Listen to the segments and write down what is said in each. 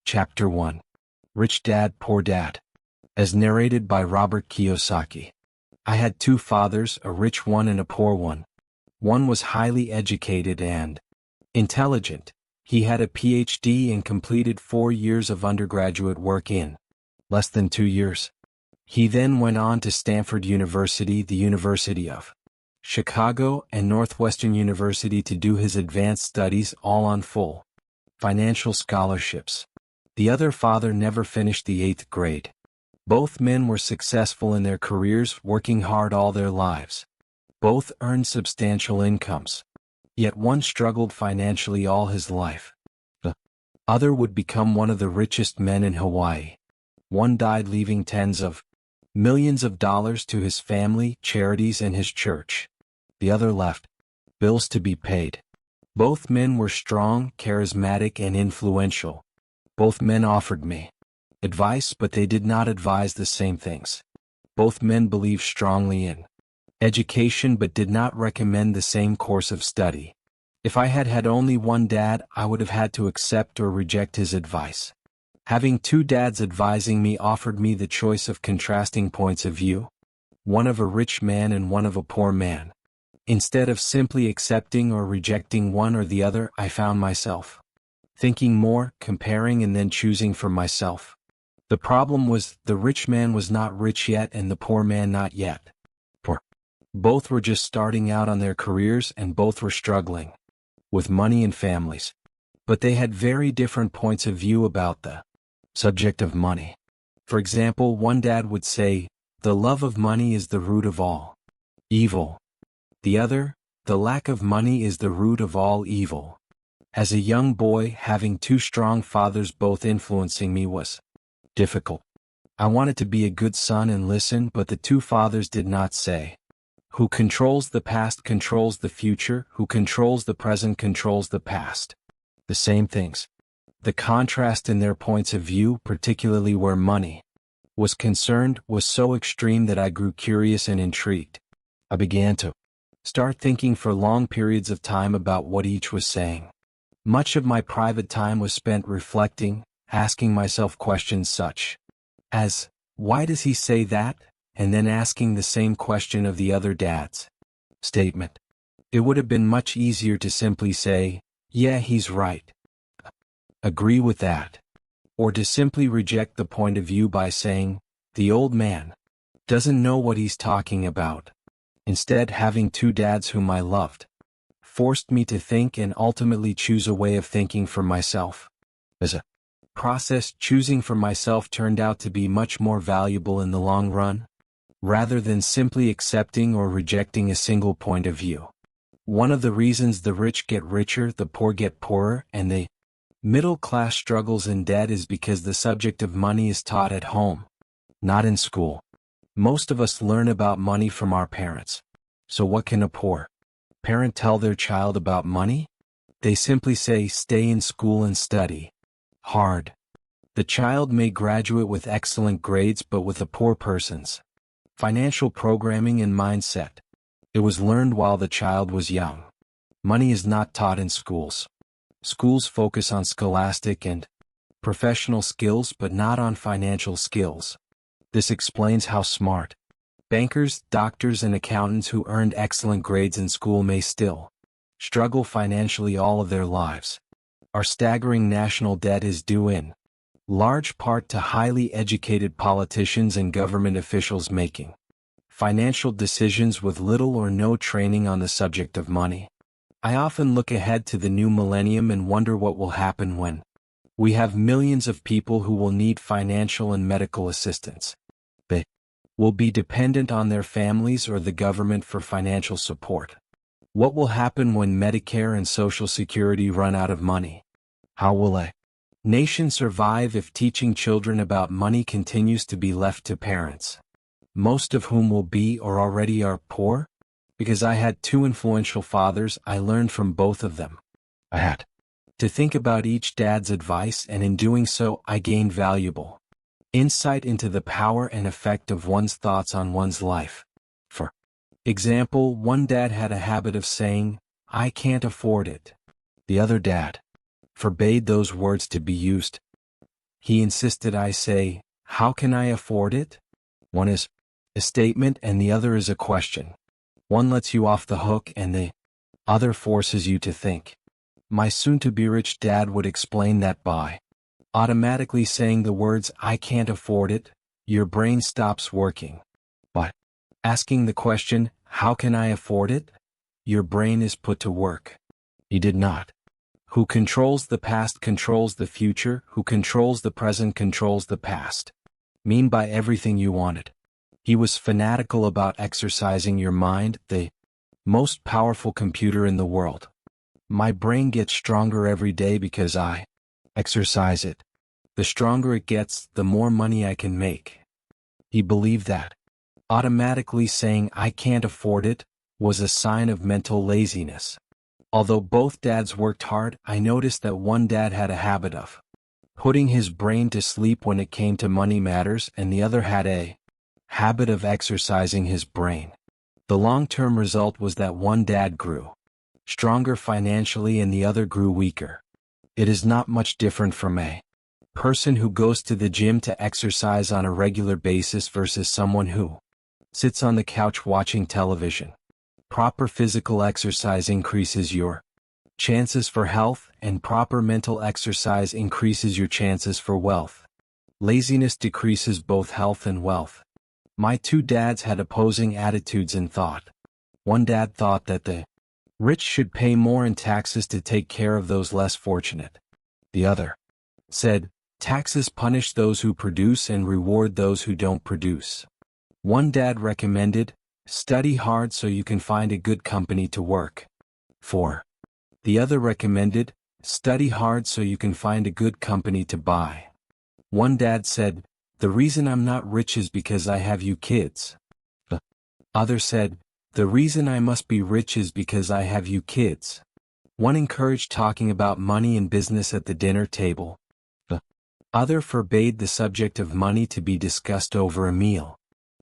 Chapter 1. Rich Dad, Poor Dad. As narrated by Robert Kiyosaki. I had two fathers, a rich one and a poor one. One was highly educated and intelligent. He had a PhD and completed 4 years of undergraduate work in less than 2 years. He then went on to Stanford University, the University of Chicago, and Northwestern University to do his advanced studies, all on full financial scholarships. The other father never finished the 8th grade. Both men were successful in their careers, working hard all their lives. Both earned substantial incomes. Yet one struggled financially all his life. The other would become one of the richest men in Hawaii. One died leaving tens of millions of dollars to his family, charities, and his church. The other left bills to be paid. Both men were strong, charismatic, and influential. Both men offered me advice, but they did not advise the same things. Both men believed strongly in education, but did not recommend the same course of study. If I had had only one dad, I would have had to accept or reject his advice. Having two dads advising me offered me the choice of contrasting points of view, one of a rich man and one of a poor man. Instead of simply accepting or rejecting one or the other, I found myself thinking more, comparing, and then choosing for myself. The problem was, the rich man was not rich yet and the poor man not yet. For both were just starting out on their careers and both were struggling with money and families. But they had very different points of view about the subject of money. For example, one dad would say, "The love of money is the root of all evil." The other, "The lack of money is the root of all evil." As a young boy, having two strong fathers both influencing me was difficult. I wanted to be a good son and listen, but the two fathers did not say, "Who controls the past controls the future, who controls the present controls the past." The same things. The contrast in their points of view, particularly where money was concerned, was so extreme that I grew curious and intrigued. I began to start thinking for long periods of time about what each was saying. Much of my private time was spent reflecting, asking myself questions such as, why does he say that? And then asking the same question of the other dad's statement. It would have been much easier to simply say, "Yeah, he's right. Agree with that." Or to simply reject the point of view by saying, "The old man doesn't know what he's talking about." Instead, having two dads whom I loved forced me to think and ultimately choose a way of thinking for myself. As a process, choosing for myself turned out to be much more valuable in the long run, rather than simply accepting or rejecting a single point of view. One of the reasons the rich get richer, the poor get poorer, and the middle class struggles in debt is because the subject of money is taught at home, not in school. Most of us learn about money from our parents. So what can a poor parent tell their child about money? They simply say, "Stay in school and study hard." The child may graduate with excellent grades, but with a poor person's financial programming and mindset, it was learned while the child was young. Money is not taught in schools. Schools focus on scholastic and professional skills, but not on financial skills. This explains how smart bankers, doctors, and accountants who earned excellent grades in school may still struggle financially all of their lives. Our staggering national debt is due in large part to highly educated politicians and government officials making financial decisions with little or no training on the subject of money. I often look ahead to the new millennium and wonder what will happen when we have millions of people who will need financial and medical assistance. They will be dependent on their families or the government for financial support. What will happen when Medicare and Social Security run out of money? How will a nation survive if teaching children about money continues to be left to parents, most of whom will be or already are poor? Because I had two influential fathers, I learned from both of them. I had to think about each dad's advice, and in doing so, I gained valuable insight into the power and effect of one's thoughts on one's life. For example, one dad had a habit of saying, "I can't afford it." The other dad forbade those words to be used. He insisted I say, "How can I afford it?" One is a statement and the other is a question. One lets you off the hook and the other forces you to think. My soon-to-be rich dad would explain that by automatically saying the words, "I can't afford it," your brain stops working. But asking the question, "How can I afford it?" your brain is put to work. He did not. Who controls the past controls the future, who controls the present controls the past. Mean by everything you wanted. He was fanatical about exercising your mind, the most powerful computer in the world. My brain gets stronger every day because I exercise it. The stronger it gets, the more money I can make. He believed that automatically saying "I can't afford it" was a sign of mental laziness. Although both dads worked hard, I noticed that one dad had a habit of putting his brain to sleep when it came to money matters, and the other had a habit of exercising his brain. The long-term result was that one dad grew stronger financially and the other grew weaker. It is not much different from a person who goes to the gym to exercise on a regular basis versus someone who sits on the couch watching television. Proper physical exercise increases your chances for health, and proper mental exercise increases your chances for wealth. Laziness decreases both health and wealth. My two dads had opposing attitudes in thought. One dad thought that the rich should pay more in taxes to take care of those less fortunate. The other said, "Taxes punish those who produce and reward those who don't produce." One dad recommended, "Study hard so you can find a good company to work for." The other recommended, "Study hard so you can find a good company to buy." One dad said, "The reason I'm not rich is because I have you kids." The other said, "The reason I must be rich is because I have you kids." One encouraged talking about money and business at the dinner table. The other forbade the subject of money to be discussed over a meal.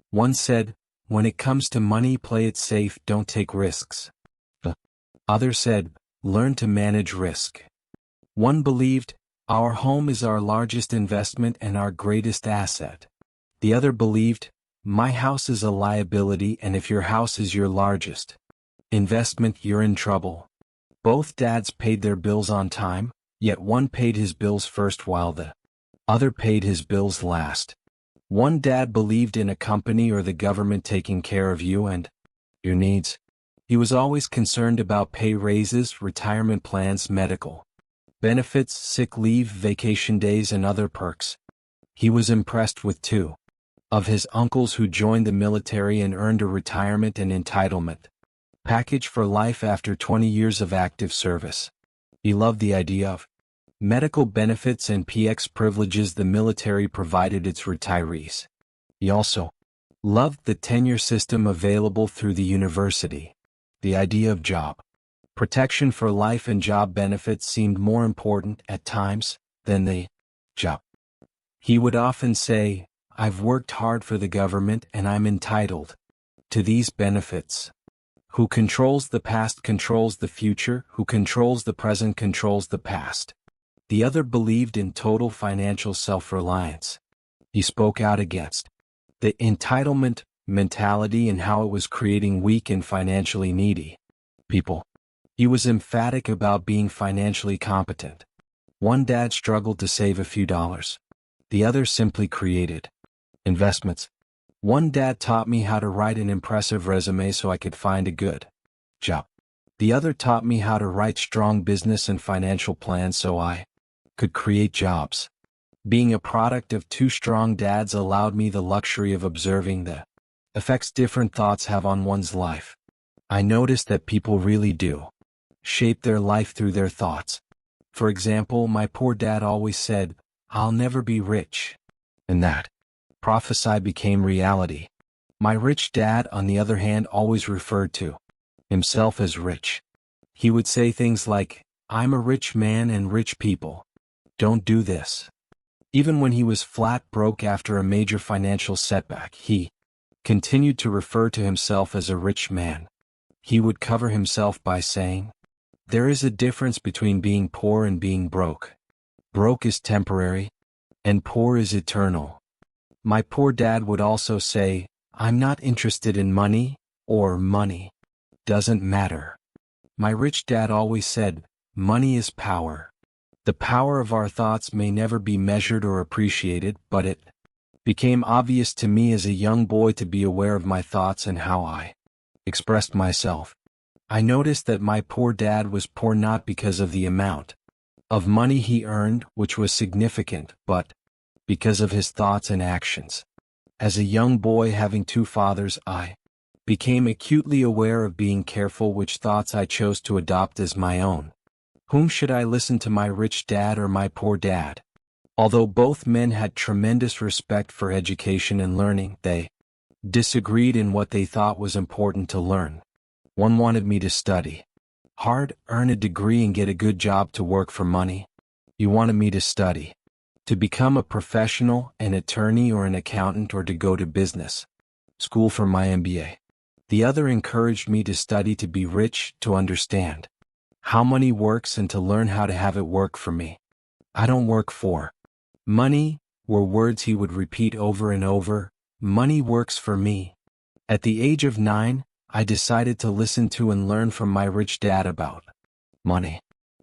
One said, "When it comes to money, play it safe, don't take risks." The other said, "Learn to manage risk." One believed, "Our home is our largest investment and our greatest asset." The other believed, "My house is a liability, and if your house is your largest investment, you're in trouble." Both dads paid their bills on time, yet one paid his bills first while the other paid his bills last. One dad believed in a company or the government taking care of you and your needs. He was always concerned about pay raises, retirement plans, medical benefits, sick leave, vacation days, and other perks. He was impressed with two of his uncles who joined the military and earned a retirement and entitlement package for life after 20 years of active service. He loved the idea of medical benefits and PX privileges the military provided its retirees. He also loved the tenure system available through the university. The idea of job protection for life and job benefits seemed more important at times than the job. He would often say, "I've worked hard for the government and I'm entitled to these benefits." Who controls the past controls the future, who controls the present controls the past. The other believed in total financial self-reliance. He spoke out against the entitlement mentality and how it was creating weak and financially needy people. He was emphatic about being financially competent. One dad struggled to save a few dollars. The other simply created investments. One dad taught me how to write an impressive resume so I could find a good job. The other taught me how to write strong business and financial plans so I could create jobs. Being a product of two strong dads allowed me the luxury of observing the effects different thoughts have on one's life. I noticed that people really do shape their life through their thoughts. For example, my poor dad always said, "I'll never be rich." And that prophesy became reality. My rich dad, on the other hand, always referred to himself as rich. He would say things like, "I'm a rich man and rich people don't do this." Even when he was flat broke after a major financial setback, he continued to refer to himself as a rich man. He would cover himself by saying, "There is a difference between being poor and being broke. Broke is temporary, and poor is eternal. My poor dad would also say, I'm not interested in money, or money doesn't matter. My rich dad always said, money is power. The power of our thoughts may never be measured or appreciated, but it became obvious to me as a young boy to be aware of my thoughts and how I expressed myself. I noticed that my poor dad was poor not because of the amount of money he earned, which was significant, but because of his thoughts and actions. As a young boy having two fathers, I became acutely aware of being careful which thoughts I chose to adopt as my own. Whom should I listen to, my rich dad or my poor dad? Although both men had tremendous respect for education and learning, they disagreed in what they thought was important to learn. One wanted me to study hard, earn a degree and get a good job to work for money. You wanted me to study to become a professional, an attorney or an accountant, or to go to business school for my MBA. The other encouraged me to study to be rich, to understand how money works and to learn how to have it work for me. I don't work for money, were words he would repeat over and over. Money works for me. At the age of 9, I decided to listen to and learn from my rich dad about money.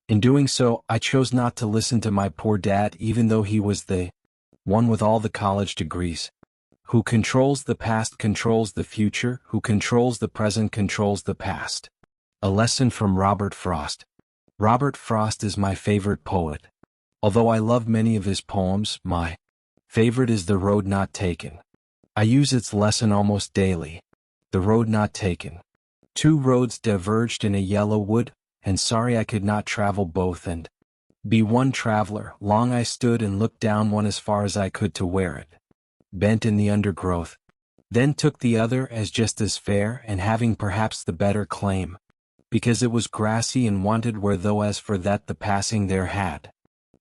In doing so, I chose not to listen to my poor dad, even though he was the one with all the college degrees. Who controls the past controls the future, who controls the present controls the past. A lesson from Robert Frost. Robert Frost is my favorite poet. Although I love many of his poems, my favorite is The Road Not Taken. I use its lesson almost daily. The road not taken. 2 roads diverged in a yellow wood, and sorry I could not travel both and be one traveler. Long I stood and looked down one as far as I could to where it bent in the undergrowth. Then took the other as just as fair and having perhaps the better claim, because it was grassy and wanted where, though as for that the passing there had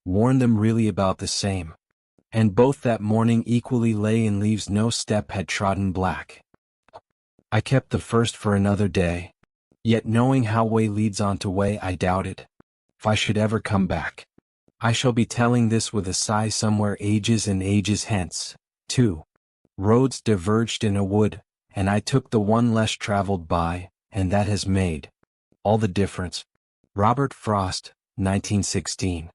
warned them really about the same. And both that morning equally lay in leaves no step had trodden black. I kept the first for another day, yet knowing how way leads on to way, I doubted if I should ever come back. I shall be telling this with a sigh somewhere ages and ages hence. 2 roads diverged in a wood, and I took the one less traveled by, and that has made all the difference. Robert Frost, 1916.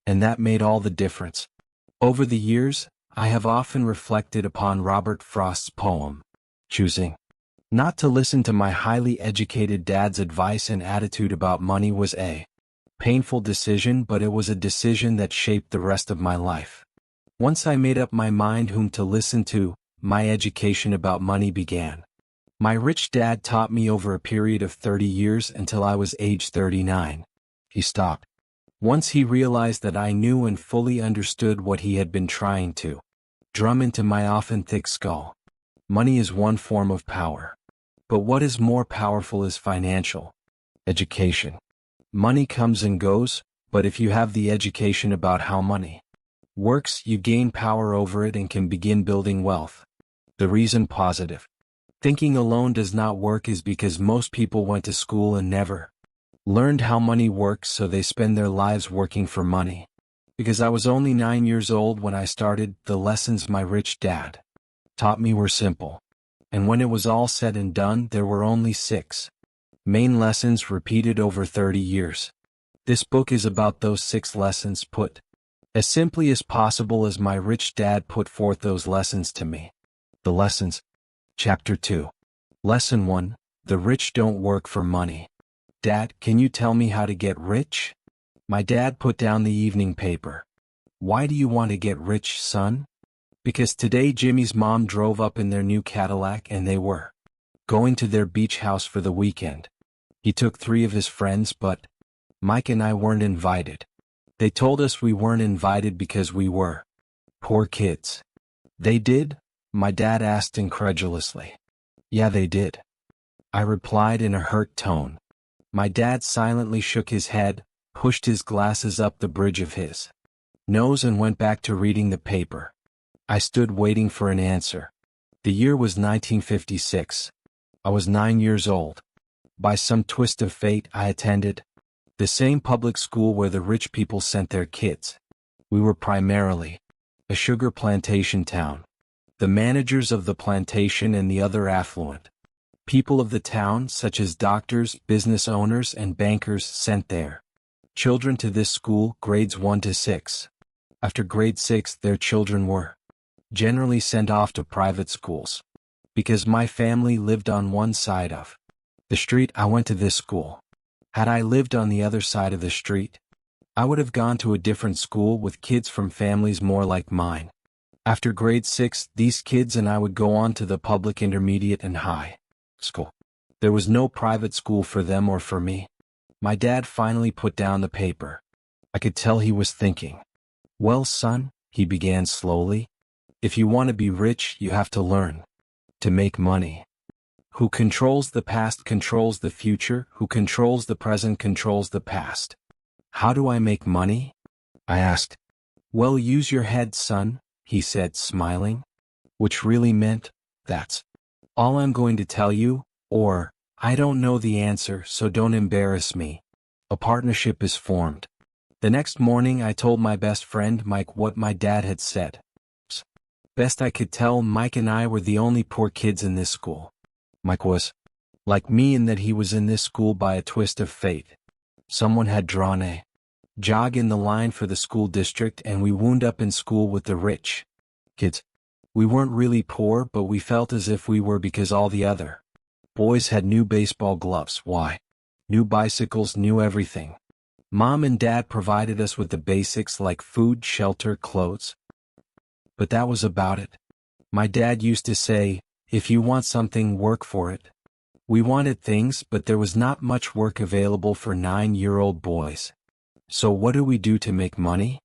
And that made all the difference. Over the years, I have often reflected upon Robert Frost's poem. Choosing not to listen to my highly educated dad's advice and attitude about money was a painful decision, but it was a decision that shaped the rest of my life. Once I made up my mind whom to listen to, my education about money began. My rich dad taught me over a period of 30 years until I was age 39. He stopped once he realized that I knew and fully understood what he had been trying to drum into my often thick skull. Money is one form of power. But what is more powerful is financial education. Money comes and goes, but if you have the education about how money works, you gain power over it and can begin building wealth. The reason positive thinking alone does not work is because most people went to school and never learned how money works, so they spend their lives working for money. Because I was only 9 years old when I started, the lessons my rich dad taught me were simple. And when it was all said and done, there were only 6 main lessons repeated over 30 years. This book is about those 6 lessons put as simply as possible as my rich dad put forth those lessons to me. The lessons. Chapter 2. Lesson 1. The rich don't work for money. Dad, can you tell me how to get rich? My dad put down the evening paper. Why do you want to get rich, son? Because today Jimmy's mom drove up in their new Cadillac and they were going to their beach house for the weekend. He took 3 of his friends, but Mike and I weren't invited. They told us we weren't invited because we were poor kids. They did? My dad asked incredulously. Yeah, they did. I replied in a hurt tone. My dad silently shook his head, pushed his glasses up the bridge of his nose and went back to reading the paper. I stood waiting for an answer. The year was 1956. I was 9 years old. By some twist of fate, I attended the same public school where the rich people sent their kids. We were primarily a sugar plantation town. The managers of the plantation and the other affluent people of the town, such as doctors, business owners, and bankers, sent their children to this school, grades 1 to 6. After grade 6, their children were generally sent off to private schools. Because my family lived on one side of the street, I went to this school. Had I lived on the other side of the street, I would have gone to a different school with kids from families more like mine. After grade 6, these kids and I would go on to the public intermediate and high school. There was no private school for them or for me. My dad finally put down the paper. I could tell he was thinking. Well, son, he began slowly, if you want to be rich, you have to learn to make money. Who controls the past controls the future, who controls the present controls the past. How do I make money? I asked. Well, use your head, son, he said, smiling. Which really meant, that's all I'm going to tell you, or, I don't know the answer, so don't embarrass me. A partnership is formed. The next morning I told my best friend Mike what my dad had said. Best I could tell, Mike and I were the only poor kids in this school. Mike was like me in that he was in this school by a twist of fate. Someone had drawn a jog in the line for the school district and we wound up in school with the rich kids. We weren't really poor, but we felt as if we were because all the other boys had new baseball gloves. Why? New bicycles, new everything. Mom and Dad provided us with the basics like food, shelter, clothes. But that was about it. My dad used to say, if you want something, work for it. We wanted things, but there was not much work available for 9-year-old boys. So what do we do to make money?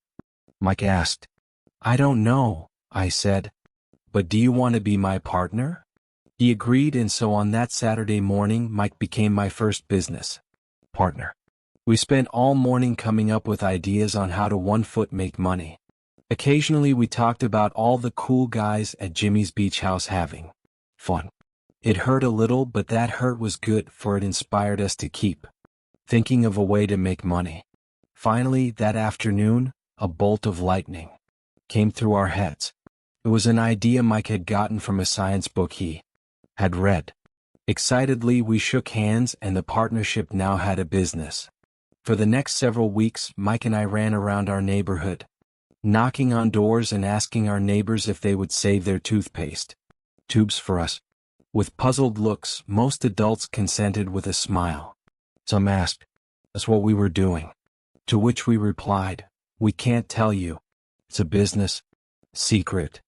Mike asked. I don't know, I said. But do you want to be my partner? He agreed, and so on that Saturday morning, Mike became my first business partner. We spent all morning coming up with ideas on how to 1-foot make money. Occasionally we talked about all the cool guys at Jimmy's beach house having fun. It hurt a little, but that hurt was good, for it inspired us to keep thinking of a way to make money. Finally, that afternoon, a bolt of lightning came through our heads. It was an idea Mike had gotten from a science book he had read. Excitedly, we shook hands, and the partnership now had a business. For the next several weeks, Mike and I ran around our neighborhood, knocking on doors and asking our neighbors if they would save their toothpaste tubes for us. With puzzled looks, most adults consented with a smile. Some asked us what we were doing, to which we replied, we can't tell you. It's a business secret.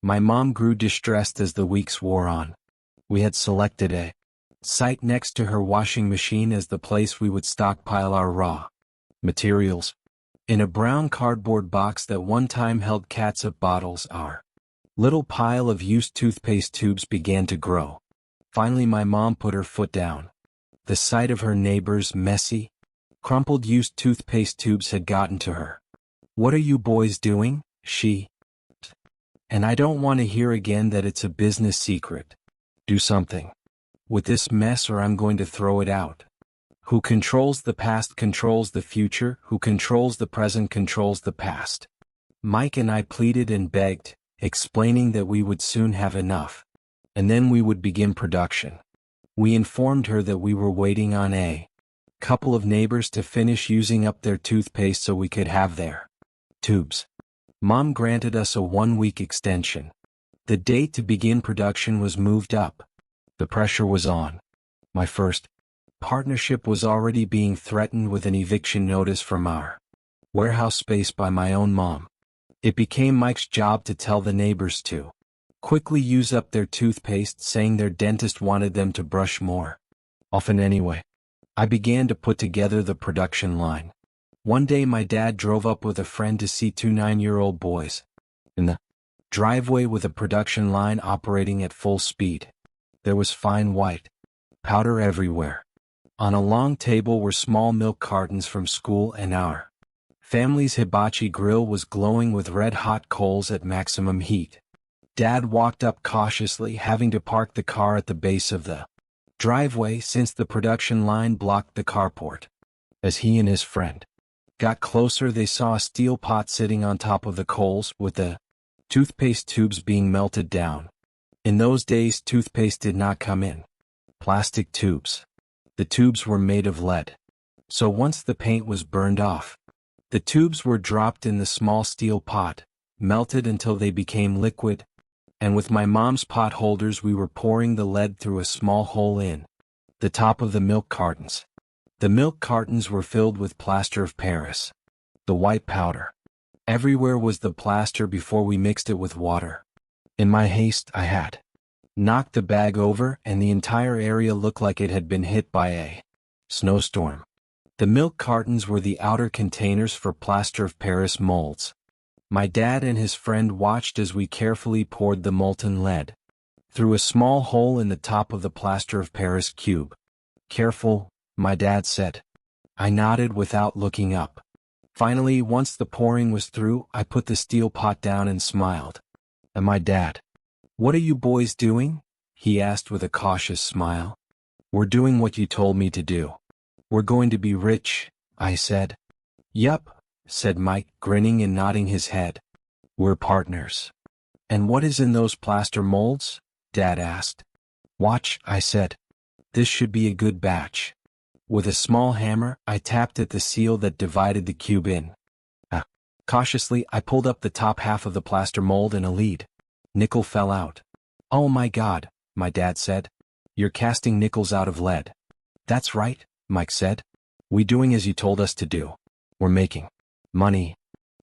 My mom grew distressed as the weeks wore on. We had selected a site next to her washing machine as the place we would stockpile our raw materials. In a brown cardboard box that one time held catsup bottles, our little pile of used toothpaste tubes began to grow. Finally, my mom put her foot down. The sight of her neighbor's messy, crumpled used toothpaste tubes had gotten to her. What are you boys doing? She and I don't want to hear again that it's a business secret. Do something with this mess or I'm going to throw it out. Who controls the past controls the future, who controls the present controls the past. Mike and I pleaded and begged, explaining that we would soon have enough, and then we would begin production. We informed her that we were waiting on a couple of neighbors to finish using up their toothpaste so we could have their tubes. Mom granted us a 1-week extension. The date to begin production was moved up. The pressure was on. My first partnership was already being threatened with an eviction notice from our warehouse space by my own mom. It became Mike's job to tell the neighbors to quickly use up their toothpaste, saying their dentist wanted them to brush more often anyway. I began to put together the production line. One day my dad drove up with a friend to see 2 9-year-old boys in the driveway with a production line operating at full speed. There was fine white powder everywhere. On a long table were small milk cartons from school, and our family's hibachi grill was glowing with red-hot coals at maximum heat. Dad walked up cautiously, having to park the car at the base of the driveway since the production line blocked the carport. As he and his friend got closer, they saw a steel pot sitting on top of the coals with the Toothpaste tubes being melted down. In those days, toothpaste did not come in plastic tubes. The tubes were made of lead. So once the paint was burned off, the tubes were dropped in the small steel pot, melted until they became liquid, and with my mom's pot holders we were pouring the lead through a small hole in the top of the milk cartons. The milk cartons were filled with plaster of Paris, the white powder. Everywhere was the plaster before we mixed it with water. In my haste I had knocked the bag over and the entire area looked like it had been hit by a snowstorm. The milk cartons were the outer containers for plaster of Paris molds. My dad and his friend watched as we carefully poured the molten lead through a small hole in the top of the plaster of Paris cube. Careful, my dad said. I nodded without looking up. Finally, once the pouring was through, I put the steel pot down and smiled. And my dad, "What are you boys doing?" he asked with a cautious smile. "We're doing what you told me to do. We're going to be rich," I said. "Yup," said Mike, grinning and nodding his head. "We're partners." "And what is in those plaster molds?" Dad asked. "Watch," I said. "This should be a good batch." With a small hammer, I tapped at the seal that divided the cube in. Cautiously, I pulled up the top half of the plaster mold and a lead nickel fell out. "Oh my God," my dad said. "You're casting nickels out of lead." "That's right," Mike said. "We doing as you told us to do. We're making money."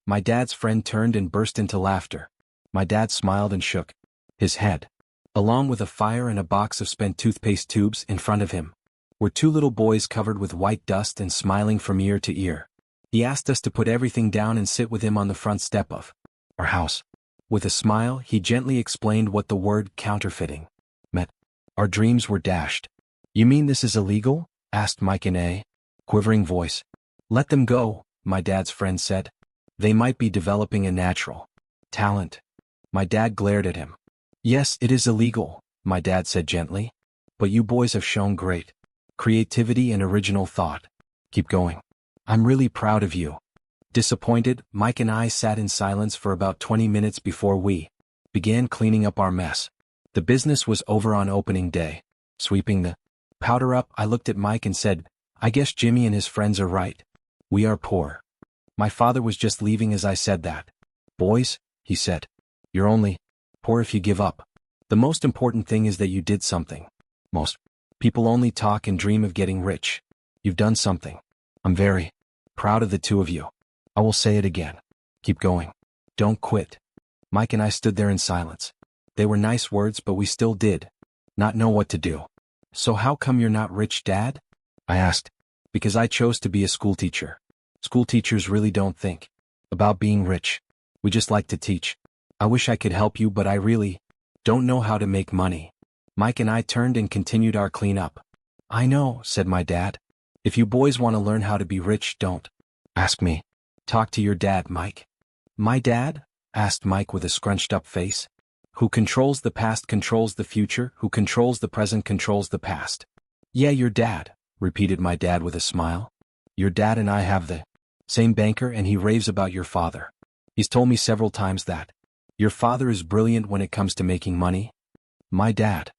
My dad's friend turned and burst into laughter. My dad smiled and shook his head. Along with a fire and a box of spent toothpaste tubes in front of him were two little boys covered with white dust and smiling from ear to ear. He asked us to put everything down and sit with him on the front step of our house. With a smile, he gently explained what the word counterfeiting meant. Our dreams were dashed. "You mean this is illegal?" asked Mike in a quivering voice. "Let them go," my dad's friend said. "They might be developing a natural talent." My dad glared at him. "Yes, it is illegal," my dad said gently. "But you boys have shown great creativity and original thought. Keep going. I'm really proud of you." Disappointed, Mike and I sat in silence for about 20 minutes before we began cleaning up our mess. The business was over on opening day. Sweeping the powder up, I looked at Mike and said, "I guess Jimmy and his friends are right. We are poor." My father was just leaving as I said that. "Boys," he said, "you're only poor if you give up. The most important thing is that you did something. Most people only talk and dream of getting rich. You've done something. I'm very proud of the two of you. I will say it again. Keep going. Don't quit." Mike and I stood there in silence. They were nice words, but we still did not know what to do. "So how come you're not rich, Dad?" I asked. "Because I chose to be a schoolteacher. Schoolteachers really don't think about being rich. We just like to teach. I wish I could help you, but I really don't know how to make money." Mike and I turned and continued our cleanup. "I know," said my dad. "If you boys want to learn how to be rich, don't ask me. Talk to your dad, Mike." "My dad?" asked Mike with a scrunched up face. "Who controls the past controls the future, who controls the present controls the past." "Yeah, your dad," repeated my dad with a smile. "Your dad and I have the same banker and he raves about your father. He's told me several times that your father is brilliant when it comes to making money." "My dad?"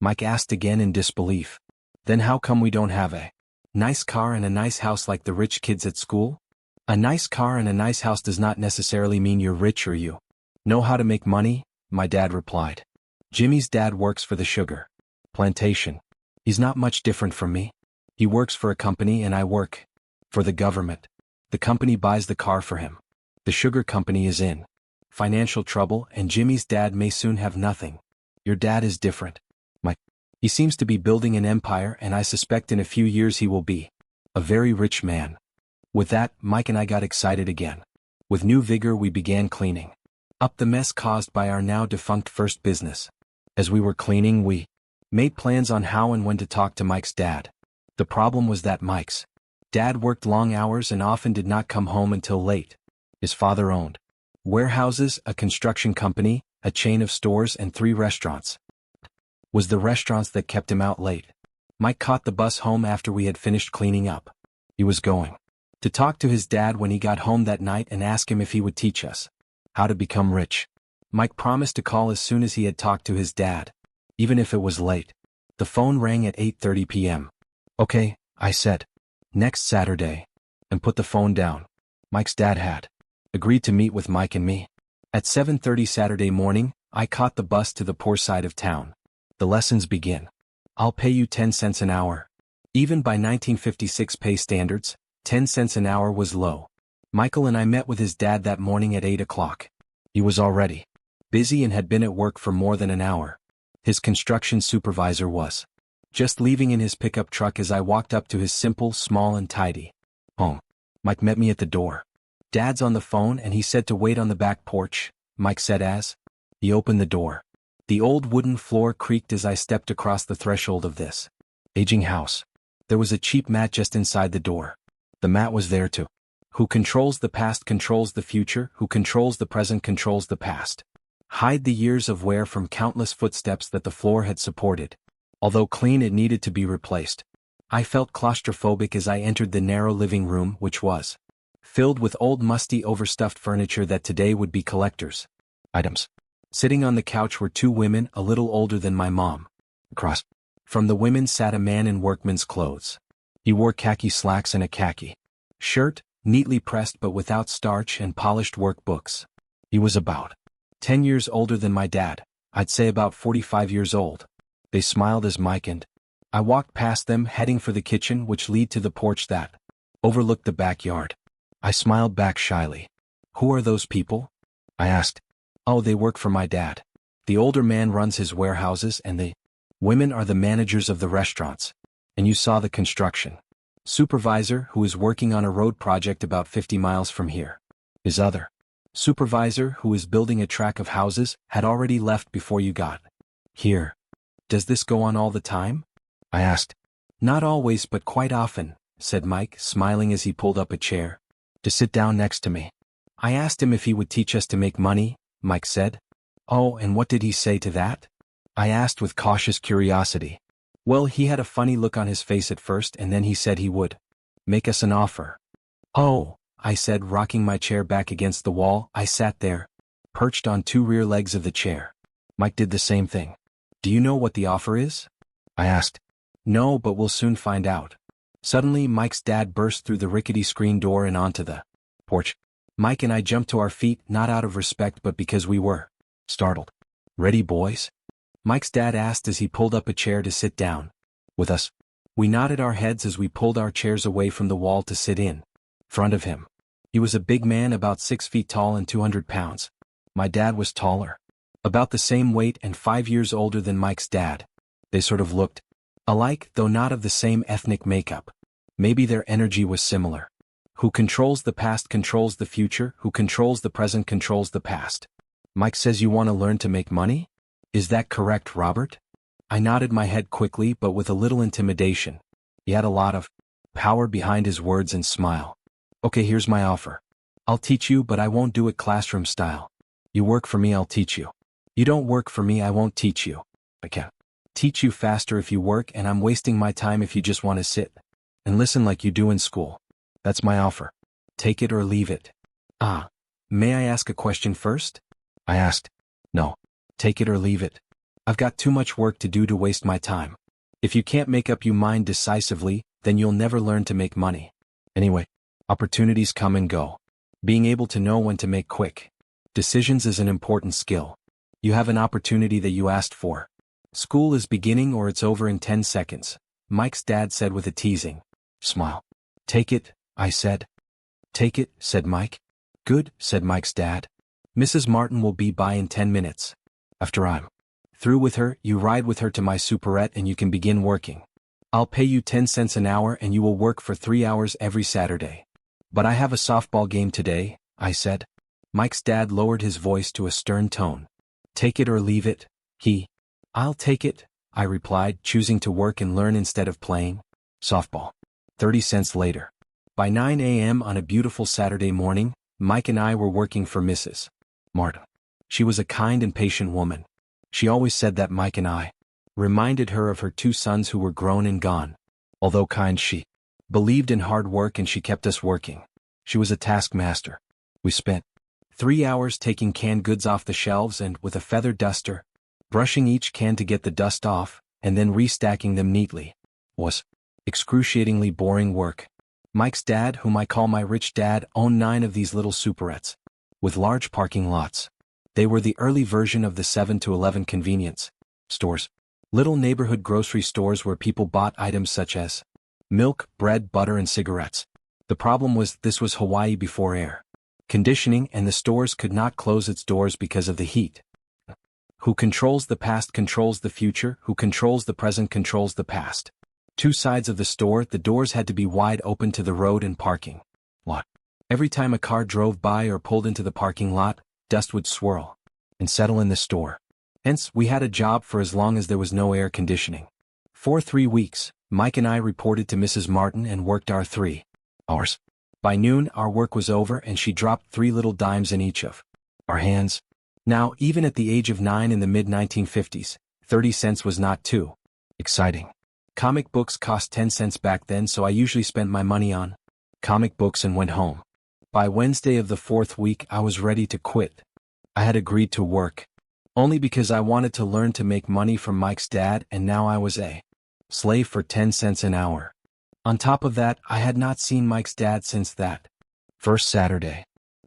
Mike asked again in disbelief. "Then how come we don't have a nice car and a nice house like the rich kids at school?" "A nice car and a nice house does not necessarily mean you're rich or you know how to make money," my dad replied. "Jimmy's dad works for the sugar plantation. He's not much different from me. He works for a company and I work for the government. The company buys the car for him. The sugar company is in financial trouble and Jimmy's dad may soon have nothing. Your dad is different. He seems to be building an empire and I suspect in a few years he will be a very rich man." With that, Mike and I got excited again. With new vigor we began cleaning up the mess caused by our now defunct first business. As we were cleaning, we made plans on how and when to talk to Mike's dad. The problem was that Mike's dad worked long hours and often did not come home until late. His father owned warehouses, a construction company, a chain of stores and 3 restaurants. Was the restaurants that kept him out late. Mike caught the bus home after we had finished cleaning up. He was going to talk to his dad when he got home that night and ask him if he would teach us how to become rich. Mike promised to call as soon as he had talked to his dad, even if it was late. The phone rang at 8:30 p.m. Okay, I said. Next Saturday. And put the phone down. Mike's dad had agreed to meet with Mike and me. At 7:30 Saturday morning, I caught the bus to the poor side of town. The lessons begin. I'll pay you 10 cents an hour. Even by 1956 pay standards, 10 cents an hour was low. Michael and I met with his dad that morning at 8 o'clock. He was already busy and had been at work for more than an hour. His construction supervisor was just leaving in his pickup truck as I walked up to his simple, small and tidy home. Mike met me at the door. Dad's on the phone and he said to wait on the back porch, Mike said as he opened the door. The old wooden floor creaked as I stepped across the threshold of this aging house. There was a cheap mat just inside the door. The mat was there too. Who controls the past controls the future, who controls the present controls the past. Hide the years of wear from countless footsteps that the floor had supported. Although clean, it needed to be replaced. I felt claustrophobic as I entered the narrow living room, which was filled with old musty overstuffed furniture that today would be collectors' items. Sitting on the couch were two women a little older than my mom. Across from the women sat a man in workman's clothes. He wore khaki slacks and a khaki shirt, neatly pressed but without starch, and polished work books. He was about 10 years older than my dad, I'd say about 45 years old. They smiled as Mike and I walked past them, heading for the kitchen, which led to the porch that overlooked the backyard. I smiled back shyly. Who are those people? I asked. Oh, they work for my dad. The older man runs his warehouses and the women are the managers of the restaurants. And you saw the construction supervisor who is working on a road project about 50 miles from here. His other supervisor, who is building a track of houses, had already left before you got here. Does this go on all the time? I asked. Not always, but quite often, said Mike, smiling as he pulled up a chair to sit down next to me. I asked him if he would teach us to make money, Mike said. Oh, and what did he say to that? I asked with cautious curiosity. Well, he had a funny look on his face at first, and then he said he would make us an offer. Oh, I said, rocking my chair back against the wall. I sat there, perched on two rear legs of the chair. Mike did the same thing. Do you know what the offer is? I asked. No, but we'll soon find out. Suddenly, Mike's dad burst through the rickety screen door and onto the porch. Mike and I jumped to our feet, not out of respect but because we were startled. Ready, boys? Mike's dad asked as he pulled up a chair to sit down with us. We nodded our heads as we pulled our chairs away from the wall to sit in front of him. He was a big man, about 6 feet tall and 200 pounds. My dad was taller, about the same weight and 5 years older than Mike's dad. They sort of looked alike, though not of the same ethnic makeup. Maybe their energy was similar. Who controls the past controls the future, who controls the present controls the past. Mike says you want to learn to make money? Is that correct, Robert? I nodded my head quickly but with a little intimidation. He had a lot of power behind his words and smile. Okay, here's my offer. I'll teach you, but I won't do it classroom style. You work for me, I'll teach you. You don't work for me, I won't teach you. I can teach you faster if you work, and I'm wasting my time if you just want to sit and listen like you do in school. That's my offer. Take it or leave it. Ah, may I ask a question first? I asked. No. Take it or leave it. I've got too much work to do to waste my time. If you can't make up your mind decisively, then you'll never learn to make money. Anyway, opportunities come and go. Being able to know when to make quick decisions is an important skill. You have an opportunity that you asked for. School is beginning or it's over in 10 seconds, Mike's dad said with a teasing smile. Take it, I said. Take it, said Mike. Good, said Mike's dad. Mrs. Martin will be by in 10 minutes. After I'm through with her, you ride with her to my superette and you can begin working. I'll pay you 10 cents an hour and you will work for 3 hours every Saturday. But I have a softball game today, I said. Mike's dad lowered his voice to a stern tone. Take it or leave it, I'll take it, I replied, choosing to work and learn instead of playing softball. 30 cents later. By 9 a.m. on a beautiful Saturday morning, Mike and I were working for Mrs. Martin. She was a kind and patient woman. She always said that Mike and I reminded her of her 2 sons who were grown and gone. Although kind, she believed in hard work and she kept us working. She was a taskmaster. We spent 3 hours taking canned goods off the shelves and, with a feather duster, brushing each can to get the dust off, and then restacking them neatly, was excruciatingly boring work. Mike's dad, whom I call my rich dad, owned 9 of these little superettes, with large parking lots. They were the early version of the 7-Eleven convenience stores. Little neighborhood grocery stores where people bought items such as milk, bread, butter, and cigarettes. The problem was, this was Hawaii before air conditioning, and the stores could not close its doors because of the heat. Who controls the past controls the future, who controls the present controls the past. 2 sides of the store, the doors had to be wide open to the road and parking lot. Every time a car drove by or pulled into the parking lot, dust would swirl and settle in the store. Hence, we had a job for as long as there was no air conditioning. For 3 weeks, Mike and I reported to Mrs. Martin and worked our 3 hours. By noon, our work was over and she dropped 3 little dimes in each of our hands. Now, even at the age of 9 in the mid-1950s, 30 cents was not too exciting. Comic books cost 10 cents back then, so I usually spent my money on comic books and went home. By Wednesday of the 4th week, I was ready to quit. I had agreed to work only because I wanted to learn to make money from Mike's dad, and now I was a slave for 10 cents an hour. On top of that, I had not seen Mike's dad since that first Saturday.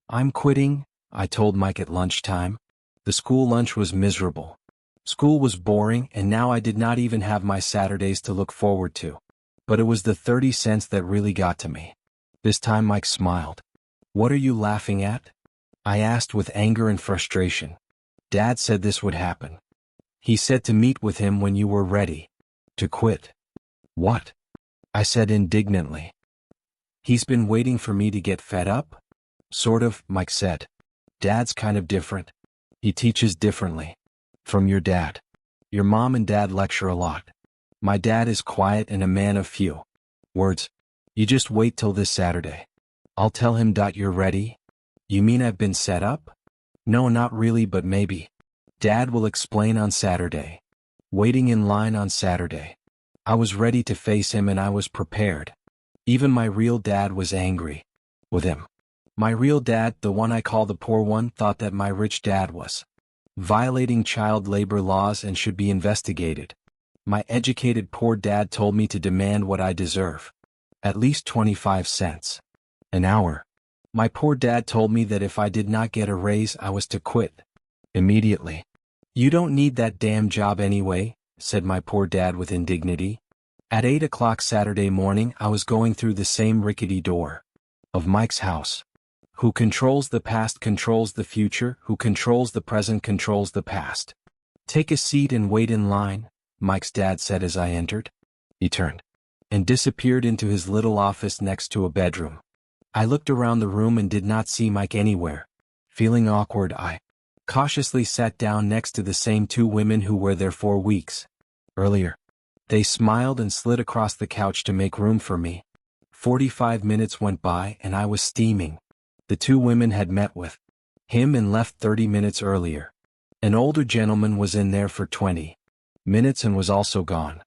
I'm quitting, I told Mike at lunchtime. The school lunch was miserable. School was boring, and now I did not even have my Saturdays to look forward to. But it was the 30 cents that really got to me. This time Mike smiled. "What are you laughing at?" I asked with anger and frustration. "Dad said this would happen. He said to meet with him when you were ready to quit." "What?" I said indignantly. "He's been waiting for me to get fed up?" "Sort of," Mike said. "Dad's kind of different. He teaches differently from your dad. Your mom and dad lecture a lot. My dad is quiet and a man of few words. You just wait till this Saturday. I'll tell him. You're ready?" "You mean I've been set up?" "No, not really, but maybe. Dad will explain on Saturday." Waiting in line on Saturday. I was ready to face him and I was prepared. Even my real dad was angry with him. My real dad, the one I call the poor one, thought that my rich dad was violating child labor laws and should be investigated. My educated poor dad told me to demand what I deserve. At least 25 cents an hour. My poor dad told me that if I did not get a raise, I was to quit immediately. "You don't need that damn job anyway," said my poor dad with indignity. At 8 o'clock Saturday morning, I was going through the same rickety door of Mike's house. Who controls the past controls the future, who controls the present controls the past. "Take a seat and wait in line," Mike's dad said as I entered. He turned and disappeared into his little office next to a bedroom. I looked around the room and did not see Mike anywhere. Feeling awkward, I cautiously sat down next to the same 2 women who were there 4 weeks earlier. They smiled and slid across the couch to make room for me. 45 minutes went by and I was steaming. The 2 women had met with him and left 30 minutes earlier. An older gentleman was in there for 20 minutes and was also gone.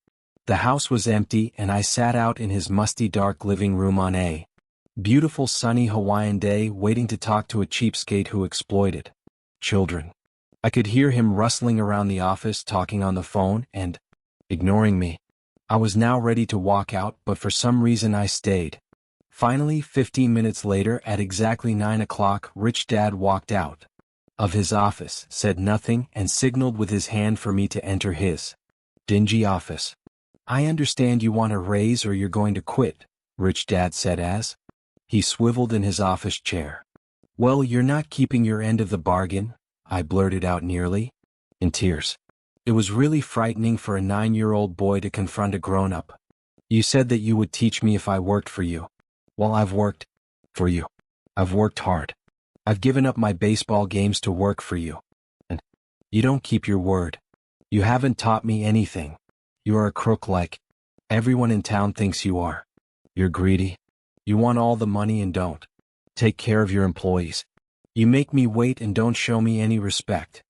The house was empty and I sat out in his musty dark living room on a beautiful sunny Hawaiian day, waiting to talk to a cheapskate who exploited children. I could hear him rustling around the office, talking on the phone and ignoring me. I was now ready to walk out, but for some reason I stayed. Finally, 15 minutes later, at exactly 9 o'clock, Rich Dad walked out of his office, said nothing, and signaled with his hand for me to enter his dingy office. "I understand you want a raise or you're going to quit," Rich Dad said as he swiveled in his office chair. "Well, you're not keeping your end of the bargain," I blurted out nearly in tears. It was really frightening for a 9-year-old boy to confront a grown-up. "You said that you would teach me if I worked for you." "Well, I've worked for you. I've worked hard. I've given up my baseball games to work for you. And you don't keep your word. You haven't taught me anything. You're a crook like everyone in town thinks you are. You're greedy. You want all the money and don't take care of your employees. You make me wait and don't show me any respect.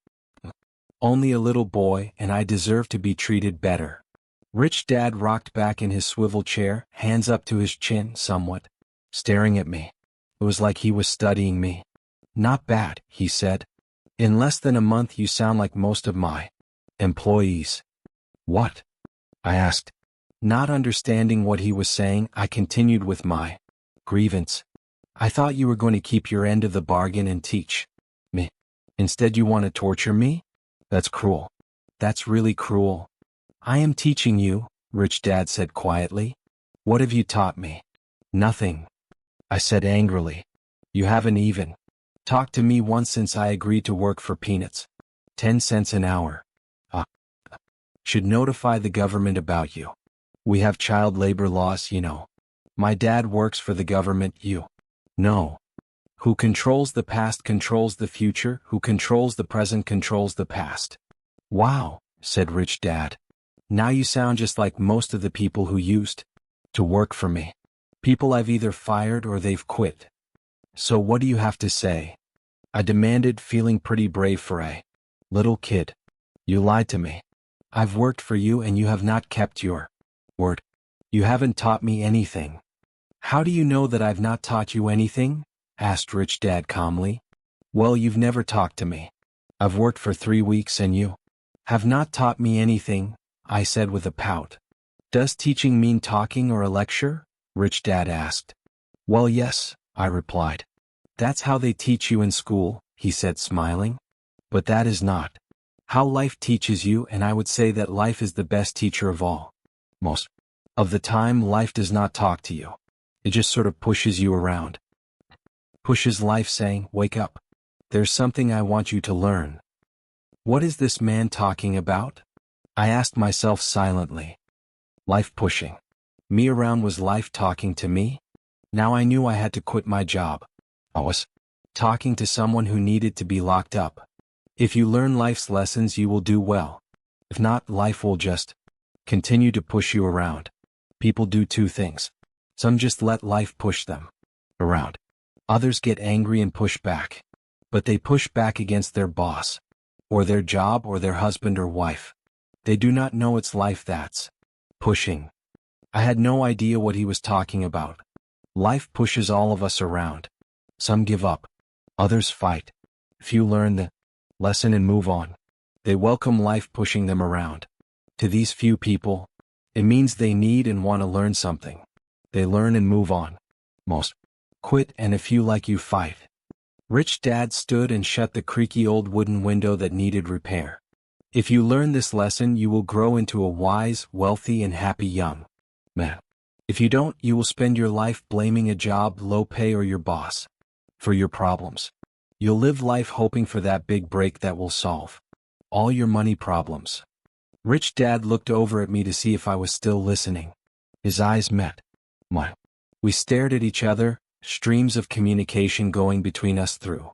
Only a little boy, and I deserve to be treated better." Rich Dad rocked back in his swivel chair, hands up to his chin somewhat, staring at me. It was like he was studying me. Not bad, he said. In less than a month you sound like most of my employees. What? I asked. Not understanding what he was saying, I continued with my grievance. I thought you were going to keep your end of the bargain and teach me. Instead you want to torture me? That's cruel. That's really cruel. I am teaching you, Rich Dad said quietly. What have you taught me? Nothing, I said angrily. You haven't even talked to me once since I agreed to work for peanuts. 10 cents an hour. Should notify the government about you. We have child labor laws, you know. My dad works for the government, you know. Who controls the past controls the future, who controls the present controls the past. Wow, said Rich Dad. Now you sound just like most of the people who used to work for me. People I've either fired or they've quit. So what do you have to say? I demanded, feeling pretty brave for a little kid. You lied to me. I've worked for you and you have not kept your word. You haven't taught me anything. How do you know that I've not taught you anything? Asked Rich Dad calmly. Well, you've never talked to me. I've worked for 3 weeks and you have not taught me anything, I said with a pout. Does teaching mean talking or a lecture? Rich Dad asked. Well, yes, I replied. That's how they teach you in school, he said smiling. But that is not how life teaches you, and I would say that life is the best teacher of all. Most of the time life does not talk to you. It just sort of pushes you around. Pushes life saying, wake up. There's something I want you to learn. What is this man talking about? I asked myself silently. Life pushing me around. Was life talking to me? Now I knew I had to quit my job. I was talking to someone who needed to be locked up. If you learn life's lessons, you will do well. If not, life will just continue to push you around. People do two things. Some just let life push them around. Others get angry and push back. But they push back against their boss, or their job, or their husband or wife. They do not know it's life that's pushing. I had no idea what he was talking about. Life pushes all of us around. Some give up. Others fight. Few learn the lesson and move on. They welcome life pushing them around. To these few people, it means they need and want to learn something. They learn and move on. Most quit, and a few like you fight. Rich Dad stood and shut the creaky old wooden window that needed repair. If you learn this lesson, you will grow into a wise, wealthy, and happy young man. If you don't, you will spend your life blaming a job, low pay, or your boss for your problems. You'll live life hoping for that big break that will solve all your money problems. Rich Dad looked over at me to see if I was still listening. His eyes met mine. We stared at each other, streams of communication going between us through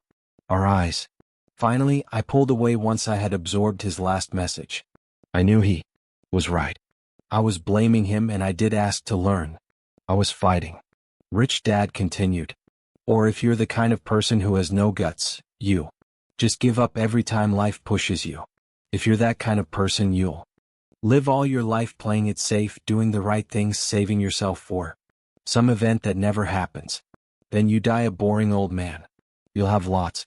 our eyes. Finally, I pulled away once I had absorbed his last message. I knew he was right. I was blaming him, and I did ask to learn. I was fighting. Rich Dad continued. Or if you're the kind of person who has no guts, you just give up every time life pushes you. If you're that kind of person, you'll live all your life playing it safe, doing the right things, saving yourself for some event that never happens. Then you die a boring old man. You'll have lots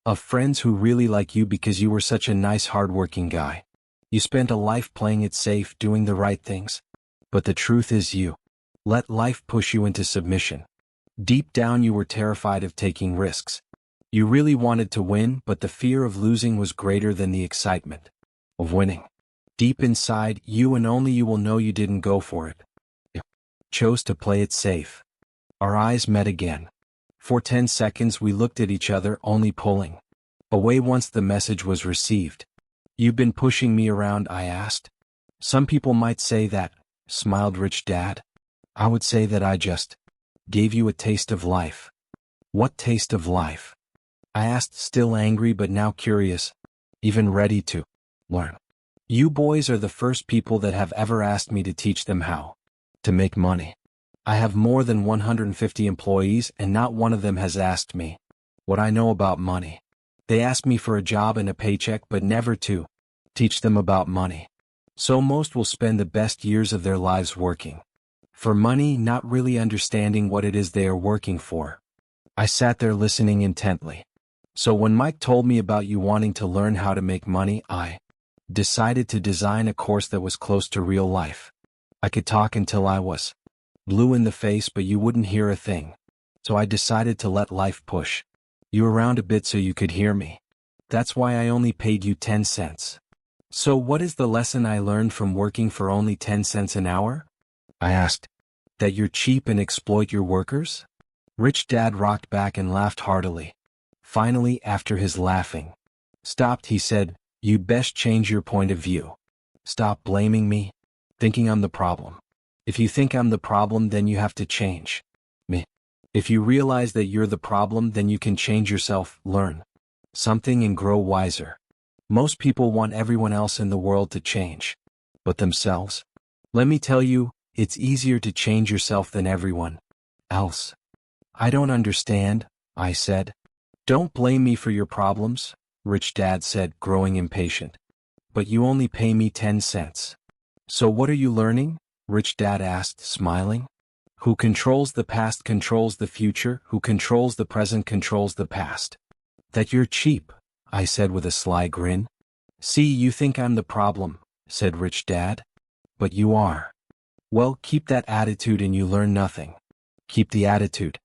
of friends who really like you because you were such a nice, hardworking guy. You spent a life playing it safe, doing the right things. But the truth is you let life push you into submission. Deep down you were terrified of taking risks. You really wanted to win, but the fear of losing was greater than the excitement of winning. Deep inside, you and only you will know you didn't go for it. You chose to play it safe. Our eyes met again. For 10 seconds we looked at each other, only pulling away once the message was received. You've been pushing me around, I asked. Some people might say that, smiled Rich Dad. I would say that I just gave you a taste of life. What taste of life? I asked, still angry but now curious, even ready to learn. You boys are the first people that have ever asked me to teach them how to make money. I have more than 150 employees and not one of them has asked me what I know about money. They ask me for a job and a paycheck but never to teach them about money. So most will spend the best years of their lives working for money, not really understanding what it is they are working for. I sat there listening intently. So when Mike told me about you wanting to learn how to make money, I decided to design a course that was close to real life. I could talk until I was blue in the face, but you wouldn't hear a thing. So I decided to let life push you around a bit so you could hear me. That's why I only paid you 10 cents. So what is the lesson I learned from working for only 10 cents an hour? I asked. That you're cheap and exploit your workers? Rich Dad rocked back and laughed heartily. Finally, after his laughing stopped, he said, "You best change your point of view. Stop blaming me, thinking I'm the problem. If you think I'm the problem, then you have to change me. If you realize that you're the problem, then you can change yourself, learn something and grow wiser. Most people want everyone else in the world to change, but themselves? Let me tell you, it's easier to change yourself than everyone else." "I don't understand," I said. "Don't blame me for your problems," Rich Dad said, growing impatient. "But you only pay me 10 cents. So what are you learning?" Rich Dad asked, smiling. "Who controls the past controls the future, who controls the present controls the past." "That you're cheap," I said with a sly grin. "See, you think I'm the problem," said Rich Dad. "But you are. Well, keep that attitude and you learn nothing. Keep the attitude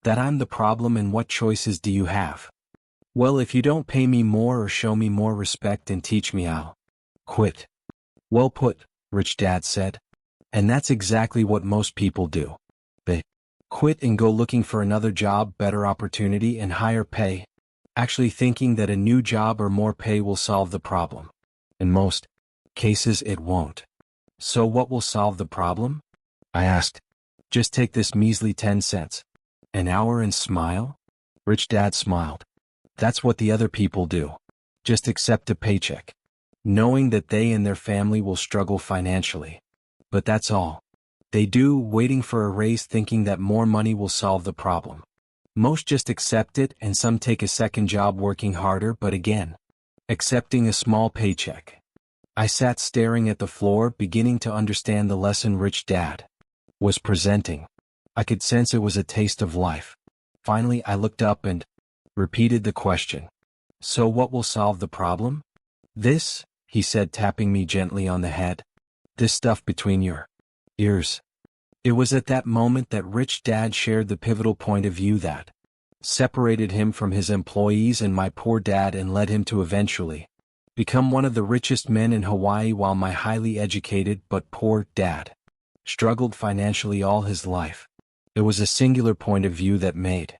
that I'm the problem, and what choices do you have? Well, if you don't pay me more or show me more respect and teach me, I'll quit." "Well put," Rich Dad said. "And that's exactly what most people do. They quit and go looking for another job, better opportunity, and higher pay, actually thinking that a new job or more pay will solve the problem. In most cases, it won't." "So what will solve the problem?" I asked. "Just take this measly 10 cents an hour and smile?" Rich Dad smiled. "That's what the other people do. Just accept a paycheck, knowing that they and their family will struggle financially. But that's all they do, waiting for a raise, thinking that more money will solve the problem. Most just accept it, and some take a second job working harder, but again, accepting a small paycheck." I sat staring at the floor, beginning to understand the lesson Rich Dad was presenting. I could sense it was a taste of life. Finally, I looked up and repeated the question. "So what will solve the problem?" "This," he said, tapping me gently on the head. "This stuff between your ears." It was at that moment that Rich Dad shared the pivotal point of view that separated him from his employees and my poor dad and led him to eventually become one of the richest men in Hawaii, while my highly educated but poor dad struggled financially all his life. It was a singular point of view that made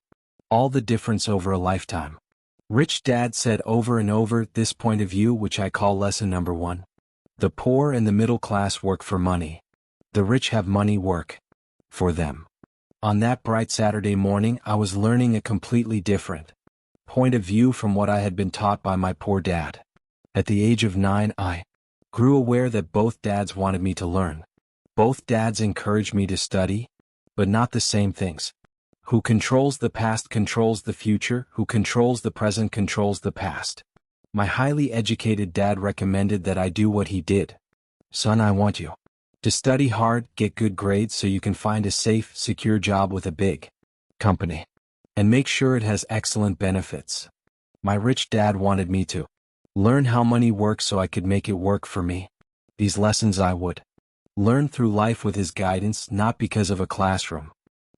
all the difference over a lifetime. Rich Dad said over and over this point of view, which I call lesson number 1. The poor and the middle class work for money. The rich have money work for them. On that bright Saturday morning, I was learning a completely different point of view from what I had been taught by my poor dad. At the age of 9, I grew aware that both dads wanted me to learn. Both dads encouraged me to study, but not the same things. Who controls the past controls the future, who controls the present controls the past. My highly educated dad recommended that I do what he did. "Son, I want you to study hard, get good grades so you can find a safe, secure job with a big company. And make sure it has excellent benefits." My rich dad wanted me to learn how money works so I could make it work for me. These lessons I would learn through life with his guidance, not because of a classroom.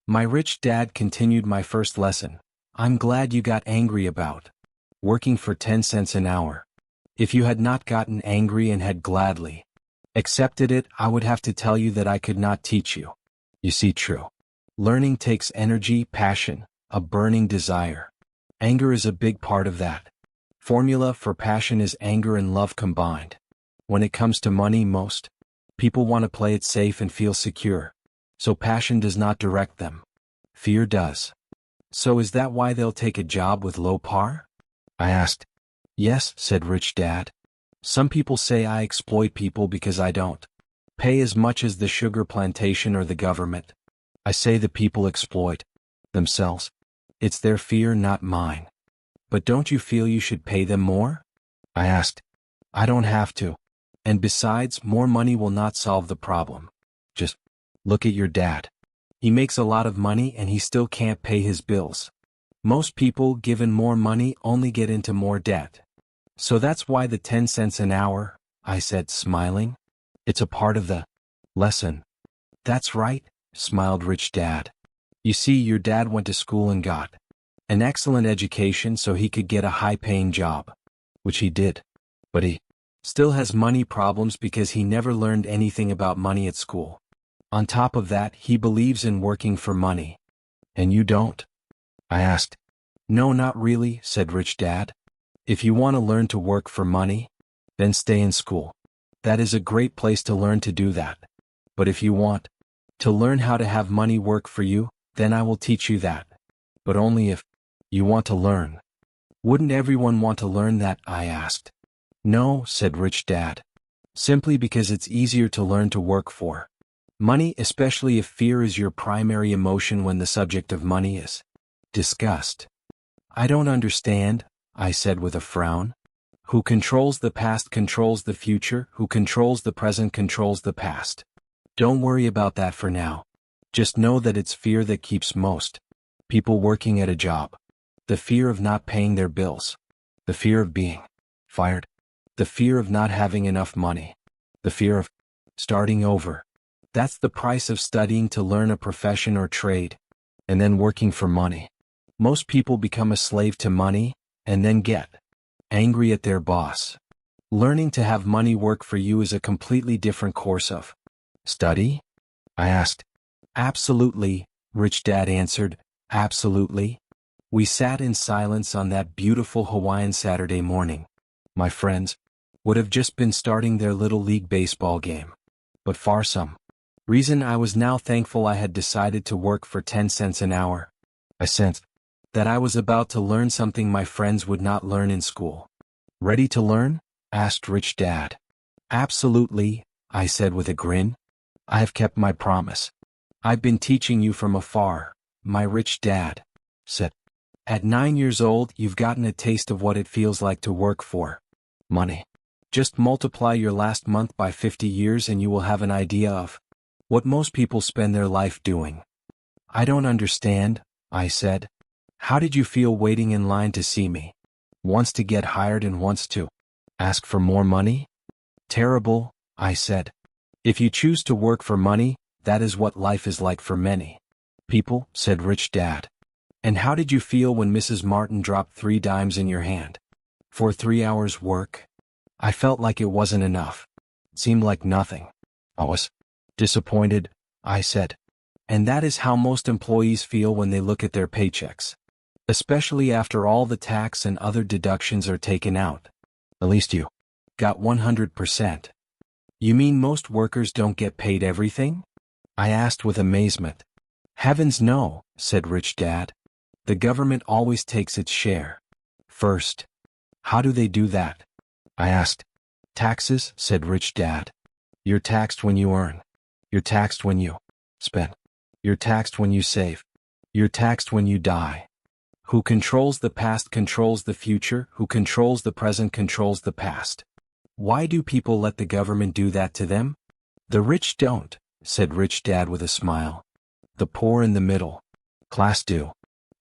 My rich dad continued my first lesson. "I'm glad you got angry about working for 10 cents an hour. If you had not gotten angry and had gladly accepted it, I would have to tell you that I could not teach you. You see, true learning takes energy, passion, a burning desire. Anger is a big part of that. Formula for passion is anger and love combined. When it comes to money, most people want to play it safe and feel secure. So passion does not direct them. Fear does. So is that why they'll take a job with low par?" I asked. "Yes," said Rich Dad. "Some people say I exploit people because I don't pay as much as the sugar plantation or the government. I say the people exploit themselves. It's their fear, not mine." "But don't you feel you should pay them more?" I asked. "I don't have to. And besides, more money will not solve the problem. Just look at your dad. He makes a lot of money and he still can't pay his bills. Most people given more money only get into more debt. So that's why the 10 cents an hour, I said, smiling. It's a part of the lesson. That's right, smiled Rich Dad. You see, your dad went to school and got an excellent education so he could get a high-paying job, which he did. But he still has money problems because he never learned anything about money at school. On top of that, he believes in working for money. And you don't? I asked. No, not really, said Rich Dad. If you want to learn to work for money, then stay in school. That is a great place to learn to do that. But if you want to learn how to have money work for you, then I will teach you that. But only if you want to learn. Wouldn't everyone want to learn that? I asked. No, said Rich Dad. Simply because it's easier to learn to work for money, especially if fear is your primary emotion when the subject of money is discussed. I don't understand, I said with a frown. Who controls the past controls the future, who controls the present controls the past. Don't worry about that for now. Just know that it's fear that keeps most people working at a job. The fear of not paying their bills. The fear of being fired. The fear of not having enough money. The fear of starting over. That's the price of studying to learn a profession or trade, and then working for money. Most people become a slave to money, and then get angry at their boss. Learning to have money work for you is a completely different course of study? I asked. Absolutely, Rich Dad answered. Absolutely. We sat in silence on that beautiful Hawaiian Saturday morning. My friends would have just been starting their little league baseball game. But for some reason I was now thankful I had decided to work for 10 cents an hour. I sensed that I was about to learn something my friends would not learn in school. Ready to learn? Asked Rich Dad. Absolutely, I said with a grin. I have kept my promise. I've been teaching you from afar, my Rich Dad said. At 9 years old, you've gotten a taste of what it feels like to work for money. Just multiply your last month by 50 years and you will have an idea of what most people spend their life doing. I don't understand, I said. How did you feel waiting in line to see me? Wants to get hired and wants to ask for more money? Terrible, I said. If you choose to work for money, that is what life is like for many people, said Rich Dad. And how did you feel when Mrs. Martin dropped 3 dimes in your hand? For 3 hours work? I felt like it wasn't enough. It seemed like nothing. I was disappointed, I said. And that is how most employees feel when they look at their paychecks. Especially after all the tax and other deductions are taken out. At least you got 100%. You mean most workers don't get paid everything? I asked with amazement. Heavens no, said Rich Dad. The government always takes its share first. How do they do that? I asked. Taxes, said Rich Dad. You're taxed when you earn. You're taxed when you spend. You're taxed when you save. You're taxed when you die. Who controls the past controls the future, who controls the present controls the past. Why do people let the government do that to them? The rich don't, said Rich Dad with a smile. The poor and the middle class do.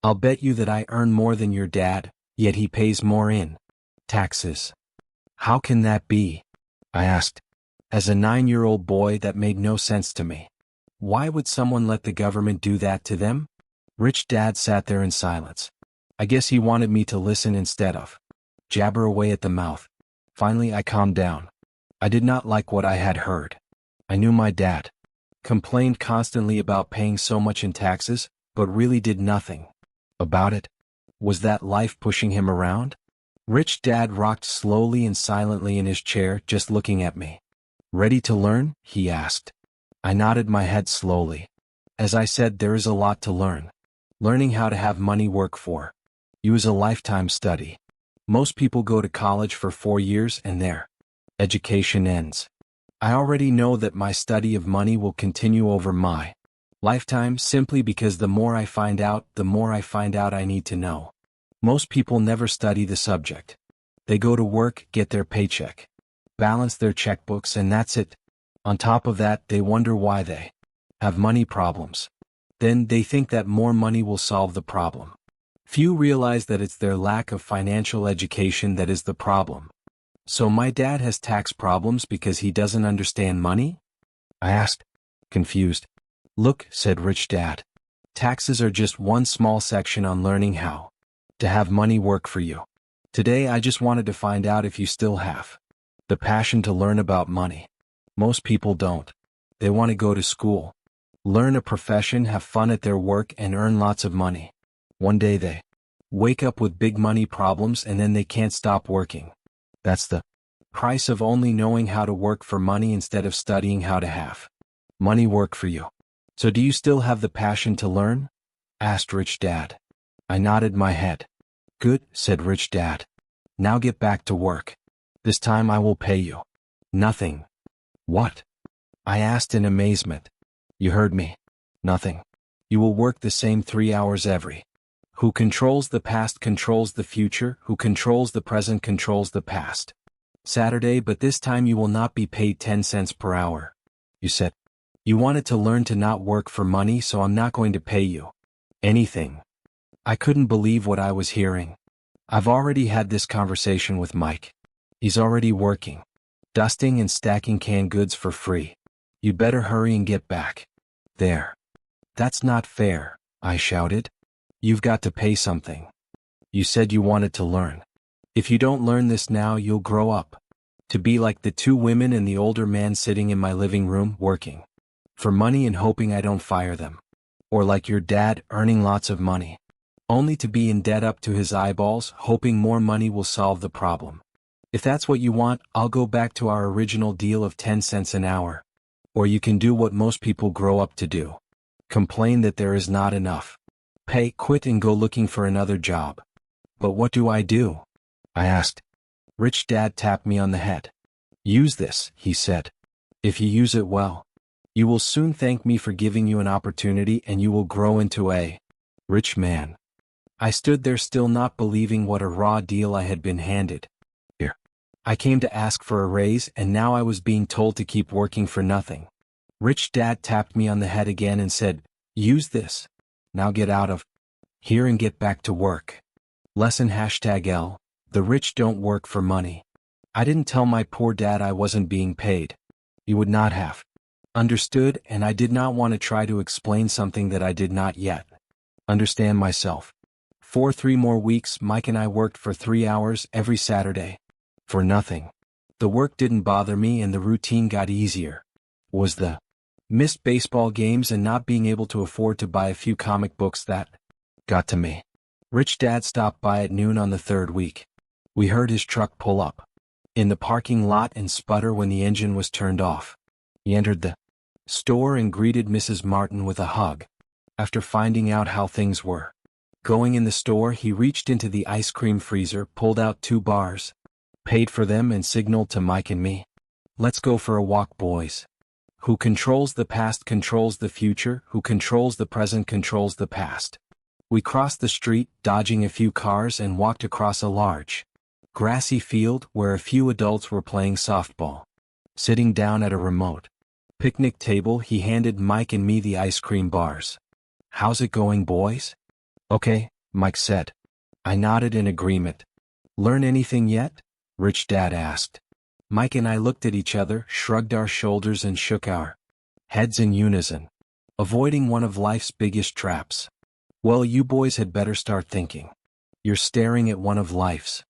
I'll bet you that I earn more than your dad, yet he pays more in taxes. How can that be? I asked. As a 9-year-old boy, that made no sense to me. Why would someone let the government do that to them? Rich Dad sat there in silence. I guess he wanted me to listen instead of jabber away at the mouth. Finally I calmed down. I did not like what I had heard. I knew my dad complained constantly about paying so much in taxes, but really did nothing about it. Was that life pushing him around? Rich Dad rocked slowly and silently in his chair, just looking at me. Ready to learn? He asked. I nodded my head slowly. As I said, there is a lot to learn. Learning how to have money work for you is a lifetime study. Most people go to college for 4 years and their education ends. I already know that my study of money will continue over my lifetime simply because the more I find out, the more I find out I need to know. Most people never study the subject. They go to work, get their paycheck, balance their checkbooks, and that's it. On top of that, they wonder why they have money problems. Then they think that more money will solve the problem. Few realize that it's their lack of financial education that is the problem. So my dad has tax problems because he doesn't understand money? I asked, confused. Look, said Rich Dad. Taxes are just one small section on learning how to have money work for you. Today I just wanted to find out if you still have the passion to learn about money. Most people don't. They want to go to school, learn a profession, have fun at their work, and earn lots of money. One day they wake up with big money problems and then they can't stop working. That's the price of only knowing how to work for money instead of studying how to have money work for you. So do you still have the passion to learn? Asked Rich Dad. I nodded my head. Good, said Rich Dad. Now get back to work. This time I will pay you nothing. What? I asked in amazement. You heard me. Nothing. You will work the same 3 hours every. Who controls the past controls the future, who controls the present controls the past. Saturday, but this time you will not be paid 10 cents per hour. You said you wanted to learn to not work for money, so I'm not going to pay you anything. I couldn't believe what I was hearing. I've already had this conversation with Mike. He's already working, dusting and stacking canned goods for free. You better hurry and get back there. That's not fair, I shouted. You've got to pay something. You said you wanted to learn. If you don't learn this now, you'll grow up to be like the two women and the older man sitting in my living room working for money and hoping I don't fire them. Or like your dad earning lots of money, only to be in debt up to his eyeballs, hoping more money will solve the problem. If that's what you want, I'll go back to our original deal of 10 cents an hour. Or you can do what most people grow up to do. Complain that there is not enough pay, quit and go looking for another job. But what do? I asked. Rich Dad tapped me on the head. Use this, he said. If you use it well, you will soon thank me for giving you an opportunity and you will grow into a rich man. I stood there still not believing what a raw deal I had been handed. Here. I came to ask for a raise and now I was being told to keep working for nothing. Rich Dad tapped me on the head again and said, use this. Now get out of here and get back to work. Lesson #L. The rich don't work for money. I didn't tell my poor dad I wasn't being paid. He would not have understood, and I did not want to try to explain something that I did not yet understand myself. For 3 more weeks, Mike and I worked for 3 hours every Saturday. For nothing. The work didn't bother me and the routine got easier. Was the missed baseball games and not being able to afford to buy a few comic books that got to me. Rich Dad stopped by at noon on the 3rd week. We heard his truck pull up in the parking lot and sputter when the engine was turned off. He entered the store and greeted Mrs. Martin with a hug. After finding out how things were going in the store, he reached into the ice cream freezer, pulled out 2 bars, paid for them and signaled to Mike and me. Let's go for a walk, boys. Who controls the past controls the future, who controls the present controls the past. We crossed the street, dodging a few cars, and walked across a large, grassy field where a few adults were playing softball. Sitting down at a remote picnic table, he handed Mike and me the ice cream bars. How's it going, boys? Okay, Mike said. I nodded in agreement. Learn anything yet? Rich Dad asked. Mike and I looked at each other, shrugged our shoulders and shook our heads in unison, avoiding one of life's biggest traps. Well, you boys had better start thinking. You're staring at one of life's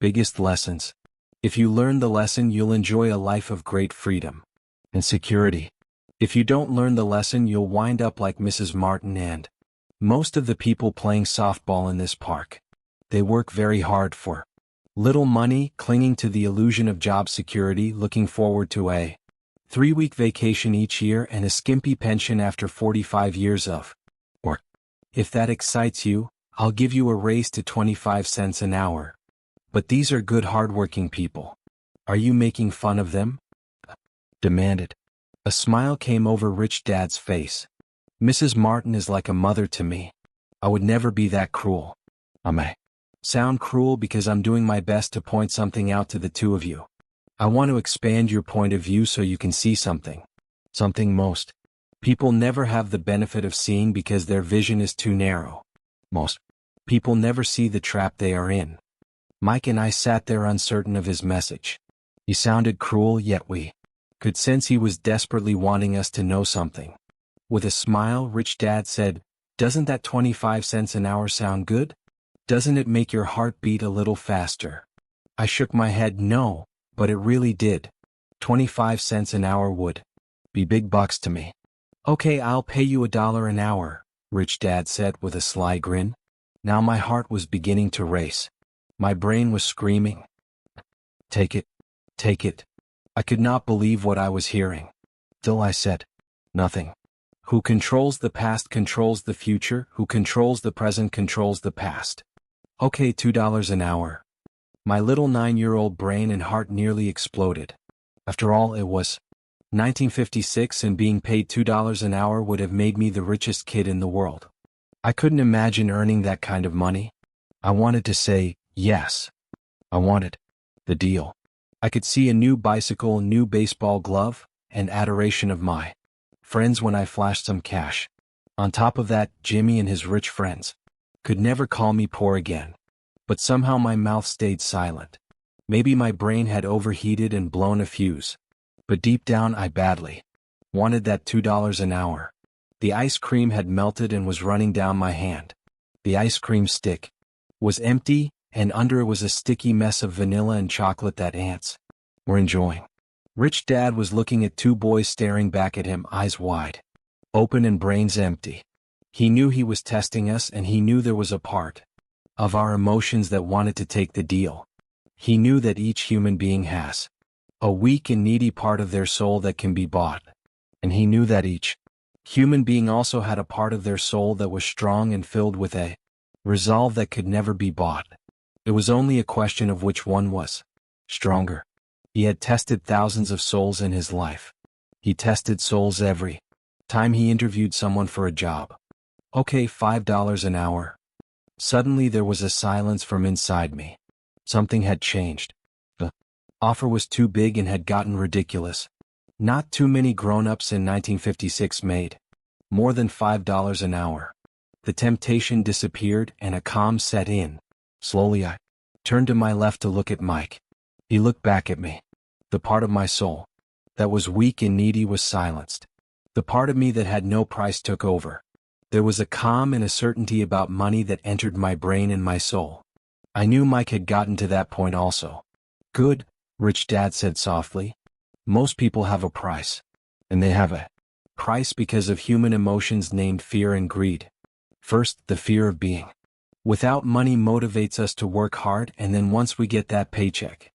biggest lessons. If you learn the lesson, you'll enjoy a life of great freedom and security. If you don't learn the lesson, you'll wind up like Mrs. Martin and most of the people playing softball in this park. They work very hard for little money, clinging to the illusion of job security, looking forward to a 3-week vacation each year and a skimpy pension after 45 years of work. If that excites you, I'll give you a raise to 25 cents an hour. But these are good hardworking people. Are you making fun of them? Demanded. A smile came over Rich Dad's face. Mrs. Martin is like a mother to me. I would never be that cruel. I may sound cruel because I'm doing my best to point something out to the two of you. I want to expand your point of view so you can see something most people never have the benefit of seeing because their vision is too narrow. Most People never see the trap they are in. Mike and I sat there uncertain of his message. He sounded cruel, yet we could sense he was desperately wanting us to know something. With a smile, Rich Dad said, "Doesn't that 25 cents an hour sound good? Doesn't it make your heart beat a little faster?" I shook my head no, but it really did. 25 cents an hour would be big bucks to me. "Okay, I'll pay you $1 an hour," Rich Dad said with a sly grin. Now my heart was beginning to race. My brain was screaming, "Take it, take it." I could not believe what I was hearing. Still I said, "Nothing." Who controls the past controls the future, who controls the present controls the past. Okay, $2 an hour. My little 9-year-old brain and heart nearly exploded. After all, it was 1956 and being paid $2 an hour would have made me the richest kid in the world. I couldn't imagine earning that kind of money. I wanted to say, yes. I wanted the deal. I could see a new bicycle, a new baseball glove, and adoration of my friends when I flashed some cash. On top of that, Jimmy and his rich friends could never call me poor again. But somehow my mouth stayed silent. Maybe my brain had overheated and blown a fuse. But deep down I badly wanted that $2 an hour. The ice cream had melted and was running down my hand. The ice cream stick was empty, and under it was a sticky mess of vanilla and chocolate that ants were enjoying. Rich Dad was looking at two boys staring back at him, eyes wide open and brains empty. He knew he was testing us, and he knew there was a part of our emotions that wanted to take the deal. He knew that each human being has a weak and needy part of their soul that can be bought. And he knew that each human being also had a part of their soul that was strong and filled with a resolve that could never be bought. It was only a question of which one was stronger. He had tested thousands of souls in his life. He tested souls every time he interviewed someone for a job. Okay, $5 an hour. Suddenly there was a silence from inside me. Something had changed. The offer was too big and had gotten ridiculous. Not too many grown-ups in 1956 made more than $5 an hour. The temptation disappeared and a calm set in. Slowly I turned to my left to look at Mike. He looked back at me. The part of my soul that was weak and needy was silenced. The part of me that had no price took over. There was a calm and a certainty about money that entered my brain and my soul. I knew Mike had gotten to that point also. "Good," Rich Dad said softly. "Most people have a price. And they have a price because of human emotions named fear and greed. First, the fear of being without money motivates us to work hard, and then once we get that paycheck,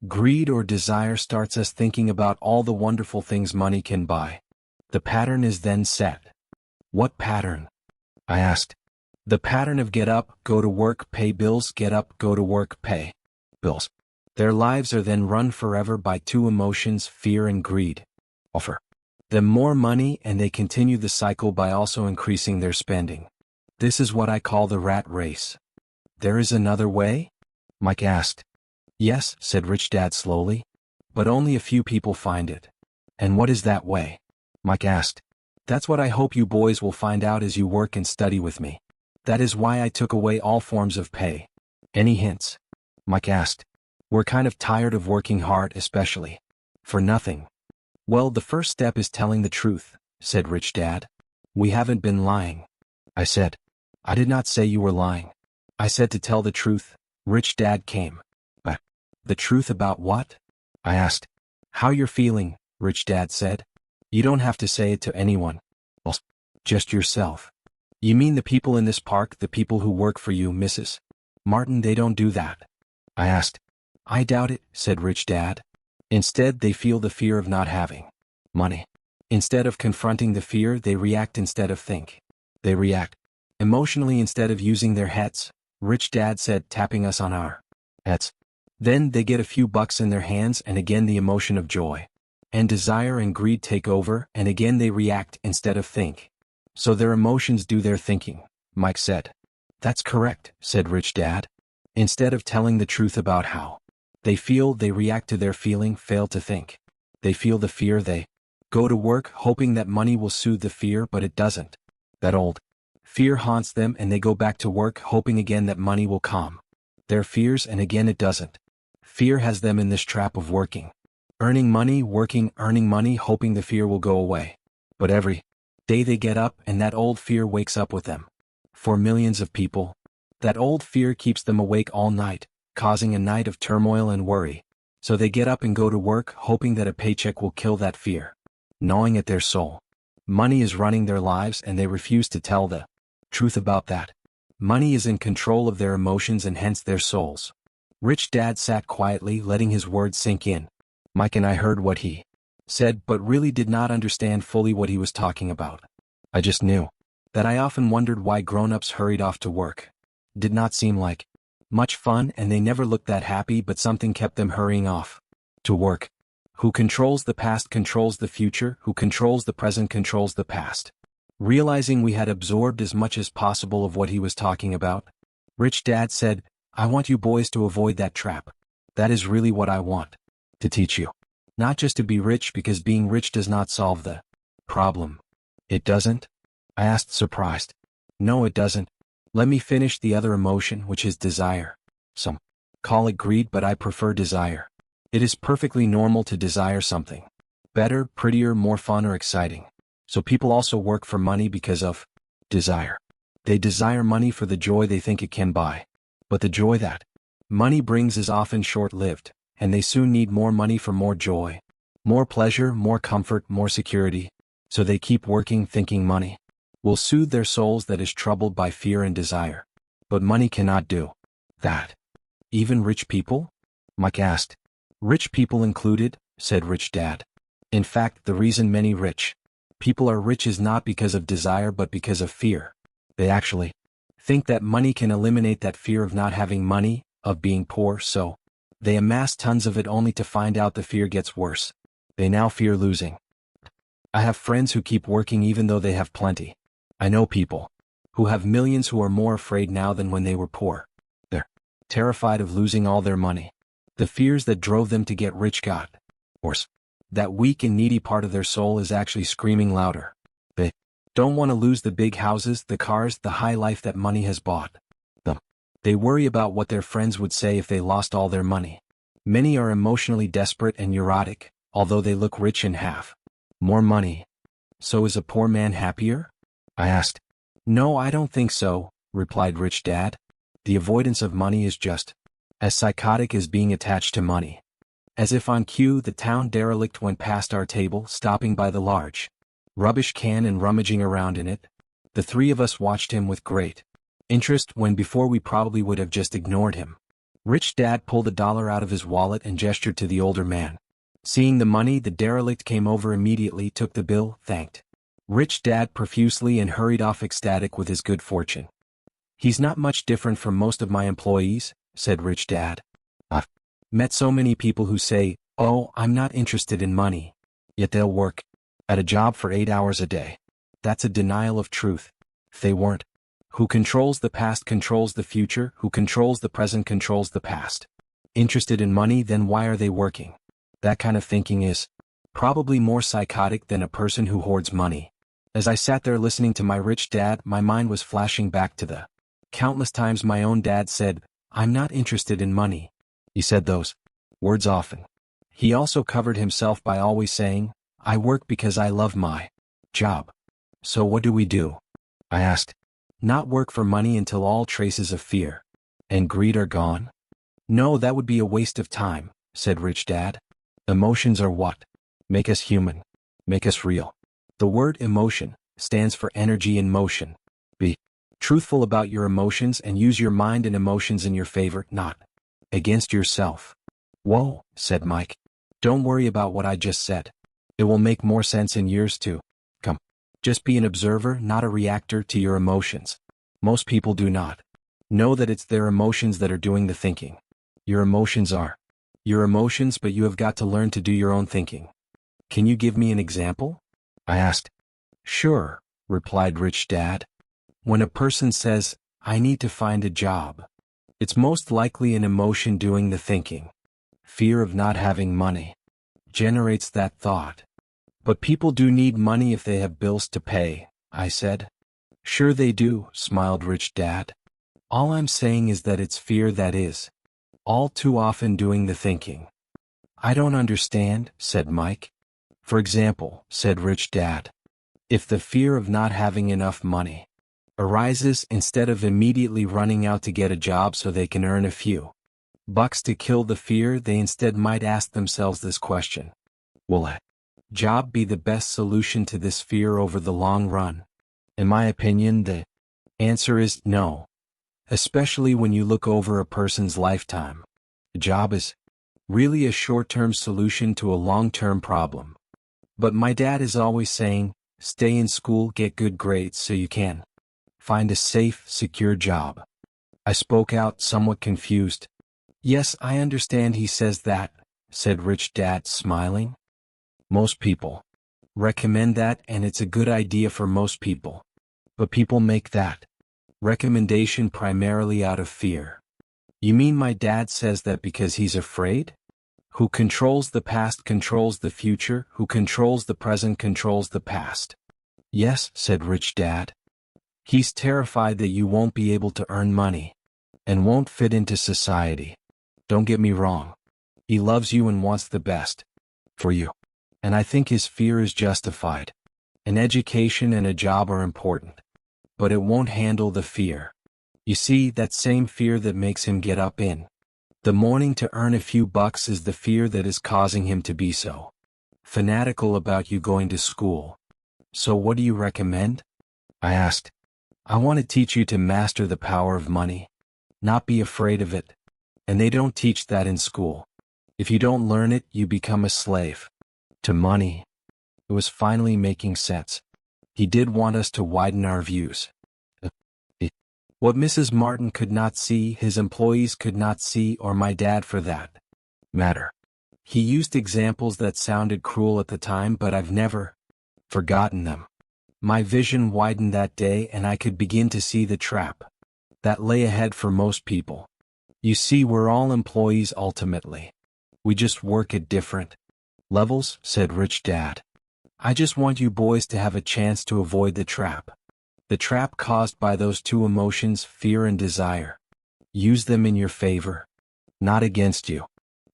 greed or desire starts us thinking about all the wonderful things money can buy. The pattern is then set." "What pattern?" I asked. "The pattern of get up, go to work, pay bills, get up, go to work, pay bills." Their lives are then run forever by two emotions, fear and greed. Offer them more money and they continue the cycle by also increasing their spending. This is what I call the rat race. "There is another way?" Mike asked. "Yes," said Rich Dad slowly, "but only a few people find it." "And what is that way?" Mike asked. "That's what I hope you boys will find out as you work and study with me. That is why I took away all forms of pay." "Any hints?" Mike asked. "We're kind of tired of working hard, especially for nothing." "Well, the first step is telling the truth," said Rich Dad. "We haven't been lying." I said. "I did not say you were lying. I said to tell the truth." Rich Dad came. "But the truth about what?" I asked. "How you're feeling," Rich Dad said. "You don't have to say it to anyone else, just yourself." "You mean the people in this park, the people who work for you, Mrs. Martin, they don't do that?" I asked. "I doubt it," said Rich Dad. "Instead, they feel the fear of not having money. Instead of confronting the fear, they react instead of think. They react emotionally instead of using their heads," Rich Dad said, tapping us on our heads. "Then they get a few bucks in their hands and again the emotion of joy and desire and greed take over, and again they react instead of think. So their emotions do their thinking," Mike said. "That's correct," said Rich Dad. "Instead of telling the truth about how they feel, they react to their feeling, fail to think. They feel the fear, they go to work hoping that money will soothe the fear, but it doesn't. That old Fear haunts them and they go back to work hoping again that money will calm their fears, and again it doesn't. Fear has them in this trap of working, earning money, working, earning money, hoping the fear will go away. But every day they get up and that old fear wakes up with them. For millions of people, that old fear keeps them awake all night, causing a night of turmoil and worry. So they get up and go to work hoping that a paycheck will kill that fear, gnawing at their soul. Money is running their lives and they refuse to tell the truth about that. Money is in control of their emotions and hence their souls. Rich Dad sat quietly, letting his words sink in. Mike and I heard what he said but really did not understand fully what he was talking about. I just knew that I often wondered why grown-ups hurried off to work. Did not seem like much fun and they never looked that happy, but something kept them hurrying off to work. Who controls the past controls the future, who controls the present controls the past. Realizing we had absorbed as much as possible of what he was talking about, Rich Dad said, I want you boys to avoid that trap. That is really what I want to teach you. Not just to be rich, because being rich does not solve the problem. It doesn't? I asked, surprised. No, it doesn't. Let me finish the other emotion, which is desire. Some call it greed, but I prefer desire. It is perfectly normal to desire something better, prettier, more fun, or exciting. So people also work for money because of desire. They desire money for the joy they think it can buy. But the joy that money brings is often short-lived, and they soon need more money for more joy, more pleasure, more comfort, more security. So they keep working thinking money will soothe their souls that is troubled by fear and desire. But money cannot do that. Even rich people? Mike asked. Rich people included, said Rich Dad. In fact, the reason many rich people are rich is not because of desire but because of fear. They actually think that money can eliminate that fear of not having money, of being poor, so they amass tons of it only to find out the fear gets worse. They now fear losing. I have friends who keep working even though they have plenty. I know people who have millions who are more afraid now than when they were poor. They're terrified of losing all their money. The fears that drove them to get rich got worse. That weak and needy part of their soul is actually screaming louder. They don't want to lose the big houses, the cars, the high life that money has bought them. They worry about what their friends would say if they lost all their money. Many are emotionally desperate and neurotic, although they look rich and have more money. So is a poor man happier? I asked. No, I don't think so, replied Rich Dad. The avoidance of money is just as psychotic as being attached to money. As if on cue, the town derelict went past our table, stopping by the large rubbish can and rummaging around in it. The three of us watched him with great interest when before we probably would have just ignored him. Rich Dad pulled $1 out of his wallet and gestured to the older man. Seeing the money, the derelict came over immediately, took the bill, thanked Rich Dad profusely and hurried off ecstatic with his good fortune. He's not much different from most of my employees, said Rich Dad. I've met so many people who say, oh, I'm not interested in money. Yet they'll work at a job for 8 hours a day. That's a denial of truth. If they weren't, who controls the past controls the future, who controls the present controls the past. Interested in money, then why are they working? That kind of thinking is probably more psychotic than a person who hoards money. As I sat there listening to my Rich Dad, my mind was flashing back to the countless times my own dad said, I'm not interested in money. He said those words often. He also covered himself by always saying, I work because I love my job. So what do? I asked. Not work for money until all traces of fear and greed are gone? No, that would be a waste of time, said Rich Dad. Emotions are what make us human, make us real. The word emotion stands for energy in motion. Be truthful about your emotions and use your mind and emotions in your favor, not against yourself. Whoa, said Mike. Don't worry about what I just said. It will make more sense in years to come. Just be an observer, not a reactor to your emotions. Most people do not know that it's their emotions that are doing the thinking. Your emotions are your emotions, but you have got to learn to do your own thinking. Can you give me an example? I asked. Sure, replied Rich Dad. When a person says, I need to find a job, it's most likely an emotion doing the thinking. Fear of not having money generates that thought. But people do need money if they have bills to pay, I said. Sure they do, smiled Rich Dad. All I'm saying is that it's fear that is all too often doing the thinking. I don't understand, said Mike. For example, said Rich Dad, if the fear of not having enough money arises, instead of immediately running out to get a job so they can earn a few bucks to kill the fear, they instead might ask themselves this question: will a job be the best solution to this fear over the long run? In my opinion, the answer is no. Especially when you look over a person's lifetime. A job is really a short-term solution to a long-term problem. But my dad is always saying, stay in school, get good grades so you can find a safe, secure job. I spoke out, somewhat confused. Yes, I understand he says that, said Rich Dad, smiling. Most people recommend that, and it's a good idea for most people. But people make that recommendation primarily out of fear. You mean my dad says that because he's afraid? Who controls the past controls the future, who controls the present controls the past. Yes, said Rich Dad. He's terrified that you won't be able to earn money and won't fit into society. Don't get me wrong. He loves you and wants the best for you. And I think his fear is justified. An education and a job are important. But it won't handle the fear. You see, that same fear that makes him get up in the morning to earn a few bucks is the fear that is causing him to be so fanatical about you going to school. So what do you recommend? I asked. I want to teach you to master the power of money, not be afraid of it. And they don't teach that in school. If you don't learn it, you become a slave to money. It was finally making sense. He did want us to widen our views. What Mrs. Martin could not see, his employees could not see, or my dad for that matter. He used examples that sounded cruel at the time, but I've never forgotten them. My vision widened that day, and I could begin to see the trap that lay ahead for most people. You see, we're all employees ultimately. We just work at different levels, said Rich Dad. I just want you boys to have a chance to avoid the trap. The trap caused by those two emotions, fear and desire. Use them in your favor, not against you.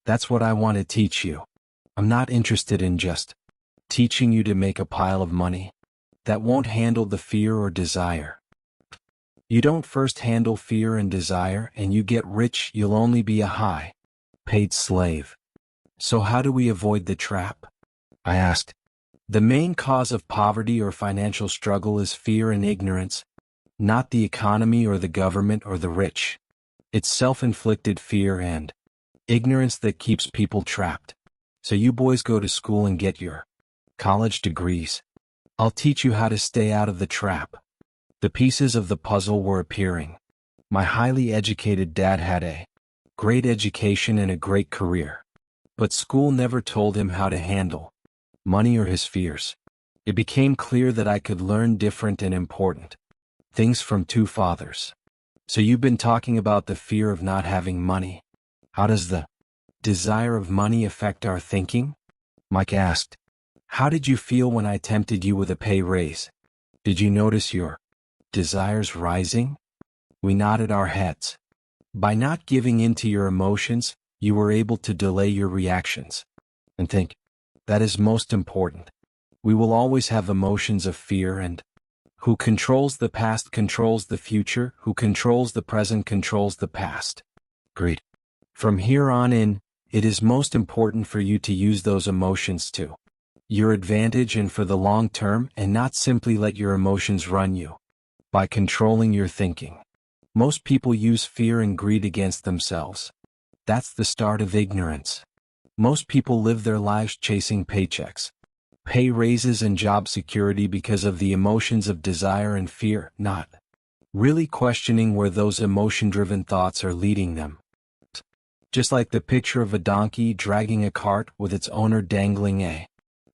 That's what I want to teach you. I'm not interested in just teaching you to make a pile of money that won't handle the fear or desire. You don't first handle fear and desire and you get rich, you'll only be a high-paid slave. So how do we avoid the trap? I asked. The main cause of poverty or financial struggle is fear and ignorance, not the economy or the government or the rich. It's self-inflicted fear and ignorance that keeps people trapped. So you boys go to school and get your college degrees. I'll teach you how to stay out of the trap. The pieces of the puzzle were appearing. My highly educated dad had a great education and a great career. But school never told him how to handle money or his fears. It became clear that I could learn different and important things from two fathers. So you've been talking about the fear of not having money. How does the desire of money affect our thinking? Mike asked. How did you feel when I tempted you with a pay raise? Did you notice your desires rising? We nodded our heads. By not giving in to your emotions, you were able to delay your reactions and think. That is most important. We will always have emotions of fear, and who controls the past controls the future, who controls the present controls the past. Agreed. From here on in, it is most important for you to use those emotions to your advantage and for the long term, and not simply let your emotions run you. By controlling your thinking. Most people use fear and greed against themselves. That's the start of ignorance. Most people live their lives chasing paychecks, pay raises and job security because of the emotions of desire and fear, not really questioning where those emotion-driven thoughts are leading them. Just like the picture of a donkey dragging a cart with its owner dangling a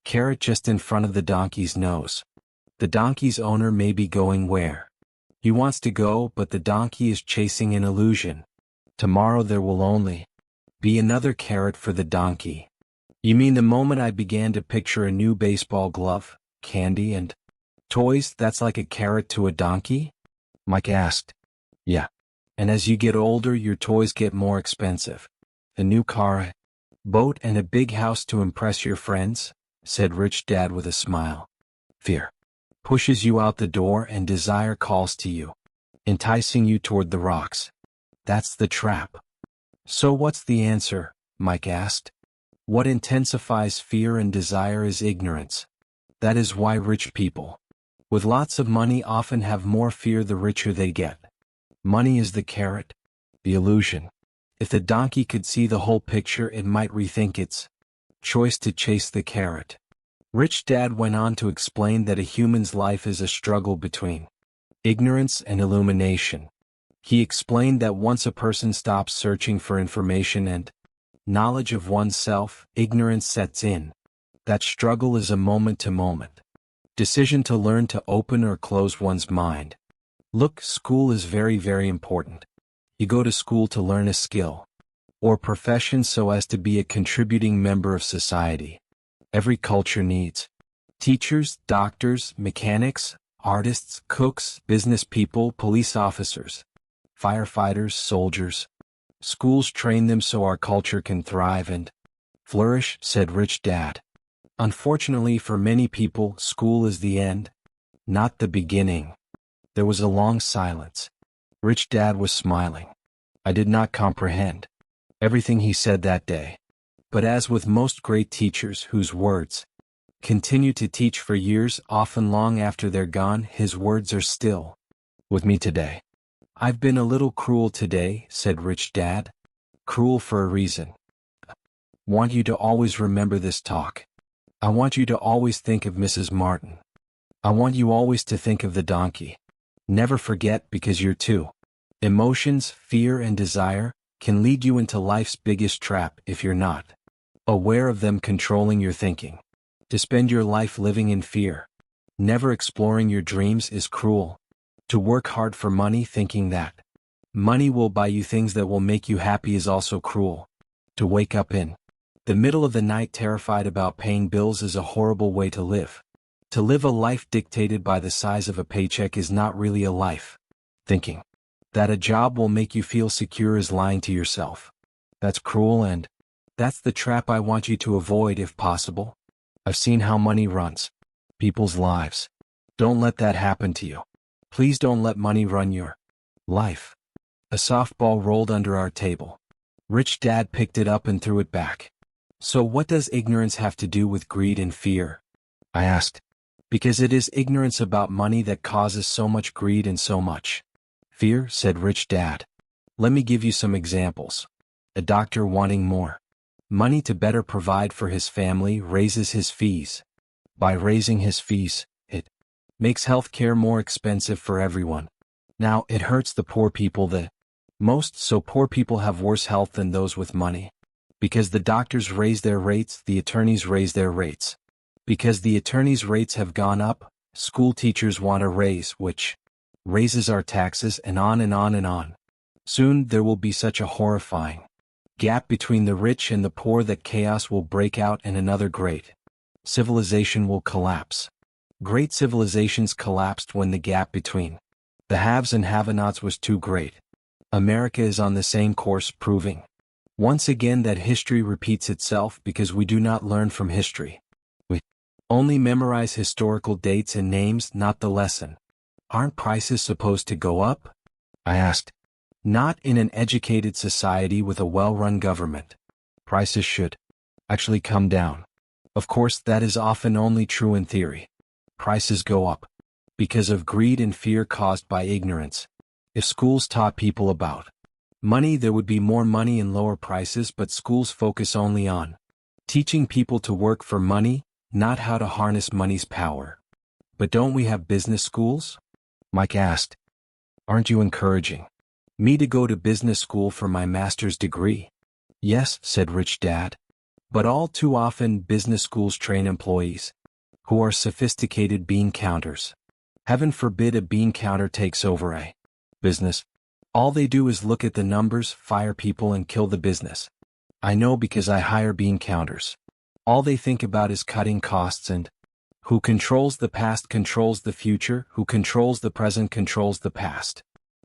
carrot just in front of the donkey's nose. The donkey's owner may be going where he wants to go, but the donkey is chasing an illusion. Tomorrow there will only be another carrot for the donkey. You mean the moment I began to picture a new baseball glove, candy, and Toys, that's like a carrot to a donkey? Mike asked. Yeah. And as you get older, your toys get more expensive. A new car, a boat, and a big house to impress your friends, said Rich Dad with a smile. Fear pushes you out the door and desire calls to you, enticing you toward the rocks. That's the trap. So what's the answer? Mike asked. What intensifies fear and desire is ignorance. That is why rich people with lots of money often have more fear the richer they get. Money is the carrot, the illusion. If the donkey could see the whole picture, it might rethink its choice to chase the carrot. Rich Dad went on to explain that a human's life is a struggle between ignorance and illumination. He explained that once a person stops searching for information and knowledge of oneself, ignorance sets in. That struggle is a moment-to-moment decision to learn to open or close one's mind. Look, school is very, very important. You go to school to learn a skill or profession so as to be a contributing member of society. Every culture needs teachers, doctors, mechanics, artists, cooks, business people, police officers, firefighters, soldiers. Schools train them so our culture can thrive and flourish, said Rich Dad. Unfortunately for many people, school is the end, not the beginning. There was a long silence. Rich Dad was smiling. I did not comprehend everything he said that day. But as with most great teachers whose words continue to teach for years, often long after they're gone, his words are still with me today. I've been a little cruel today, said Rich Dad. Cruel for a reason. I want you to always remember this talk. I want you to always think of Mrs. Martin. I want you always to think of the donkey. Never forget, because your two emotions, fear and desire, can lead you into life's biggest trap if you're not aware of them controlling your thinking. To spend your life living in fear, never exploring your dreams, is cruel. To work hard for money thinking that money will buy you things that will make you happy is also cruel. To wake up in the middle of the night terrified about paying bills is a horrible way to live. To live a life dictated by the size of a paycheck is not really a life. Thinking that a job will make you feel secure is lying to yourself. That's cruel, and that's the trap I want you to avoid if possible. I've seen how money runs people's lives. Don't let that happen to you. Please don't let money run your life. A softball rolled under our table. Rich Dad picked it up and threw it back. So what does ignorance have to do with greed and fear? I asked. Because it is ignorance about money that causes so much greed and so much fear, said Rich Dad. Let me give you some examples. A doctor wanting more money to better provide for his family raises his fees. By raising his fees, it makes healthcare more expensive for everyone. Now, it hurts the poor people the most, so poor people have worse health than those with money. Because the doctors raise their rates, the attorneys raise their rates. Because the attorneys' rates have gone up, school teachers want a raise, which raises our taxes, and on and on and on. Soon there will be such a horrifying gap between the rich and the poor that chaos will break out and another great civilization will collapse. Great civilizations collapsed when the gap between the haves and have-nots was too great. America is on the same course, proving once again that history repeats itself because we do not learn from history. We only memorize historical dates and names, not the lesson. Aren't prices supposed to go up? I asked. Not in an educated society with a well-run government. Prices should actually come down. Of course, that is often only true in theory. Prices go up because of greed and fear caused by ignorance. If schools taught people about money, there would be more money and lower prices, but schools focus only on teaching people to work for money, not how to harness money's power. But don't we have business schools? Mike asked. Aren't you encouraging me to go to business school for my master's degree? Yes, said Rich Dad. But all too often business schools train employees who are sophisticated bean counters. Heaven forbid a bean counter takes over a business. All they do is look at the numbers, fire people, and kill the business. I know because I hire bean counters. All they think about is cutting costs and Who controls the past controls the future, who controls the present controls the past.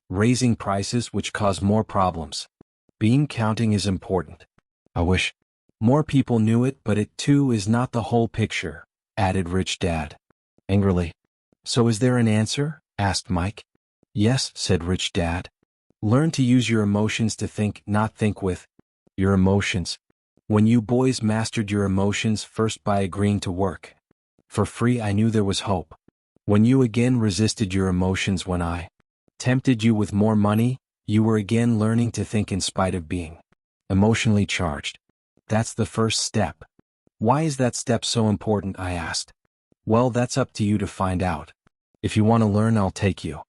Raising prices which cause more problems. Bean counting is important. I wish more people knew it, but it too is not the whole picture, added Rich Dad. Angrily. So is there an answer? Asked Mike. Yes, said Rich Dad. Learn to use your emotions to think, not think with your emotions. When you boys mastered your emotions first by agreeing to work for free, I knew there was hope. When you again resisted your emotions when I tempted you with more money, you were again learning to think in spite of being emotionally charged. That's the first step. Why is that step so important? I asked. Well, that's up to you to find out. If you want to learn, I'll take you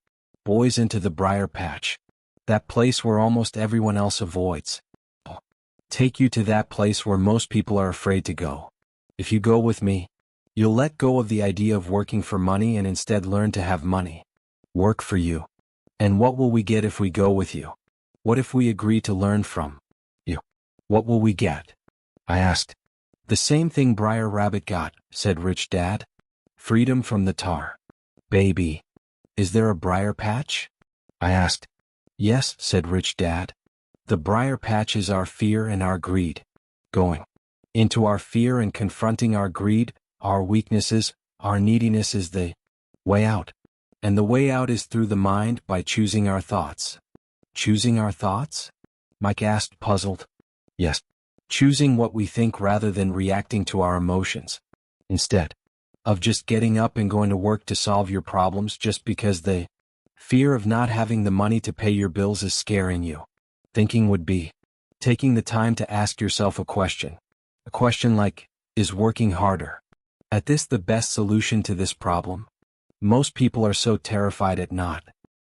boys into the briar patch. That place where almost everyone else avoids. I'll take you to that place where most people are afraid to go. If you go with me, you'll let go of the idea of working for money and instead learn to have money work for you. And what will we get if we go with you? What if we agree to learn from you? What will we get? I asked. The same thing Briar Rabbit got, said Rich Dad. Freedom from the tar. Baby. Is there a briar patch? I asked. Yes, said Rich Dad. The briar patch is our fear and our greed. Going into our fear and confronting our greed, our weaknesses, our neediness is the way out. And the way out is through the mind by choosing our thoughts. Choosing our thoughts? Mike asked, puzzled. Yes. Choosing what we think rather than reacting to our emotions. Instead of just getting up and going to work to solve your problems just because the fear of not having the money to pay your bills is scaring you. Thinking would be taking the time to ask yourself a question. A question like, is working harder at this the best solution to this problem? Most people are so terrified at not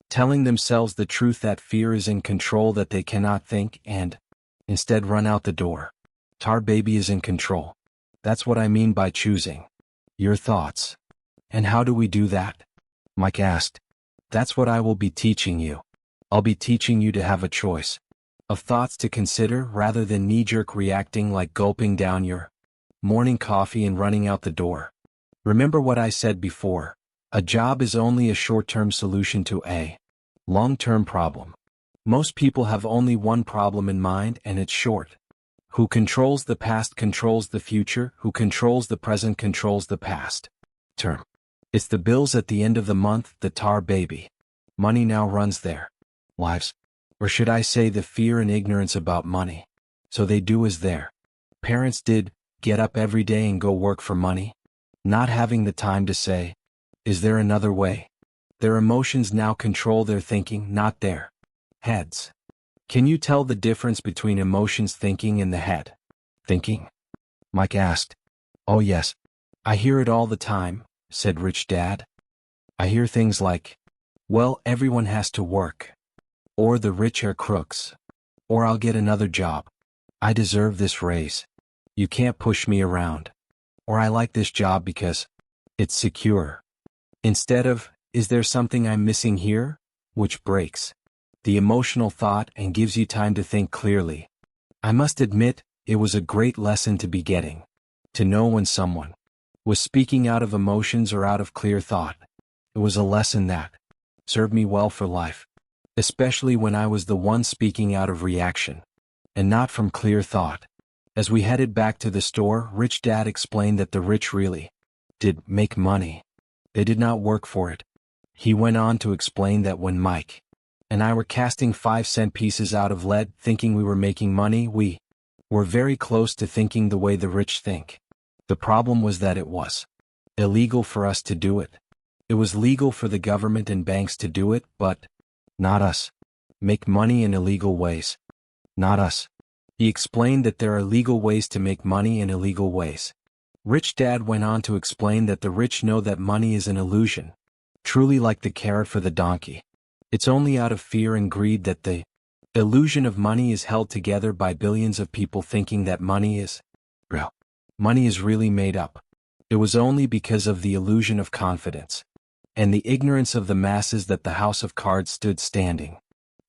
telling themselves the truth that fear is in control that they cannot think and instead run out the door. Tar Baby is in control. That's what I mean by choosing your thoughts. And how do we do that? Mike asked. That's what I will be teaching you. I'll be teaching you to have a choice of thoughts to consider rather than knee-jerk reacting like gulping down your morning coffee and running out the door. Remember what I said before. A job is only a short-term solution to a long-term problem. Most people have only one problem in mind and it's short. Who controls the past controls the future, who controls the present controls the past. Term. It's the bills at the end of the month, the tar baby. Money now runs their lives. Or should I say the fear and ignorance about money. So they do as their parents did, get up every day and go work for money. Not having the time to say, is there another way? Their emotions now control their thinking, not their heads. Can you tell the difference between emotions, thinking, and the head? Thinking? Mike asked. Oh yes. I hear it all the time, said Rich Dad. I hear things like, well, everyone has to work. Or the rich are crooks. Or I'll get another job. I deserve this raise. You can't push me around. Or I like this job because it's secure. Instead of, is there something I'm missing here? Which breaks the emotional thought and gives you time to think clearly. I must admit, it was a great lesson to be getting. To know when someone was speaking out of emotions or out of clear thought. It was a lesson that served me well for life. Especially when I was the one speaking out of reaction. And not from clear thought. As we headed back to the store, Rich Dad explained that the rich really did make money. They did not work for it. He went on to explain that when Mike and I were casting 5-cent pieces out of lead thinking we were making money, we were very close to thinking the way the rich think. The problem was that it was illegal for us to do it. It was legal for the government and banks to do it, but not us. Make money in illegal ways. Not us. He explained that there are legal ways to make money in illegal ways. Rich Dad went on to explain that the rich know that money is an illusion. Truly like the carrot for the donkey. It's only out of fear and greed that the illusion of money is held together by billions of people thinking that money is real. Money is really made up. It was only because of the illusion of confidence and the ignorance of the masses that the house of cards stood standing.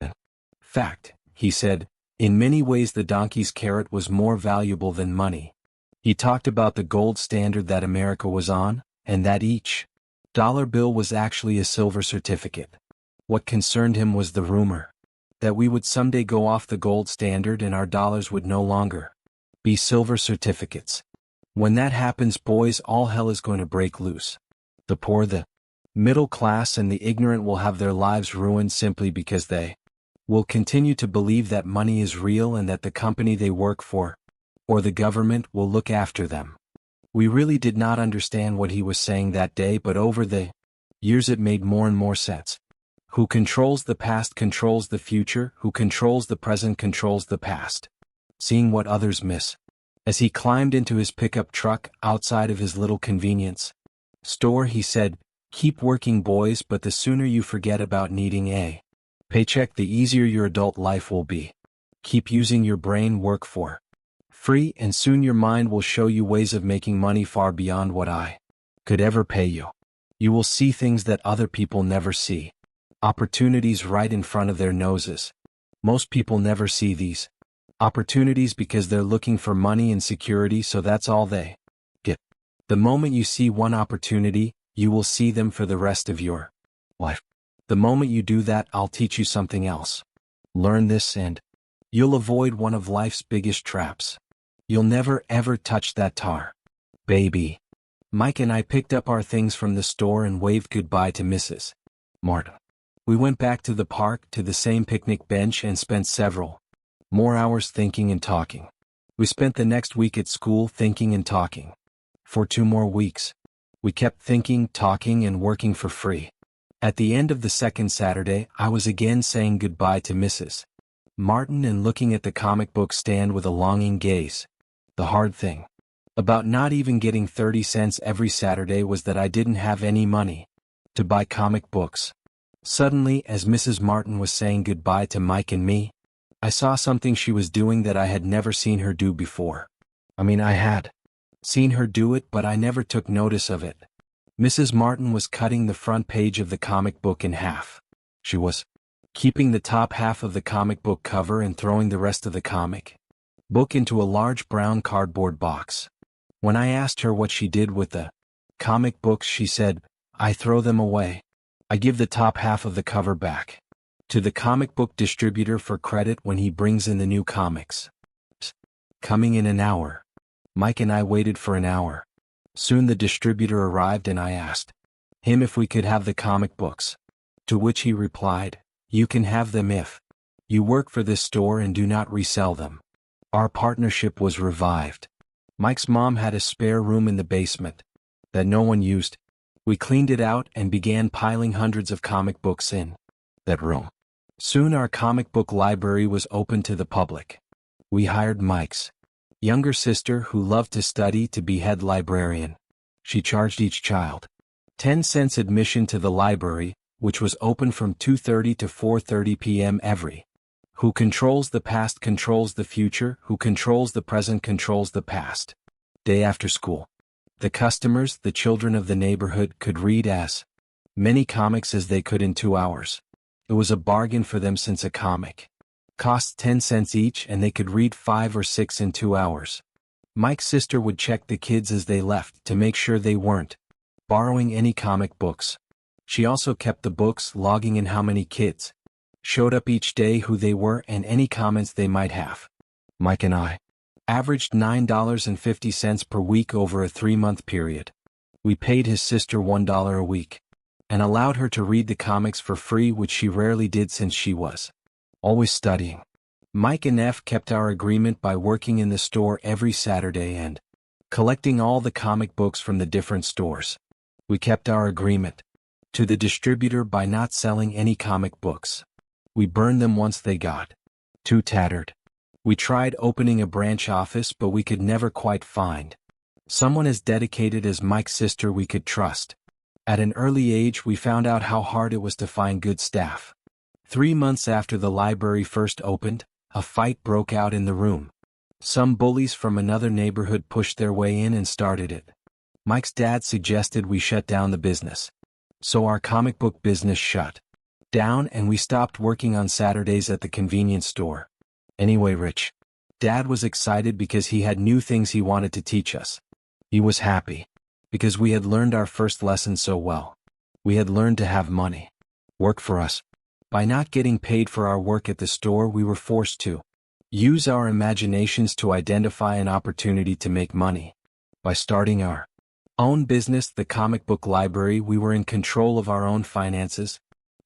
In fact, he said, in many ways the donkey's carrot was more valuable than money. He talked about the gold standard that America was on, and that each dollar bill was actually a silver certificate. What concerned him was the rumor that we would someday go off the gold standard and our dollars would no longer be silver certificates. When that happens, boys, all hell is going to break loose. The poor, the middle class, and the ignorant will have their lives ruined simply because they will continue to believe that money is real and that the company they work for, or the government, will look after them. We really did not understand what he was saying that day, but over the years it made more and more sense. Who controls the past controls the future, who controls the present controls the past. Seeing what others miss. As he climbed into his pickup truck outside of his little convenience store, he said, "Keep working, boys, but the sooner you forget about needing a paycheck, the easier your adult life will be. Keep using your brain, work for free, and soon your mind will show you ways of making money far beyond what I could ever pay you. You will see things that other people never see. Opportunities right in front of their noses. Most people never see these opportunities because they're looking for money and security, so that's all they get. The moment you see one opportunity, you will see them for the rest of your life. The moment you do that, I'll teach you something else. Learn this and you'll avoid one of life's biggest traps. You'll never ever touch that tar, baby." Mike and I picked up our things from the store and waved goodbye to Mrs. Martin. We went back to the park, to the same picnic bench, and spent several more hours thinking and talking. We spent the next week at school thinking and talking. For 2 more weeks, we kept thinking, talking, and working for free. At the end of the second Saturday, I was again saying goodbye to Mrs. Martin and looking at the comic book stand with a longing gaze. The hard thing about not even getting 30 cents every Saturday was that I didn't have any money to buy comic books. Suddenly, as Mrs. Martin was saying goodbye to Mike and me, I saw something she was doing that I had never seen her do before. I had seen her do it, but I never took notice of it. Mrs. Martin was cutting the front page of the comic book in half. She was keeping the top half of the comic book cover and throwing the rest of the comic book into a large brown cardboard box. When I asked her what she did with the comic books, she said, "I throw them away. I give the top half of the cover back to the comic book distributor for credit when he brings in the new comics. Coming in an hour." Mike and I waited for an hour. Soon the distributor arrived and I asked him if we could have the comic books. To which he replied, "You can have them if you work for this store and do not resell them." Our partnership was revived. Mike's mom had a spare room in the basement that no one used. We cleaned it out and began piling hundreds of comic books in that room. Soon our comic book library was open to the public. We hired Mike's younger sister, who loved to study, to be head librarian. She charged each child 10 cents admission to the library, which was open from 2:30 to 4:30 p.m. every. Who controls the past controls the future, who controls the present controls the past. Day after school, the customers, the children of the neighborhood, could read as many comics as they could in 2 hours. It was a bargain for them since a comic cost 10 cents each and they could read 5 or 6 in 2 hours. Mike's sister would check the kids as they left to make sure they weren't borrowing any comic books. She also kept the books, logging in how many kids showed up each day, who they were, and any comments they might have. Mike and I averaged $9.50 per week over a 3-month period. We paid his sister $1 a week and allowed her to read the comics for free, which she rarely did since she was always studying. Mike and F kept our agreement by working in the store every Saturday and collecting all the comic books from the different stores. We kept our agreement to the distributor by not selling any comic books. We burned them once they got too tattered. We tried opening a branch office, but we could never quite find someone as dedicated as Mike's sister we could trust. At an early age, we found out how hard it was to find good staff. 3 months after the library first opened, a fight broke out in the room. Some bullies from another neighborhood pushed their way in and started it. Mike's dad suggested we shut down the business. So our comic book business shut down and we stopped working on Saturdays at the convenience store. Anyway, Dad was excited because he had new things he wanted to teach us. He was happy Because we had learned our first lesson so well. We had learned to have money work for us. By not getting paid for our work at the store, we were forced to use our imaginations to identify an opportunity to make money. By starting our own business, the comic book library, we were in control of our own finances,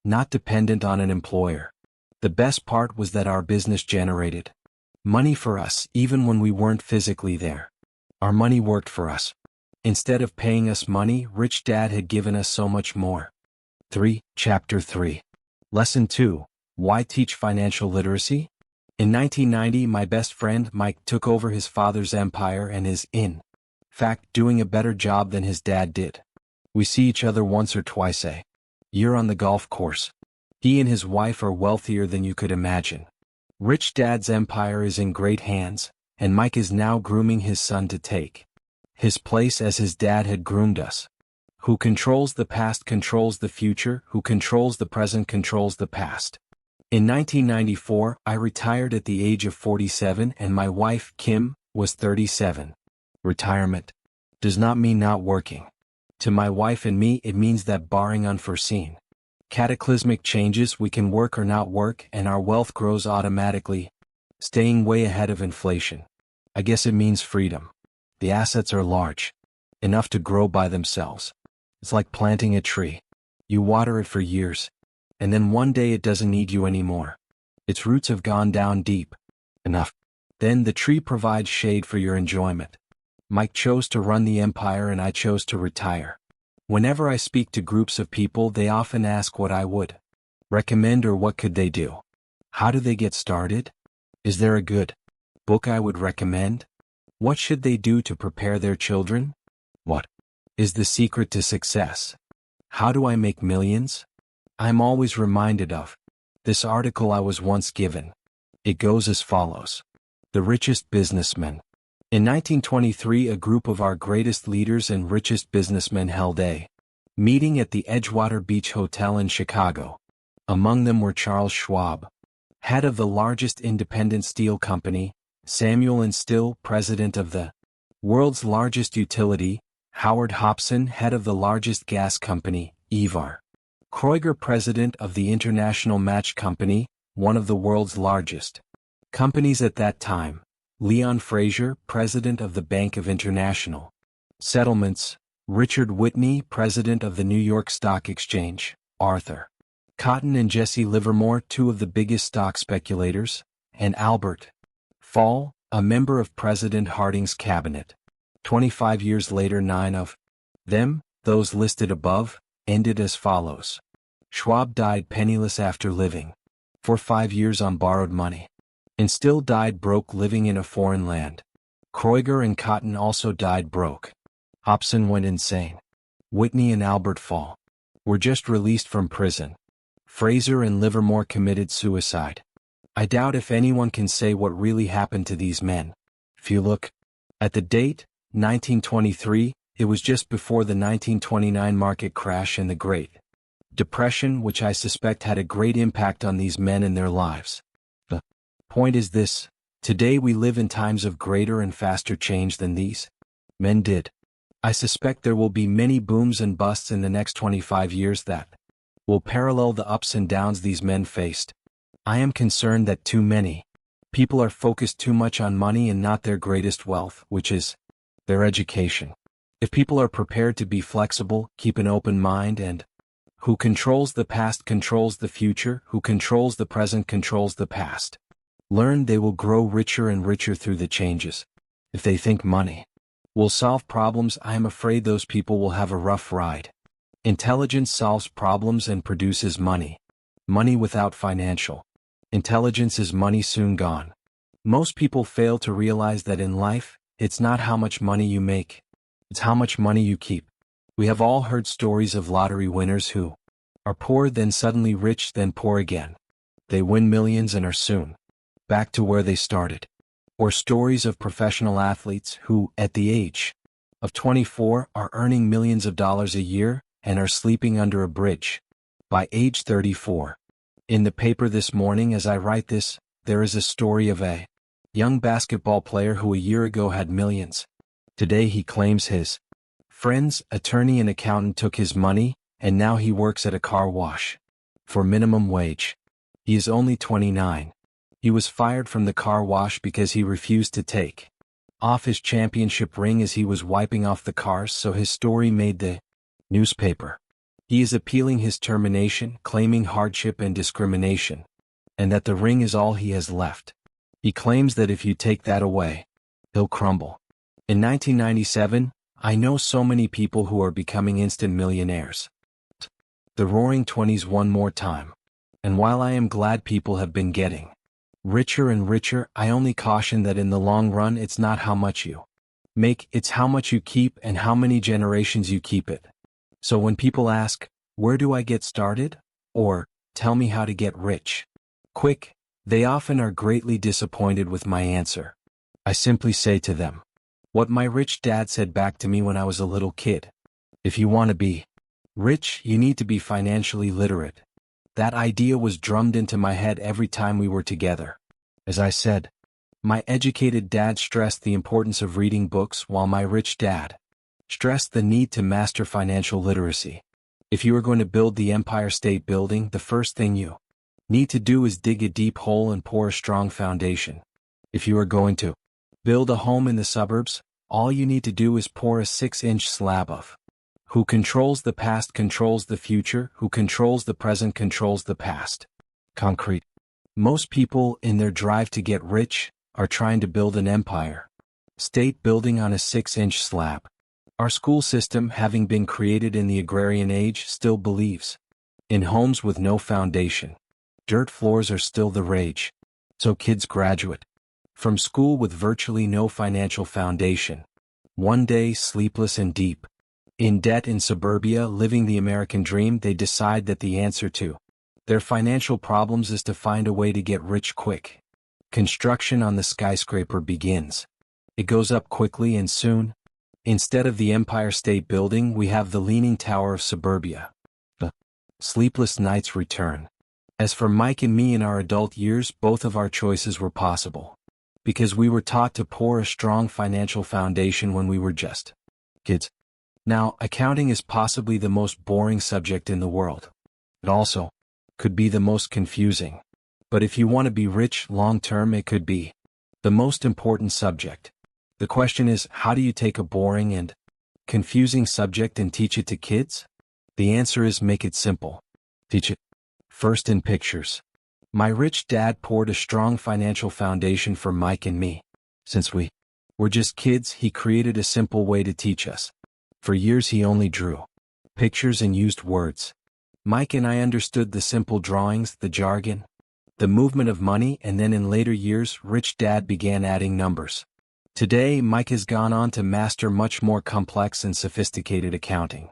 not dependent on an employer. The best part was that our business generated money for us even when we weren't physically there. Our money worked for us. Instead of paying us money, Rich Dad had given us so much more. Chapter 3. Lesson 2. Why teach financial literacy? In 1990, my best friend Mike took over his father's empire and is, in fact, doing a better job than his dad did. We see each other once or twice a year on the golf course. He and his wife are wealthier than you could imagine. Rich Dad's empire is in great hands, and Mike is now grooming his son to take his place as his dad had groomed us. Who controls the past controls the future, who controls the present controls the past. In 1994, I retired at the age of 47 and my wife, Kim, was 37. Retirement does not mean not working. To my wife and me, it means that barring unforeseen cataclysmic changes, we can work or not work and our wealth grows automatically, staying way ahead of inflation. I guess it means freedom. The assets are large, enough to grow by themselves. It's like planting a tree. You water it for years, and then one day it doesn't need you anymore. Its roots have gone down deep enough. Then the tree provides shade for your enjoyment. Mike chose to run the empire and I chose to retire. Whenever I speak to groups of people, they often ask what I would recommend or what could they do. How do they get started? Is there a good book I would recommend? What should they do to prepare their children? What is the secret to success? How do I make millions? I'm always reminded of this article I was once given. It goes as follows. The richest businessmen. In 1923, a group of our greatest leaders and richest businessmen held a meeting at the Edgewater Beach Hotel in Chicago. Among them were Charles Schwab, head of the largest independent steel company, Samuel and Still, president of the world's largest utility, Howard Hobson, head of the largest gas company, Ivar Kreuger, president of the International Match Company, one of the world's largest companies at that time, Leon Fraser, president of the Bank of International Settlements, Richard Whitney, president of the New York Stock Exchange, Arthur Cotton and Jesse Livermore, two of the biggest stock speculators, and Albert Fall, a member of President Harding's cabinet. 25 years later, 9 of them, those listed above, ended as follows. Schwab died penniless after living for 5 years on borrowed money, and Still died broke living in a foreign land. Kreuger and Cotton also died broke. Hobson went insane. Whitney and Albert Fall were just released from prison. Fraser and Livermore committed suicide. I doubt if anyone can say what really happened to these men. If you look at the date, 1923, it was just before the 1929 market crash and the Great Depression, which I suspect had a great impact on these men and their lives. The point is this: today we live in times of greater and faster change than these men did. I suspect there will be many booms and busts in the next 25 years that will parallel the ups and downs these men faced. I am concerned that too many people are focused too much on money and not their greatest wealth, which is their education. If people are prepared to be flexible, keep an open mind, and who controls the past controls the future, who controls the present controls the past, learn, they will grow richer and richer through the changes. If they think money will solve problems, I am afraid those people will have a rough ride. Intelligence solves problems and produces money. Money without financial intelligence is money soon gone. Most people fail to realize that in life, it's not how much money you make, it's how much money you keep. We have all heard stories of lottery winners who are poor, then suddenly rich, then poor again. They win millions and are soon back to where they started. Or stories of professional athletes who, at the age of 24, are earning millions of dollars a year and are sleeping under a bridge by age 34. In the paper this morning as I write this, there is a story of a young basketball player who a year ago had millions. Today he claims his Friends, attorney and accountant took his money, and now he works at a car wash. For minimum wage. He is only 29. He was fired from the car wash because he refused to take off his championship ring as he was wiping off the cars, so his story made the newspaper. He is appealing his termination, claiming hardship and discrimination, and that the ring is all he has left. He claims that if you take that away, he'll crumble. In 1997, I know so many people who are becoming instant millionaires. The Roaring Twenties one more time. And while I am glad people have been getting richer and richer, I only caution that in the long run it's not how much you make, it's how much you keep and how many generations you keep it. So when people ask, where do I get started? Or, tell me how to get rich quick, they often are greatly disappointed with my answer. I simply say to them what my rich dad said back to me when I was a little kid. If you want to be rich, you need to be financially literate. That idea was drummed into my head every time we were together. As I said, my educated dad stressed the importance of reading books, while my rich dad stressed the need to master financial literacy. If you are going to build the Empire State Building, the first thing you need to do is dig a deep hole and pour a strong foundation. If you are going to build a home in the suburbs, all you need to do is pour a 6-inch slab of who controls the past controls the future, who controls the present controls the past. Concrete. Most people, in their drive to get rich, are trying to build an empire state building on a 6-inch slab. Our school system, having been created in the agrarian age, still believes in homes with no foundation. Dirt floors are still the rage. So kids graduate from school with virtually no financial foundation. One day, sleepless and deep in debt in suburbia, living the American dream, they decide that the answer to their financial problems is to find a way to get rich quick. Construction on the skyscraper begins. It goes up quickly and soon. Instead of the Empire State Building, we have the Leaning Tower of suburbia. The sleepless nights return. As for Mike and me in our adult years, both of our choices were possible, because we were taught to pour a strong financial foundation when we were just kids. Now, accounting is possibly the most boring subject in the world. It also could be the most confusing. But if you want to be rich long-term, it could be the most important subject. The question is, how do you take a boring and confusing subject and teach it to kids? The answer is, make it simple. Teach it first in pictures. My rich dad poured a strong financial foundation for Mike and me. Since we were just kids, he created a simple way to teach us. For years he only drew pictures and used words. Mike and I understood the simple drawings, the jargon, the movement of money, and then in later years, rich dad began adding numbers. Today, Mike has gone on to master much more complex and sophisticated accounting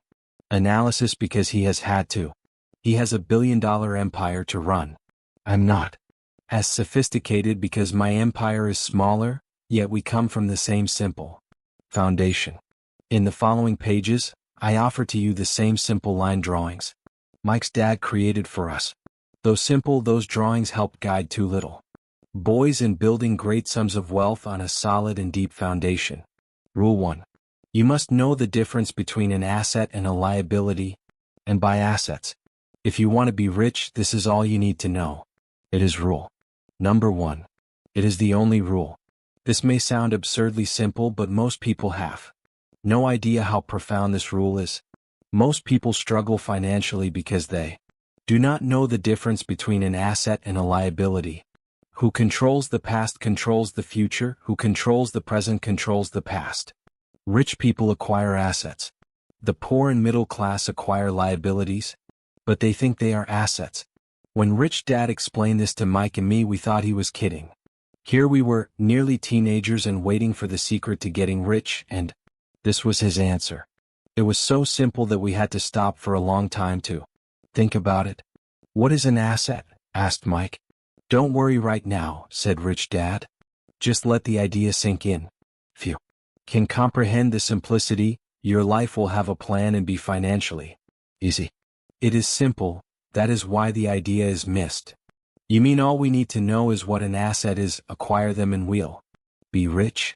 analysis because he has had to. He has a billion-dollar empire to run. I'm not as sophisticated because my empire is smaller, yet we come from the same simple foundation. In the following pages, I offer to you the same simple line drawings Mike's dad created for us. Though simple, those drawings help guide two little boys in building great sums of wealth on a solid and deep foundation. Rule 1. You must know the difference between an asset and a liability, and by assets. If you want to be rich, this is all you need to know. It is rule number 1. It is the only rule. This may sound absurdly simple, but most people have no idea how profound this rule is. Most people struggle financially because they do not know the difference between an asset and a liability. Who controls the past controls the future, who controls the present controls the past. Rich people acquire assets. The poor and middle class acquire liabilities, but they think they are assets. When Rich Dad explained this to Mike and me, we thought he was kidding. Here we were, nearly teenagers and waiting for the secret to getting rich, and this was his answer. It was so simple that we had to stop for a long time to think about it. What is an asset? Asked Mike. Don't worry right now, said Rich Dad. Just let the idea sink in. If you can comprehend the simplicity, your life will have a plan and be financially easy. It is simple, that is why the idea is missed. You mean all we need to know is what an asset is, acquire them and we'll be rich?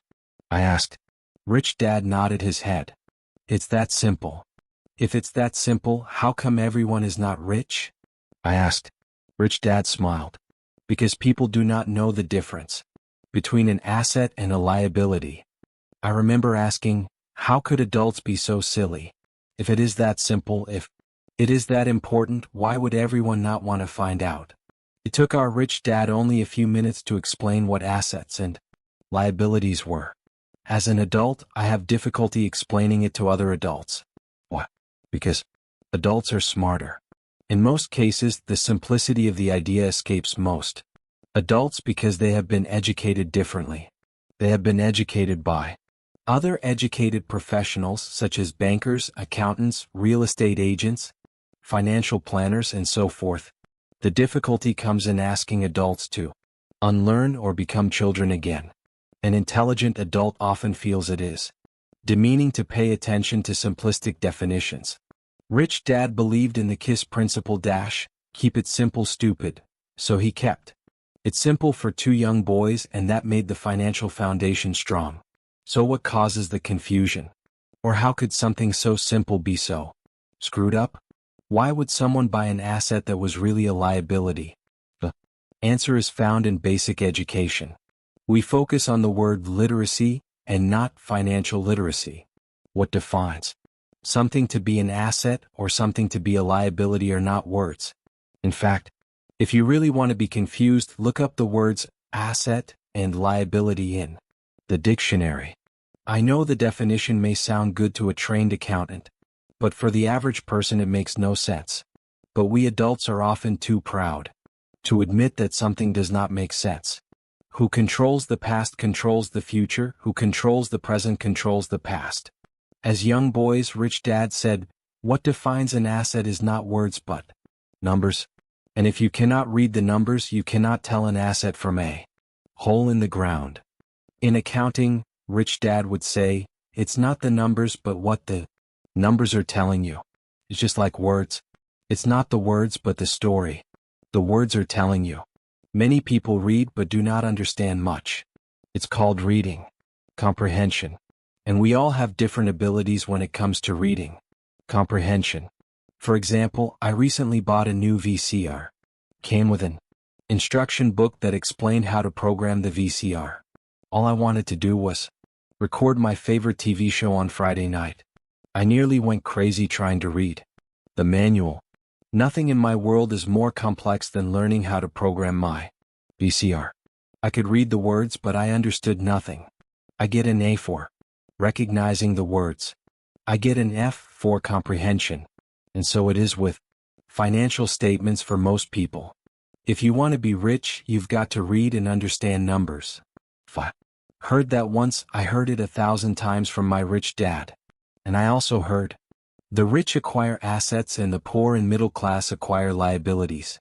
I asked. Rich Dad nodded his head. It's that simple. If it's that simple, how come everyone is not rich? I asked. Rich Dad smiled. Because people do not know the difference between an asset and a liability. I remember asking, how could adults be so silly? If it is that simple, if it is that important, why would everyone not want to find out? It took our rich dad only a few minutes to explain what assets and liabilities were. As an adult, I have difficulty explaining it to other adults. Why? Because adults are smarter. In most cases, the simplicity of the idea escapes most adults because they have been educated differently. They have been educated by other educated professionals such as bankers, accountants, real estate agents, financial planners, and so forth. The difficulty comes in asking adults to unlearn or become children again. An intelligent adult often feels it is demeaning to pay attention to simplistic definitions. Rich Dad believed in the KISS principle keep it simple stupid, so he kept it simple for two young boys, and that made the financial foundation strong. So what causes the confusion? Or how could something so simple be so screwed up? Why would someone buy an asset that was really a liability? The answer is found in basic education. We focus on the word literacy and not financial literacy. What defines something to be an asset or something to be a liability are not words. In fact, if you really want to be confused, look up the words asset and liability in the dictionary. I know the definition may sound good to a trained accountant, but for the average person it makes no sense. But we adults are often too proud to admit that something does not make sense. Who controls the past controls the future, who controls the present controls the past. As young boys, Rich Dad said, what defines an asset is not words but numbers. And if you cannot read the numbers, you cannot tell an asset from a hole in the ground. In accounting, Rich Dad would say, it's not the numbers but what the numbers are telling you. It's just like words. It's not the words but the story the words are telling you. Many people read but do not understand much. It's called reading comprehension. And we all have different abilities when it comes to reading comprehension. For example, I recently bought a new VCR. Came with an instruction book that explained how to program the VCR. All I wanted to do was record my favorite TV show on Friday night. I nearly went crazy trying to read the manual. Nothing in my world is more complex than learning how to program my VCR. I could read the words, but I understood nothing. I get an A for recognizing the words. I get an F for comprehension. And so it is with financial statements for most people. If you want to be rich, you've got to read and understand numbers. Heard that once, I heard it 1,000 times from my rich dad. And I also heard, the rich acquire assets and the poor and middle class acquire liabilities.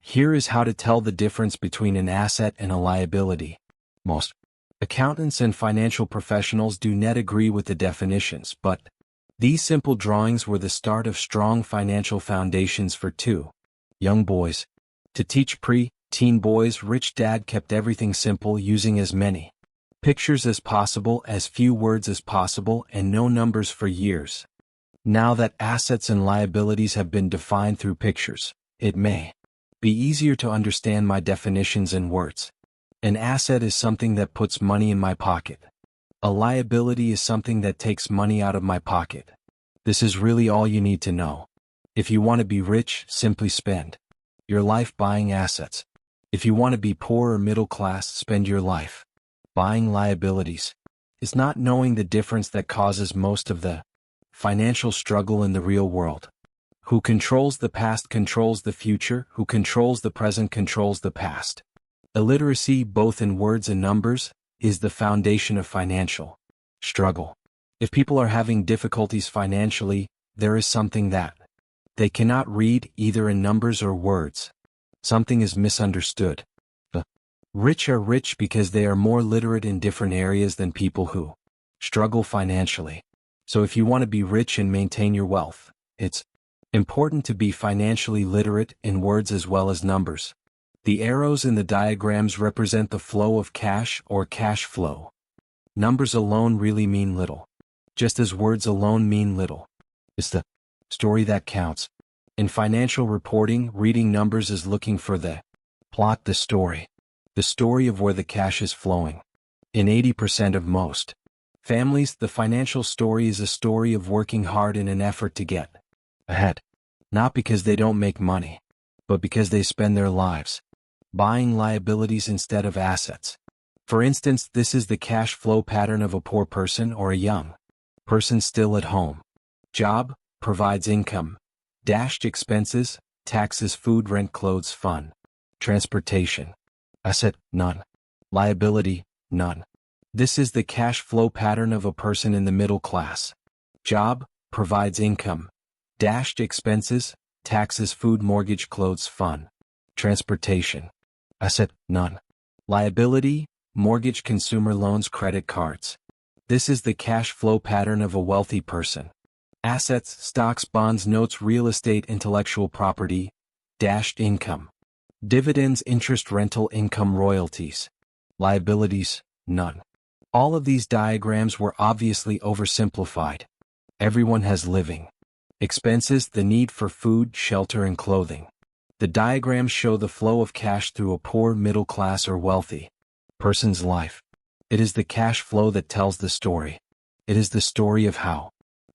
Here is how to tell the difference between an asset and a liability. Most accountants and financial professionals do not agree with the definitions, but these simple drawings were the start of strong financial foundations for two young boys. To teach pre-teen boys, Rich Dad kept everything simple, using as many pictures as possible, as few words as possible, and no numbers for years. Now that assets and liabilities have been defined through pictures, it may be easier to understand my definitions in words. An asset is something that puts money in my pocket. A liability is something that takes money out of my pocket. This is really all you need to know. If you want to be rich, simply spend your life buying assets. If you want to be poor or middle class, spend your life buying liabilities. It's not knowing the difference that causes most of the financial struggle in the real world. Who controls the past controls the future, who controls the present controls the past. Illiteracy, both in words and numbers, is the foundation of financial struggle. If people are having difficulties financially, there is something that they cannot read, either in numbers or words. Something is misunderstood. The rich are rich because they are more literate in different areas than people who struggle financially. So if you want to be rich and maintain your wealth, it's important to be financially literate in words as well as numbers. The arrows in the diagrams represent the flow of cash or cash flow. Numbers alone really mean little. just as words alone mean little. It's the story that counts. In financial reporting, reading numbers is looking for the plot, the story of where the cash is flowing. In 80% of most families, the financial story is a story of working hard in an effort to get ahead. Not because they don't make money, but because they spend their lives buying liabilities instead of assets. For instance, this is the cash flow pattern of a poor person or a young person still at home. Job, provides income. Dashed expenses, taxes, food, rent, clothes, fun. Transportation. Asset, none. Liability, none. This is the cash flow pattern of a person in the middle class. Job, provides income. Dashed expenses, taxes, food, mortgage, clothes, fun. Transportation. Asset, none. Liability, mortgage, consumer loans, credit cards. This is the cash flow pattern of a wealthy person. Assets, stocks, bonds, notes, real estate, intellectual property. Dashed income. Dividends, interest, rental income, royalties. Liabilities, none. All of these diagrams were obviously oversimplified. Everyone has living expenses, the need for food, shelter, and clothing. The diagrams show the flow of cash through a poor, middle class, or wealthy person's life. It is the cash flow that tells the story. It is the story of how.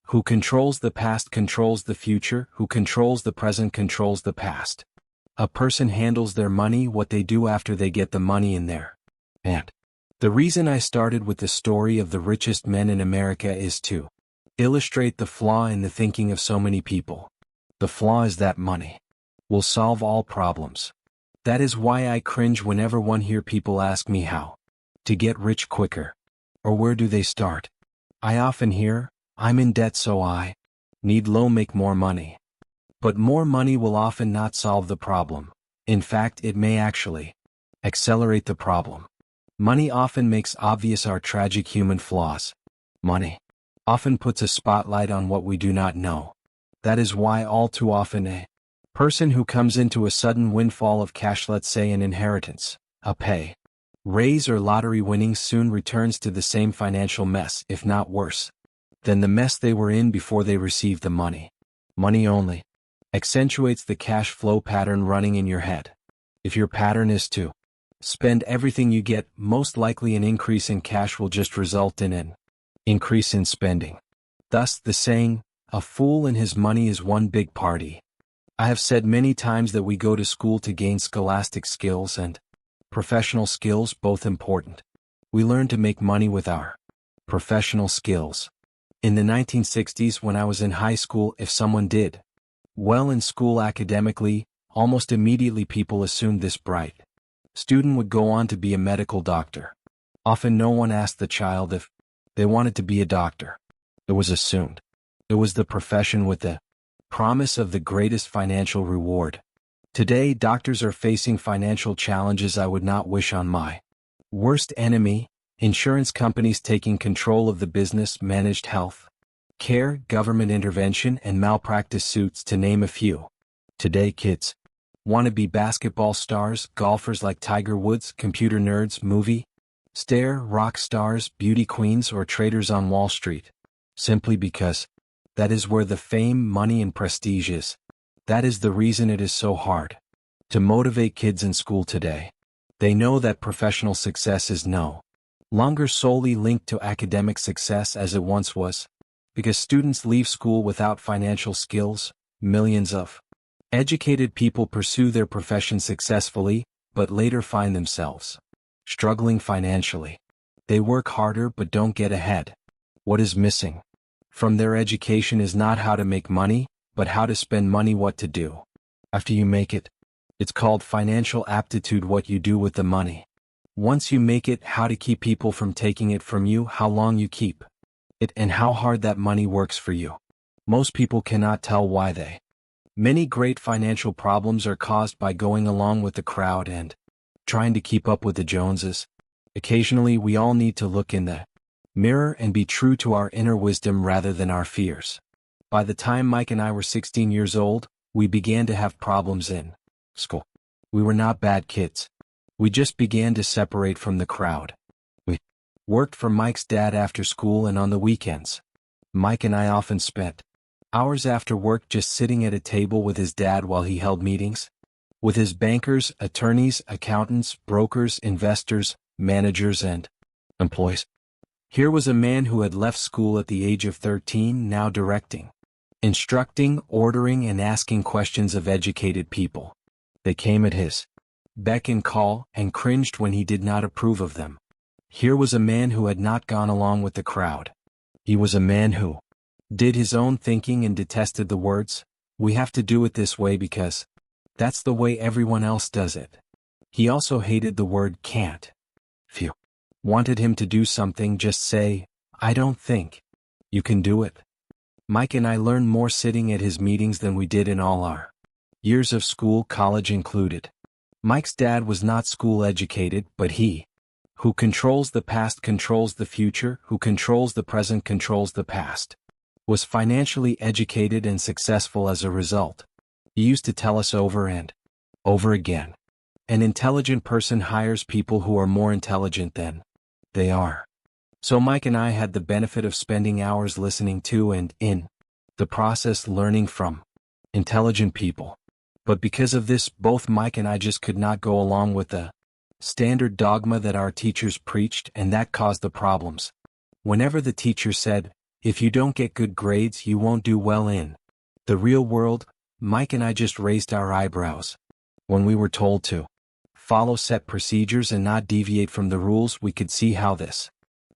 Who controls the past controls the future, who controls the present controls the past. A person handles their money, what they do after they get the money in there. And the reason I started with the story of the richest men in America is to illustrate the flaw in the thinking of so many people. The flaw is that money will solve all problems. That is why I cringe whenever one hear people ask me how to get rich quicker, or where do they start. I often hear, I'm in debt so I need make more money. But more money will often not solve the problem. In fact, it may actually accelerate the problem. Money often makes obvious our tragic human flaws. Money often puts a spotlight on what we do not know. That is why all too often a person who comes into a sudden windfall of cash, let's say an inheritance, a pay raise, or lottery winnings, soon returns to the same financial mess, if not worse, than the mess they were in before they received the money. Money only accentuates the cash flow pattern running in your head. If your pattern is to spend everything you get, most likely an increase in cash will just result in an increase in spending. Thus, the saying, a fool and his money is one big party. I have said many times that we go to school to gain scholastic skills and professional skills, both important. We learn to make money with our professional skills. In the 1960s, when I was in high school, if someone did well in school academically, almost immediately people assumed this bright student would go on to be a medical doctor. Often no one asked the child if they wanted to be a doctor. It was assumed. It was the profession with the promise of the greatest financial reward. Today, doctors are facing financial challenges I would not wish on my worst enemy. Insurance companies taking control of the business, managed health care, government intervention, and malpractice suits, to name a few. Today, kids want to be basketball stars, golfers like Tiger Woods, computer nerds, movie star, rock stars, beauty queens, or traders on Wall Street, simply because that is where the fame, money, and prestige is. That is the reason it is so hard to motivate kids in school today. They know that professional success is no longer solely linked to academic success as it once was, because students leave school without financial skills. Millions of educated people pursue their profession successfully, but later find themselves struggling financially. They work harder but don't get ahead. What is missing from their education is not how to make money, but how to spend money, what to do after you make it. It's called financial aptitude, what you do with the money. Once you make it, how to keep people from taking it from you, how long you keep it, and how hard that money works for you. Most people cannot tell why many great financial problems are caused by going along with the crowd and trying to keep up with the Joneses. Occasionally, we all need to look in the mirror and be true to our inner wisdom rather than our fears. By the time Mike and I were 16 years old, we began to have problems in school. We were not bad kids. We just began to separate from the crowd. We worked for Mike's dad after school and on the weekends. Mike and I often spent hours after work just sitting at a table with his dad while he held meetings with his bankers, attorneys, accountants, brokers, investors, managers, and employees. Here was a man who had left school at the age of 13, now directing, instructing, ordering, and asking questions of educated people. They came at his beck and call and cringed when he did not approve of them. Here was a man who had not gone along with the crowd. He was a man who did his own thinking and detested the words, "We have to do it this way because that's the way everyone else does it." He also hated the word can't. If you wanted him to do something, just say, "I don't think you can do it." Mike and I learned more sitting at his meetings than we did in all our years of school, college included. Mike's dad was not school educated, but he who controls the past controls the future, who controls the present controls the past, was financially educated and successful as a result. He used to tell us over and over again, an intelligent person hires people who are more intelligent than they are. So Mike and I had the benefit of spending hours listening to and, in the process, learning from intelligent people. But because of this, both Mike and I just could not go along with the standard dogma that our teachers preached, and that caused the problems. Whenever the teacher said, "If you don't get good grades, you won't do well in the real world," Mike and I just raised our eyebrows. When we were told to follow set procedures and not deviate from the rules, we could see how this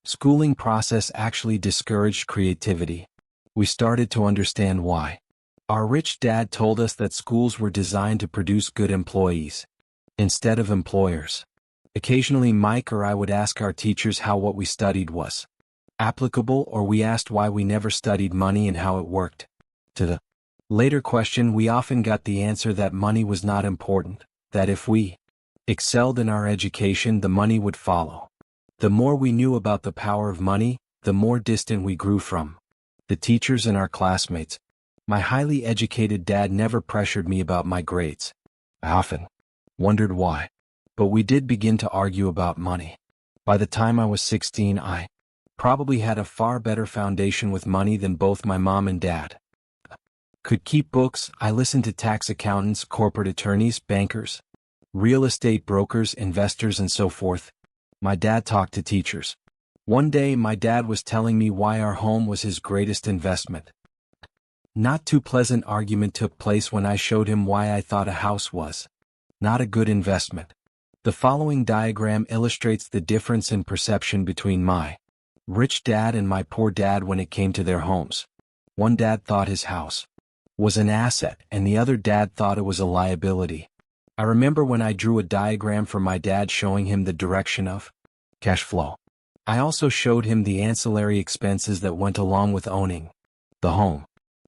schooling process actually discouraged creativity. We started to understand why. Our rich dad told us that schools were designed to produce good employees instead of employers. Occasionally Mike or I would ask our teachers how what we studied was applicable, or we asked why we never studied money and how it worked. To the later question, we often got the answer that money was not important, that if we excelled in our education, the money would follow. The more we knew about the power of money, the more distant we grew from the teachers and our classmates. My highly educated dad never pressured me about my grades. I often wondered why. But we did begin to argue about money. By the time I was 16, I probably had a far better foundation with money than both my mom and dad could keep books. I listened to tax accountants, corporate attorneys, bankers, real estate brokers, investors, and so forth. My dad talked to teachers. One day my dad was telling me why our home was his greatest investment. Not too pleasant argument took place when I showed him why I thought a house was not a good investment. The following diagram illustrates the difference in perception between my rich dad and my poor dad when it came to their homes. One dad thought his house was an asset, and the other dad thought it was a liability. I remember when I drew a diagram for my dad showing him the direction of cash flow. I also showed him the ancillary expenses that went along with owning the home.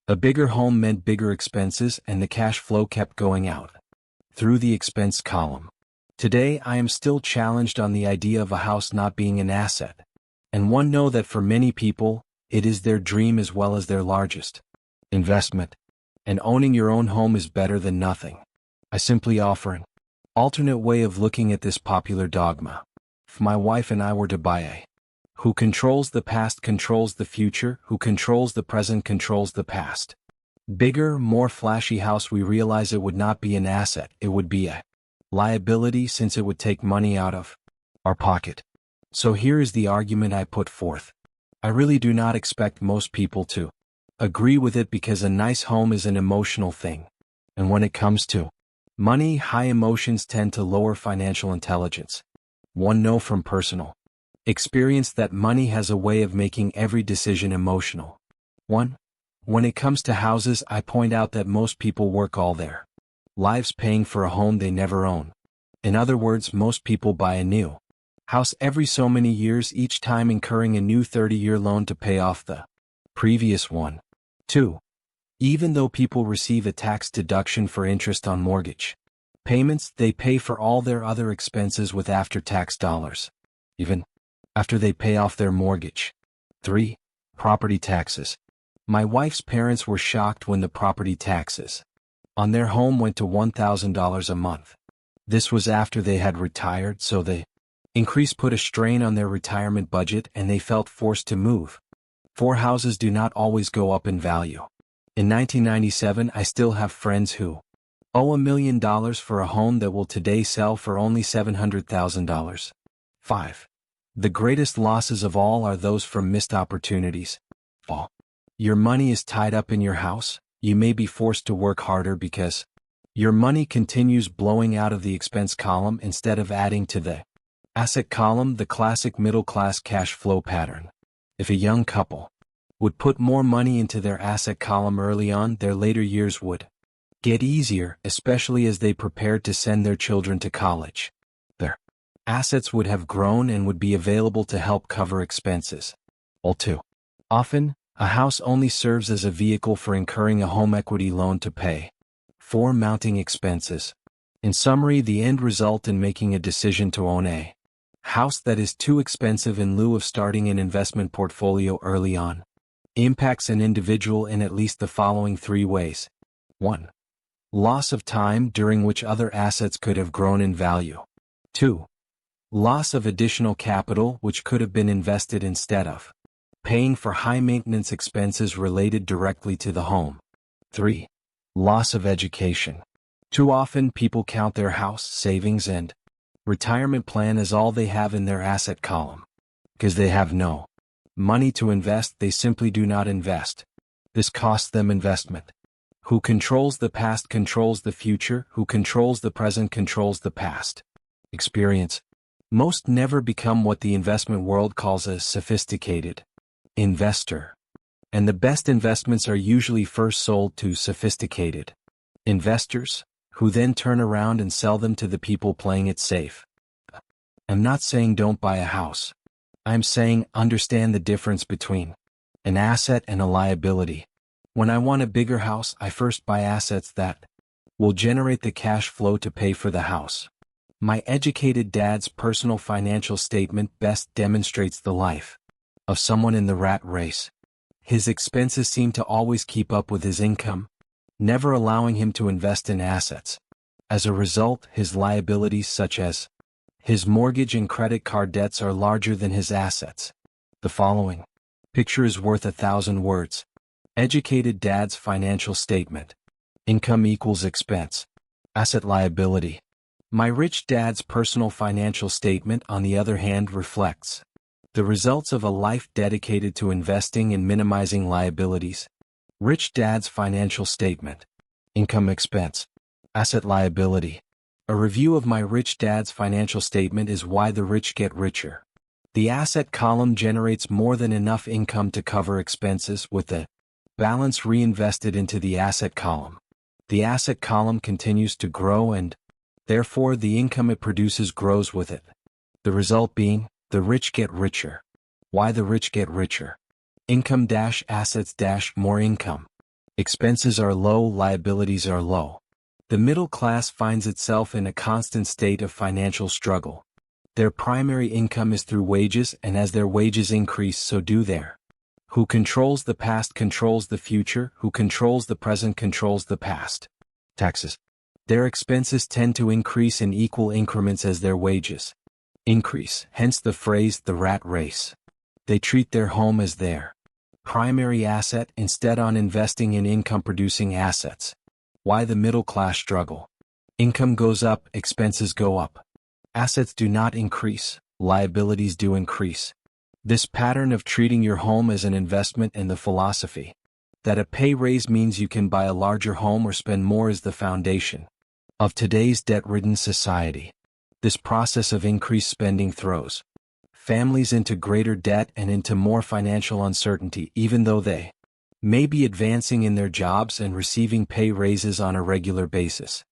A bigger home meant bigger expenses, and the cash flow kept going out through the expense column. Today I am still challenged on the idea of a house not being an asset, and one know that for many people, it is their dream as well as their largest investment, and owning your own home is better than nothing. I simply offer an alternate way of looking at this popular dogma. If my wife and I were to buy a who controls the past controls the future, who controls the present controls the past, bigger, more flashy house, we realize it would not be an asset, it would be a liability, since it would take money out of our pocket. So here is the argument I put forth. I really do not expect most people to agree with it, because a nice home is an emotional thing. And when it comes to money, high emotions tend to lower financial intelligence. One know from personal experience that money has a way of making every decision emotional. When it comes to houses, I point out that most people work all their lives paying for a home they never own. In other words, most people buy a new house every so many years, each time incurring a new 30-year loan to pay off the previous one. 2. Even though people receive a tax deduction for interest on mortgage payments, they pay for all their other expenses with after-tax dollars, even after they pay off their mortgage. 3. Property taxes. My wife's parents were shocked when the property taxes on their home went to $1,000 a month. This was after they had retired, so the increase put a strain on their retirement budget and they felt forced to move. Four houses do not always go up in value. In 1997, I still have friends who owe $1 million for a home that will today sell for only $700,000. 5. The greatest losses of all are those from missed opportunities. Your money is tied up in your house. You may be forced to work harder because your money continues blowing out of the expense column instead of adding to the asset column, the classic middle-class cash flow pattern. If a young couple would put more money into their asset column early on, their later years would get easier, especially as they prepared to send their children to college. Their assets would have grown and would be available to help cover expenses. All too often, a house only serves as a vehicle for incurring a home equity loan to pay for mounting expenses. In summary, the end result in making a decision to own a house that is too expensive in lieu of starting an investment portfolio early on impacts an individual in at least the following 3 ways. 1. Loss of time during which other assets could have grown in value. 2. Loss of additional capital which could have been invested instead of paying for high-maintenance expenses related directly to the home. 3. Loss of education. Too often people count their house, savings, and retirement plan as all they have in their asset column. Because they have no money to invest, they simply do not invest. This costs them investment. Who controls the past controls the future. Who controls the present controls the past. Experience. Most never become what the investment world calls a sophisticated investor. And the best investments are usually first sold to sophisticated investors, who then turn around and sell them to the people playing it safe. I'm not saying don't buy a house. I'm saying understand the difference between an asset and a liability. When I want a bigger house, I first buy assets that will generate the cash flow to pay for the house. My educated dad's personal financial statement best demonstrates the life of someone in the rat race. His expenses seem to always keep up with his income, never allowing him to invest in assets. As a result, his liabilities, such as his mortgage and credit card debts, are larger than his assets. The following picture is worth 1,000 words. Educated dad's financial statement. Income equals expense. Asset liability. My rich dad's personal financial statement, on the other hand, reflects the results of a life dedicated to investing and minimizing liabilities. Rich dad's financial statement. Income expense. Asset liability. A review of my rich dad's financial statement is why the rich get richer. The asset column generates more than enough income to cover expenses, with the balance reinvested into the asset column. The asset column continues to grow and, therefore, the income it produces grows with it. The result being, the rich get richer. Why the rich get richer? Income dash assets dash more income. Expenses are low, liabilities are low. The middle class finds itself in a constant state of financial struggle. Their primary income is through wages, and as their wages increase, so do their. Who controls the past controls the future. Who controls the present controls the past. Taxes. Their expenses tend to increase in equal increments as their wages increase, hence the phrase the rat race. They treat their home as their primary asset instead on investing in income-producing assets. Why the middle class struggle? Income goes up, expenses go up. Assets do not increase, liabilities do increase. This pattern of treating your home as an investment and the philosophy that a pay raise means you can buy a larger home or spend more is the foundation of today's debt-ridden society. This process of increased spending throws families into greater debt and into more financial uncertainty, even though they may be advancing in their jobs and receiving pay raises on a regular basis.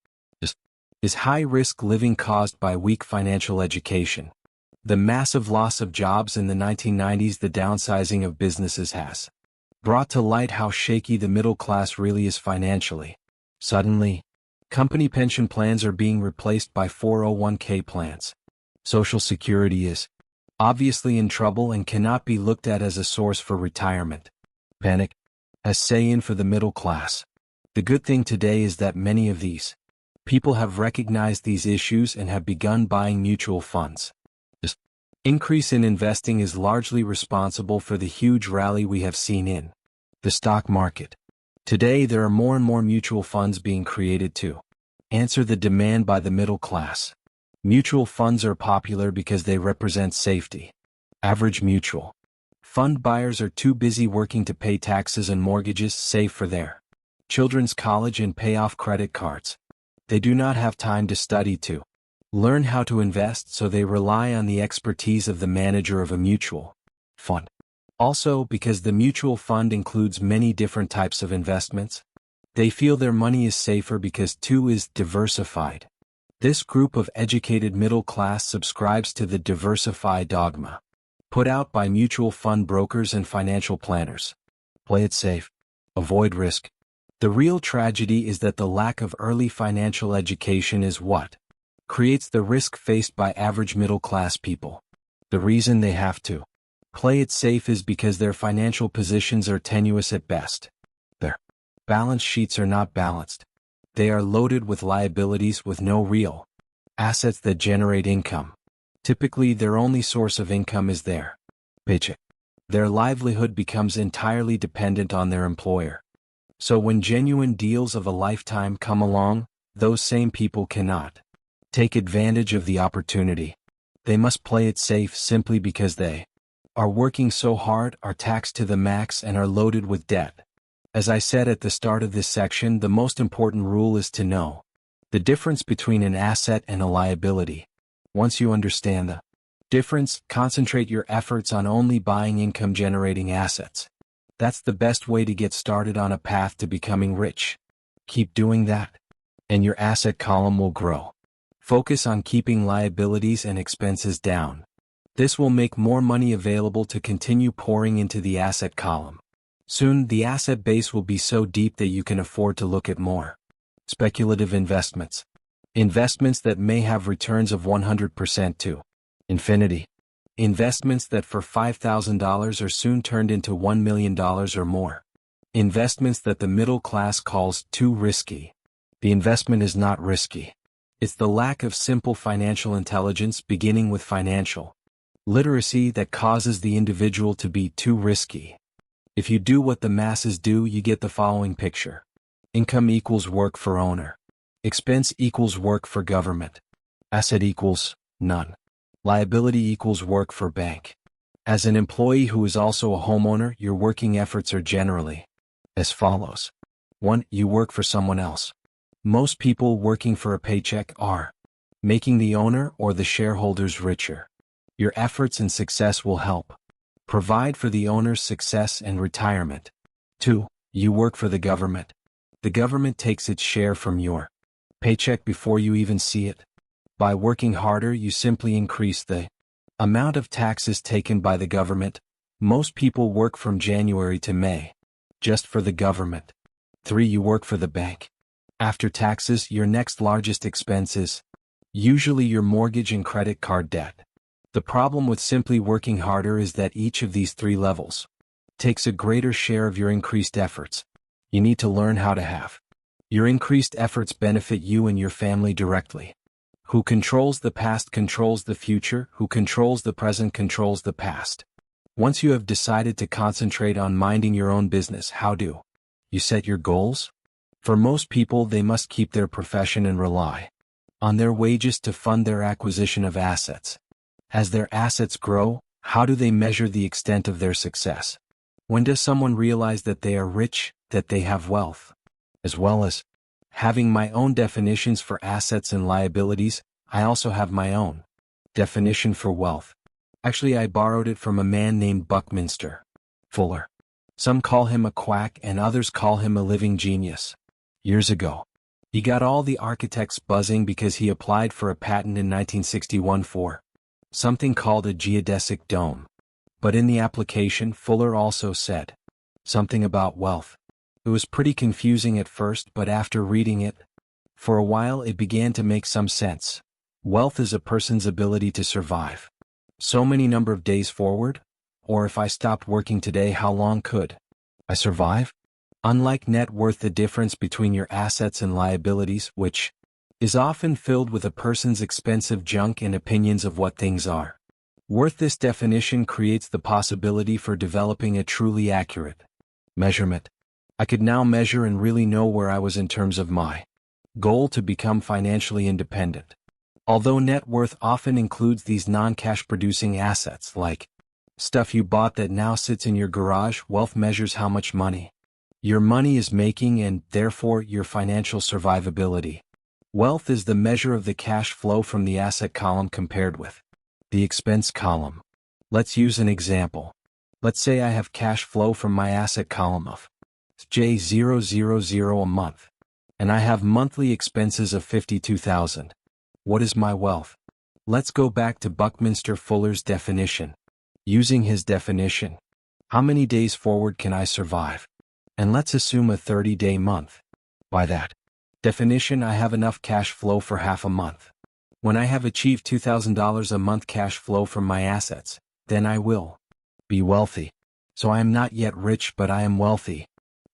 Is high-risk living caused by weak financial education? The massive loss of jobs in the 1990s, the downsizing of businesses has brought to light how shaky the middle class really is financially. Suddenly, company pension plans are being replaced by 401k plans. Social Security is obviously in trouble and cannot be looked at as a source for retirement. Panic has set in for the middle class. The good thing today is that many of these people have recognized these issues and have begun buying mutual funds. Increase in investing is largely responsible for the huge rally we have seen in the stock market. Today there are more and more mutual funds being created to answer the demand by the middle class. Mutual funds are popular because they represent safety. Average mutual fund buyers are too busy working to pay taxes and mortgages, save for their children's college and pay off credit cards. They do not have time to study to learn how to invest, so they rely on the expertise of the manager of a mutual fund. Also, because the mutual fund includes many different types of investments, they feel their money is safer because too is diversified. This group of educated middle class subscribes to the diversify dogma, put out by mutual fund brokers and financial planners. Play it safe. Avoid risk. The real tragedy is that the lack of early financial education is what creates the risk faced by average middle class people. The reason they have to play it safe is because their financial positions are tenuous at best. Their balance sheets are not balanced. They are loaded with liabilities with no real assets that generate income. Typically, their only source of income is their paycheck. Their livelihood becomes entirely dependent on their employer. So when genuine deals of a lifetime come along, those same people cannot take advantage of the opportunity. They must play it safe simply because they are working so hard, are taxed to the max, and are loaded with debt. As I said at the start of this section, the most important rule is to know the difference between an asset and a liability. Once you understand the difference, concentrate your efforts on only buying income-generating assets. That's the best way to get started on a path to becoming rich. Keep doing that, and your asset column will grow. Focus on keeping liabilities and expenses down. This will make more money available to continue pouring into the asset column. Soon, the asset base will be so deep that you can afford to look at more speculative investments. Investments that may have returns of 100% to infinity. Investments that for $5,000 are soon turned into $1 million or more. Investments that the middle class calls too risky. The investment is not risky. It's the lack of simple financial intelligence, beginning with financial literacy, that causes the individual to be too risky. If you do what the masses do, you get the following picture. Income equals work for owner. Expense equals work for government. Asset equals none. Liability equals work for bank. As an employee who is also a homeowner, your working efforts are generally as follows. 1. You work for someone else. Most people working for a paycheck are making the owner or the shareholders richer. Your efforts and success will help provide for the owner's success and retirement. 2. You work for the government. The government takes its share from your paycheck before you even see it. By working harder, you simply increase the amount of taxes taken by the government. Most people work from January to May just for the government. 3. You work for the bank. After taxes, your next largest expense is usually your mortgage and credit card debt. The problem with simply working harder is that each of these 3 levels takes a greater share of your increased efforts. You need to learn how to have your increased efforts benefit you and your family directly. Who controls the past controls the future. Who controls the present controls the past. Once you have decided to concentrate on minding your own business, how do you set your goals? For most people, they must keep their profession and rely on their wages to fund their acquisition of assets. As their assets grow, how do they measure the extent of their success? When does someone realize that they are rich, that they have wealth? As well as having my own definitions for assets and liabilities, I also have my own definition for wealth. Actually, I borrowed it from a man named Buckminster Fuller. Some call him a quack and others call him a living genius. Years ago, he got all the architects buzzing because he applied for a patent in 1961 for something called a geodesic dome. But in the application, Fuller also said something about wealth. It was pretty confusing at first, but after reading it for a while, it began to make some sense. Wealth is a person's ability to survive so many number of days forward, or if I stopped working today, how long could I survive? Unlike net worth, the difference between your assets and liabilities, which is often filled with a person's expensive junk and opinions of what things are, Worth. This definition creates the possibility for developing a truly accurate measurement. I could now measure and really know where I was in terms of my goal to become financially independent. Although net worth often includes these non-cash producing assets like stuff you bought that now sits in your garage, wealth measures how much money your money is making and, therefore, your financial survivability. Wealth is the measure of the cash flow from the asset column compared with the expense column. Let's use an example. Let's say I have cash flow from my asset column of J000 a month, and I have monthly expenses of $52,000. What is my wealth? Let's go back to Buckminster Fuller's definition. Using his definition, how many days forward can I survive? And let's assume a 30-day month. By that definition, I have enough cash flow for half a month. When I have achieved $2,000 a month cash flow from my assets, then I will be wealthy. So I am not yet rich, but I am wealthy.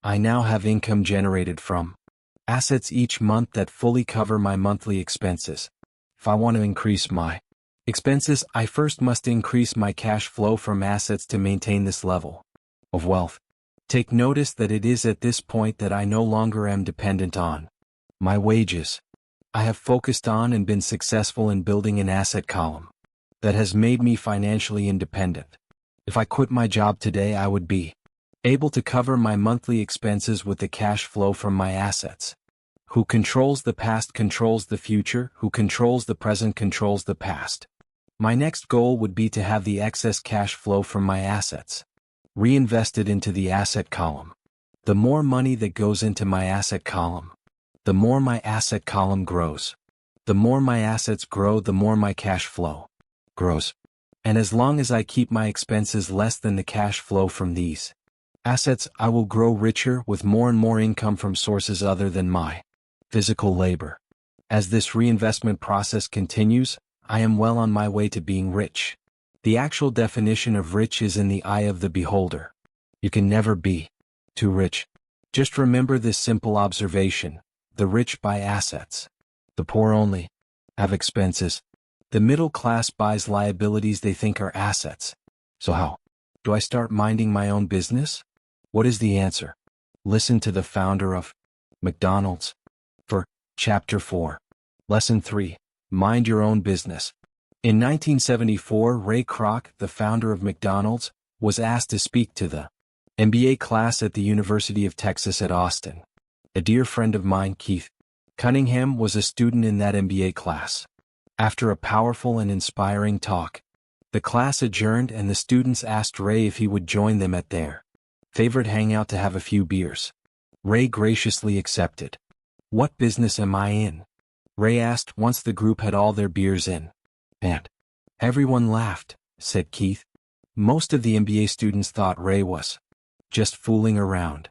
I now have income generated from assets each month that fully cover my monthly expenses. If I want to increase my expenses, I first must increase my cash flow from assets to maintain this level of wealth. Take notice that it is at this point that I no longer am dependent on my wages. I have focused on and been successful in building an asset column that has made me financially independent. If I quit my job today, I would be able to cover my monthly expenses with the cash flow from my assets. Who controls the past controls the future. Who controls the present controls the past. My next goal would be to have the excess cash flow from my assets reinvested into the asset column. The more money that goes into my asset column, the more my asset column grows. The more my assets grow, the more my cash flow grows. And as long as I keep my expenses less than the cash flow from these assets, I will grow richer with more and more income from sources other than my physical labor. As this reinvestment process continues, I am well on my way to being rich. The actual definition of rich is in the eye of the beholder. You can never be too rich. Just remember this simple observation: the rich buy assets. The poor only have expenses. The middle class buys liabilities they think are assets. So how do I start minding my own business? What is the answer? Listen to the founder of McDonald's for Chapter 4. Lesson 3. Mind your own business. In 1974, Ray Kroc, the founder of McDonald's, was asked to speak to the MBA class at the University of Texas at Austin. A dear friend of mine, Keith Cunningham, was a student in that MBA class. After a powerful and inspiring talk, the class adjourned and the students asked Ray if he would join them at their favorite hangout to have a few beers. Ray graciously accepted. "What business am I in?" Ray asked once the group had all their beers in. And everyone laughed, said Keith. Most of the MBA students thought Ray was just fooling around.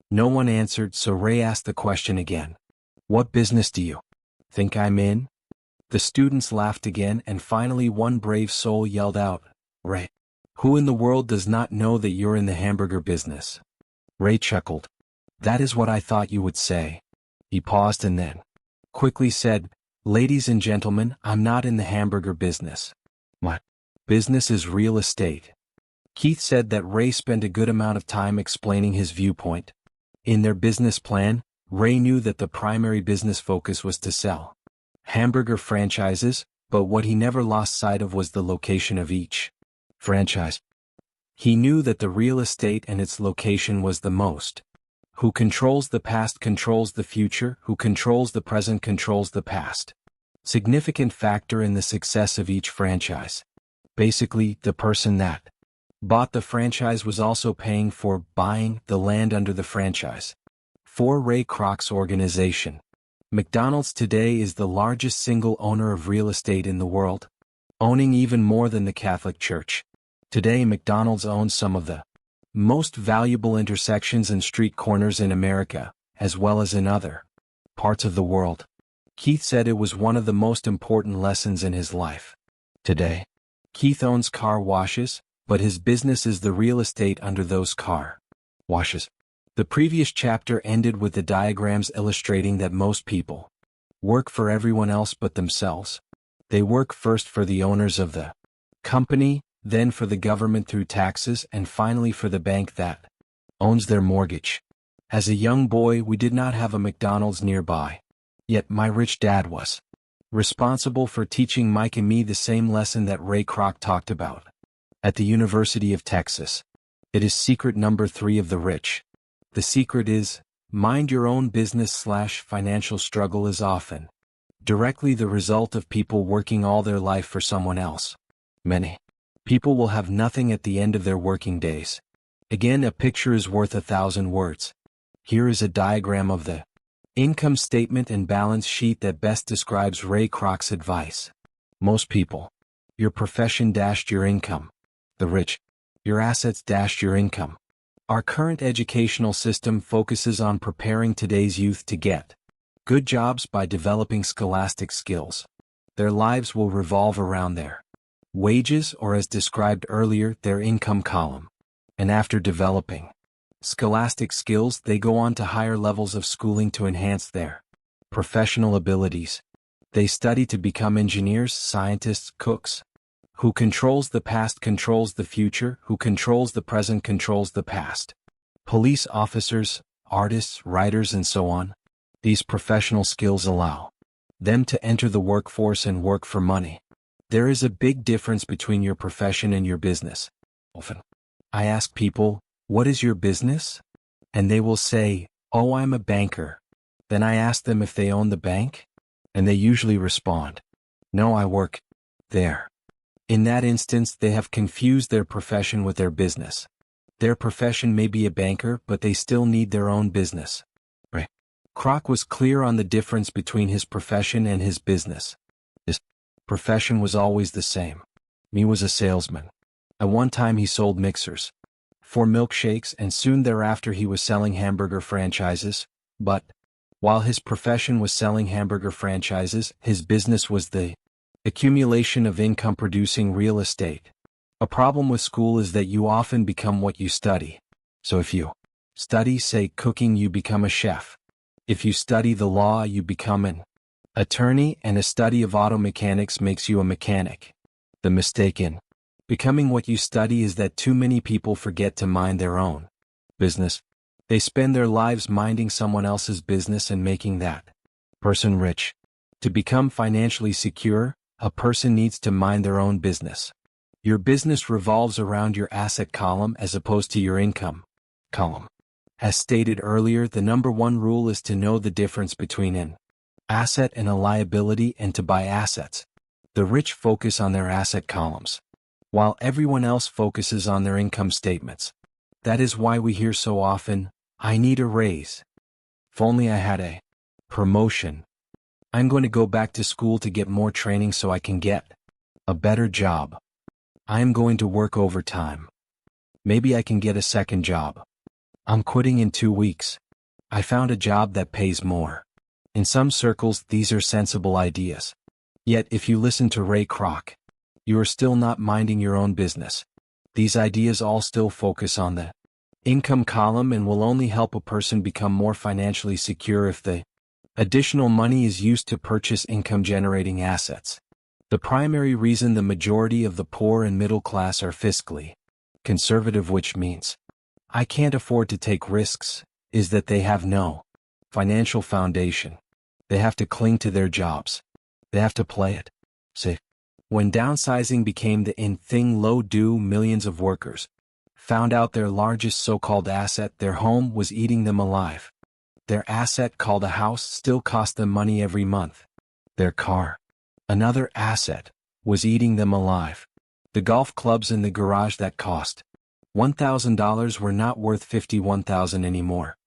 No one answered, so Ray asked the question again. "What business do you think I'm in?" The students laughed again, and finally one brave soul yelled out, "Ray, who in the world does not know that you're in the hamburger business?" Ray chuckled. "That is what I thought you would say." He paused and then quickly said, "Ladies and gentlemen, I'm not in the hamburger business. My business is real estate." Keith said that Ray spent a good amount of time explaining his viewpoint. In their business plan, Ray knew that the primary business focus was to sell hamburger franchises, but what he never lost sight of was the location of each franchise. He knew that the real estate and its location was the most. Who controls the past controls the future. Who controls the present controls the past. Significant factor in the success of each franchise. Basically, the person that bought the franchise was also paying for buying the land under the franchise. For Ray Kroc's organization, McDonald's today is the largest single owner of real estate in the world, owning even more than the Catholic Church. Today, McDonald's owns some of the most valuable intersections and street corners in America, as well as in other parts of the world. Keith said it was one of the most important lessons in his life. Today, Keith owns car washes, but his business is the real estate under those car washes. The previous chapter ended with the diagrams illustrating that most people work for everyone else but themselves. They work first for the owners of the company, then for the government through taxes, and finally for the bank that owns their mortgage. As a young boy, we did not have a McDonald's nearby. Yet my rich dad was responsible for teaching Mike and me the same lesson that Ray Kroc talked about at the University of Texas. It is secret number 3 of the rich. The secret is, mind your own business. Financial struggle is often directly the result of people working all their life for someone else. Many people will have nothing at the end of their working days. Again, a picture is worth 1,000 words. Here is a diagram of the income statement and balance sheet that best describes Ray Kroc's advice. Most people, your profession - your income. The rich, your assets - your income. Our current educational system focuses on preparing today's youth to get good jobs by developing scholastic skills. Their lives will revolve around their wages, or as described earlier, their income column. And after developing scholastic skills, they go on to higher levels of schooling to enhance their professional abilities. They study to become engineers, scientists, cooks. Who controls the past controls the future, who controls the present controls the past. Police officers, artists, writers, and so on. These professional skills allow them to enter the workforce and work for money. There is a big difference between your profession and your business. Often, I ask people, what is your business? And they will say, oh, I'm a banker. Then I ask them if they own the bank, and they usually respond, no, I work there. In that instance, they have confused their profession with their business. Their profession may be a banker, but they still need their own business. Ray Kroc was clear on the difference between his profession and his business. His profession was always the same. He was a salesman. At one time he sold mixers for milkshakes, and soon thereafter he was selling hamburger franchises. But while his profession was selling hamburger franchises, his business was the accumulation of income-producing real estate. A problem with school is that you often become what you study. So if you study, say, cooking, you become a chef. If you study the law, you become an attorney, and a study of auto mechanics makes you a mechanic. The mistake in becoming what you study is that too many people forget to mind their own business. They spend their lives minding someone else's business and making that person rich. To become financially secure, a person needs to mind their own business. Your business revolves around your asset column as opposed to your income column. As stated earlier, the number 1 rule is to know the difference between an asset and a liability, and to buy assets. The rich focus on their asset columns, while everyone else focuses on their income statements. That is why we hear so often, I need a raise. If only I had a promotion. I'm going to go back to school to get more training so I can get a better job. I am going to work overtime. Maybe I can get a second job. I'm quitting in 2 weeks. I found a job that pays more. In some circles, these are sensible ideas. Yet if you listen to Ray Kroc, you are still not minding your own business. These ideas all still focus on the income column and will only help a person become more financially secure if the additional money is used to purchase income-generating assets. The primary reason the majority of the poor and middle class are fiscally conservative, which means I can't afford to take risks, is that they have no financial foundation. They have to cling to their jobs. They have to play it safe. When downsizing became the in thing, millions of workers found out their largest so-called asset, their home, was eating them alive. Their asset, called a house, still cost them money every month. Their car, another asset, was eating them alive. The golf clubs in the garage that cost $1,000 were not worth $51,000 anymore.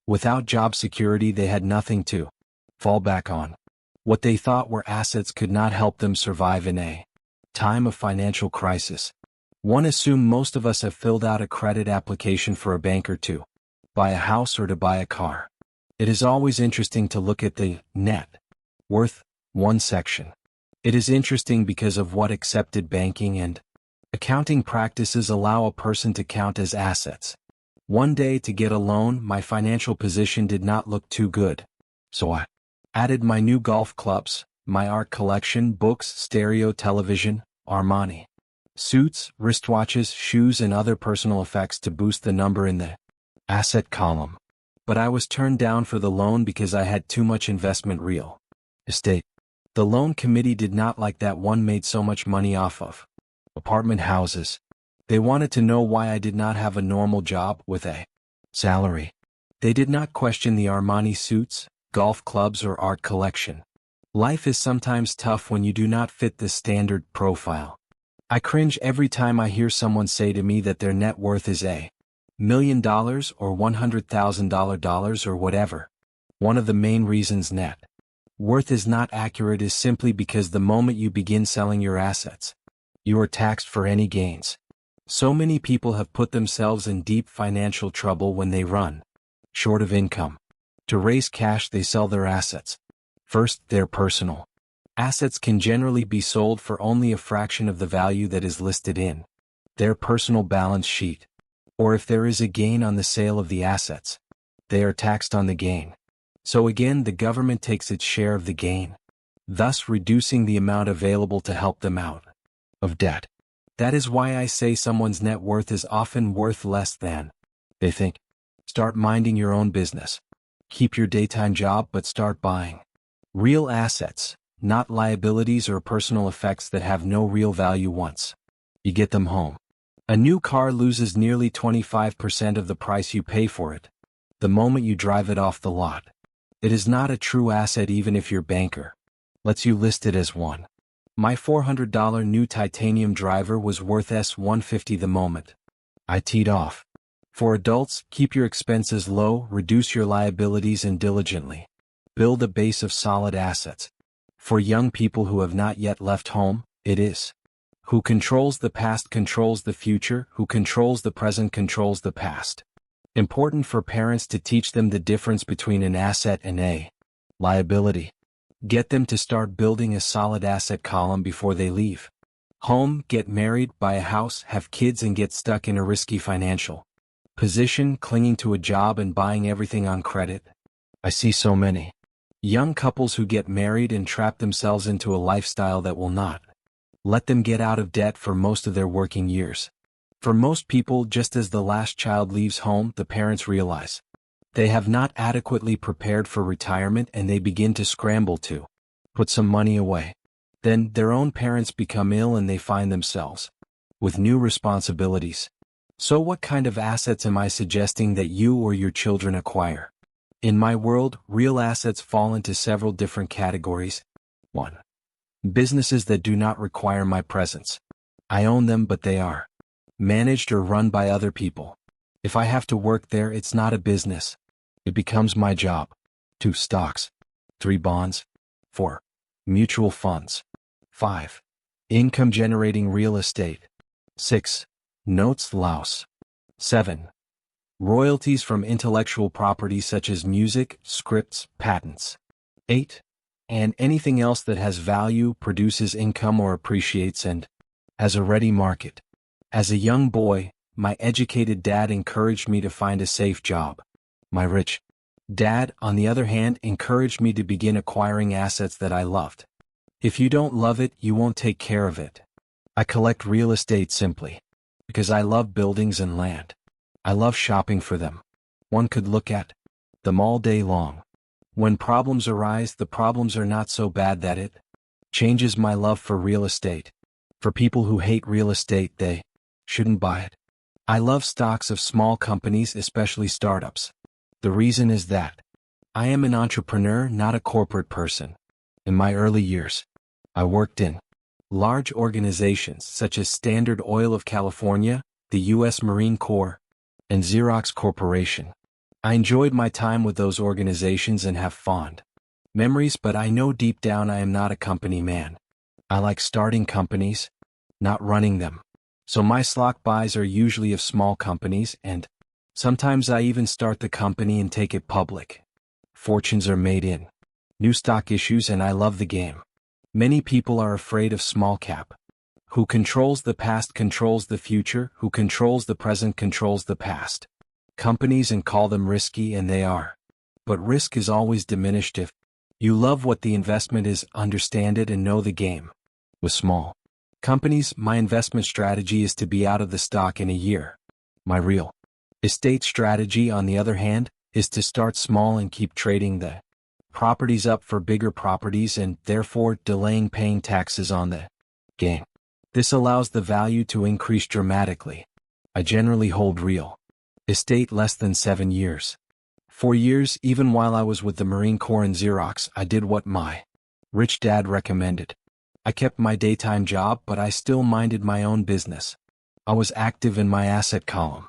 Without job security, they had nothing to fall back on. What they thought were assets could not help them survive in a time of financial crisis. One assumes most of us have filled out a credit application for a banker to buy a house or to buy a car. It is always interesting to look at the net worth one section. It is interesting because of what accepted banking and accounting practices allow a person to count as assets. One day, to get a loan, my financial position did not look too good. So I added my new golf clubs, my art collection, books, stereo, television, Armani suits, wristwatches, shoes and other personal effects to boost the number in the asset column. But I was turned down for the loan because I had too much investment real estate. The loan committee did not like that one made so much money off of apartment houses. They wanted to know why I did not have a normal job with a salary. They did not question the Armani suits, golf clubs or art collection. Life is sometimes tough when you do not fit the standard profile. I cringe every time I hear someone say to me that their net worth is $1 million or $100,000 or whatever. One of the main reasons net worth is not accurate is simply because the moment you begin selling your assets, you are taxed for any gains. So many people have put themselves in deep financial trouble when they run short of income. To raise cash, they sell their assets. First, their personal assets can generally be sold for only a fraction of the value that is listed in their personal balance sheet. Or if there is a gain on the sale of the assets, they are taxed on the gain. So again, the government takes its share of the gain, thus reducing the amount available to help them out of debt. That is why I say someone's net worth is often worth less than they think. Start minding your own business. Keep your daytime job but start buying real assets, not liabilities or personal effects that have no real value once you get them home. A new car loses nearly 25% of the price you pay for it the moment you drive it off the lot. It is not a true asset even if your banker lets you list it as one. My $400 new titanium driver was worth $150 the moment I teed off. For adults, keep your expenses low, reduce your liabilities and diligently build a base of solid assets. For young people who have not yet left home, it is who controls the past controls the future, who controls the present controls the past. Important for parents to teach them the difference between an asset and a liability. Get them to start building a solid asset column before they leave home, get married, buy a house, have kids and get stuck in a risky financial position, clinging to a job and buying everything on credit. I see so many young couples who get married and trap themselves into a lifestyle that will not let them get out of debt for most of their working years. For most people, just as the last child leaves home, the parents realize they have not adequately prepared for retirement and they begin to scramble to put some money away. Then their own parents become ill and they find themselves with new responsibilities. So what kind of assets am I suggesting that you or your children acquire? In my world, real assets fall into several different categories. 1. Businesses that do not require my presence. I own them but they are managed or run by other people. If I have to work there, it's not a business. It becomes my job. 2. Stocks. 3. Bonds. 4. Mutual funds. 5. Income-generating real estate. 6. Notes Laos. 7. Royalties from intellectual property such as music, scripts, patents. 8. And anything else that has value, produces income or appreciates and has a ready market. As a young boy, my educated dad encouraged me to find a safe job. My rich dad, on the other hand, encouraged me to begin acquiring assets that I loved. If you don't love it, you won't take care of it. I collect real estate simply because I love buildings and land. I love shopping for them. One could look at them all day long. When problems arise, the problems are not so bad that it changes my love for real estate. For people who hate real estate, they shouldn't buy it. I love stocks of small companies, especially startups. The reason is that I am an entrepreneur, not a corporate person. In my early years, I worked in large organizations such as Standard Oil of California, the U.S. Marine Corps, and Xerox Corporation. I enjoyed my time with those organizations and have fond memories, but I know deep down I am not a company man. I like starting companies, not running them. So my stock buys are usually of small companies, and sometimes I even start the company and take it public. Fortunes are made in new stock issues and I love the game. Many people are afraid of small cap. Who controls the past controls the future, who controls the present controls the past. Companies and call them risky, and they are. But risk is always diminished if you love what the investment is, understand it and know the game. With small Companies, my investment strategy is to be out of the stock in a year. My real estate strategy, on the other hand, is to start small and keep trading the properties up for bigger properties and, therefore, delaying paying taxes on the gain. This allows the value to increase dramatically. I generally hold real estate less than 7 years. 4 years, even while I was with the Marine Corps and Xerox, I did what my rich dad recommended. I kept my daytime job, but I still minded my own business. I was active in my asset column.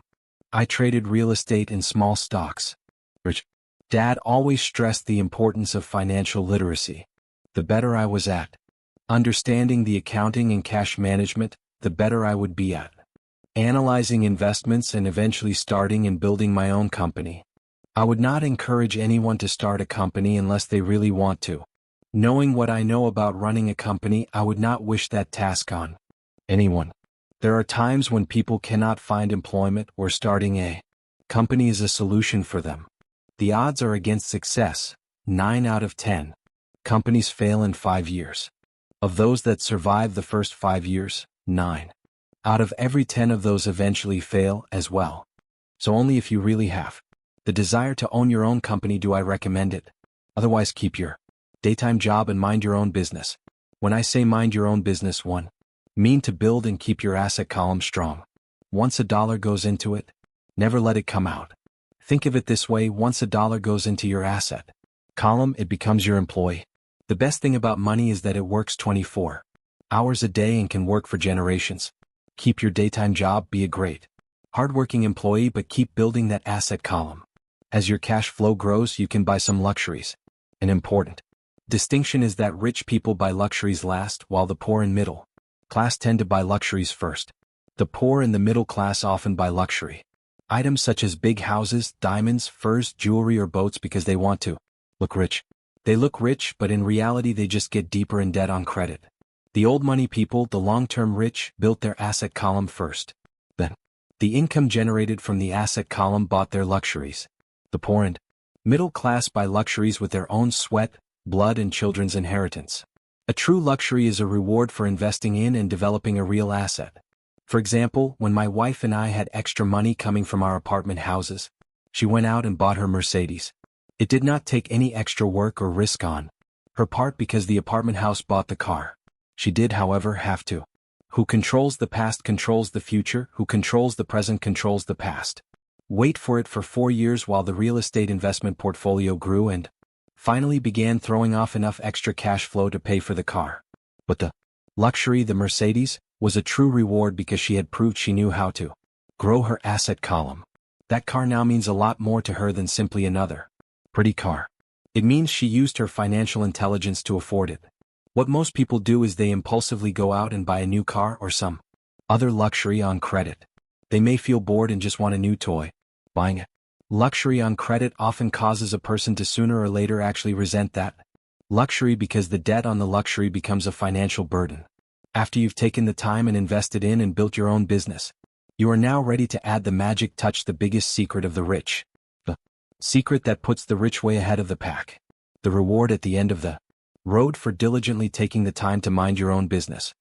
I traded real estate in small stocks. Rich dad always stressed the importance of financial literacy. The better I was at understanding the accounting and cash management, the better I would be at analyzing investments and eventually starting and building my own company. I would not encourage anyone to start a company unless they really want to. Knowing what I know about running a company, I would not wish that task on anyone. There are times when people cannot find employment or starting a company is a solution for them. The odds are against success. 9 out of 10 companies fail in 5 years. Of those that survive the first 5 years, 9 out of every 10 of those eventually fail as well. So only if you really have the desire to own your own company do I recommend it. Otherwise, keep your daytime job and mind your own business. When I say mind your own business, mean to build and keep your asset column strong. Once a dollar goes into it, never let it come out. Think of it this way: once a dollar goes into your asset column, it becomes your employee. The best thing about money is that it works 24 hours a day and can work for generations. Keep your daytime job, be a great, hardworking employee, but keep building that asset column. As your cash flow grows, you can buy some luxuries. An important distinction is that rich people buy luxuries last, while the poor and middle class tend to buy luxuries first. The poor and the middle class often buy luxury items such as big houses, diamonds, furs, jewelry, or boats because they want to look rich. They look rich, but in reality they just get deeper in debt on credit. The old money people, the long-term rich, built their asset column first. Then, the income generated from the asset column bought their luxuries. The poor and middle class buy luxuries with their own sweat, blood, and children's inheritance. A true luxury is a reward for investing in and developing a real asset. For example, when my wife and I had extra money coming from our apartment houses, she went out and bought her Mercedes. It did not take any extra work or risk on her part because the apartment house bought the car. She did, however, have to. Who controls the past controls the future, who controls the present controls the past. Wait for it for 4 years while the real estate investment portfolio grew and finally began throwing off enough extra cash flow to pay for the car. But the luxury, the Mercedes, was a true reward because she had proved she knew how to grow her asset column. That car now means a lot more to her than simply another pretty car. It means she used her financial intelligence to afford it. What most people do is they impulsively go out and buy a new car or some other luxury on credit. They may feel bored and just want a new toy. Buying a luxury on credit often causes a person to sooner or later actually resent that luxury because the debt on the luxury becomes a financial burden. After you've taken the time and invested in and built your own business, you are now ready to add the magic touch, the biggest secret of the rich. The secret that puts the rich way ahead of the pack. The reward at the end of the road for diligently taking the time to mind your own business.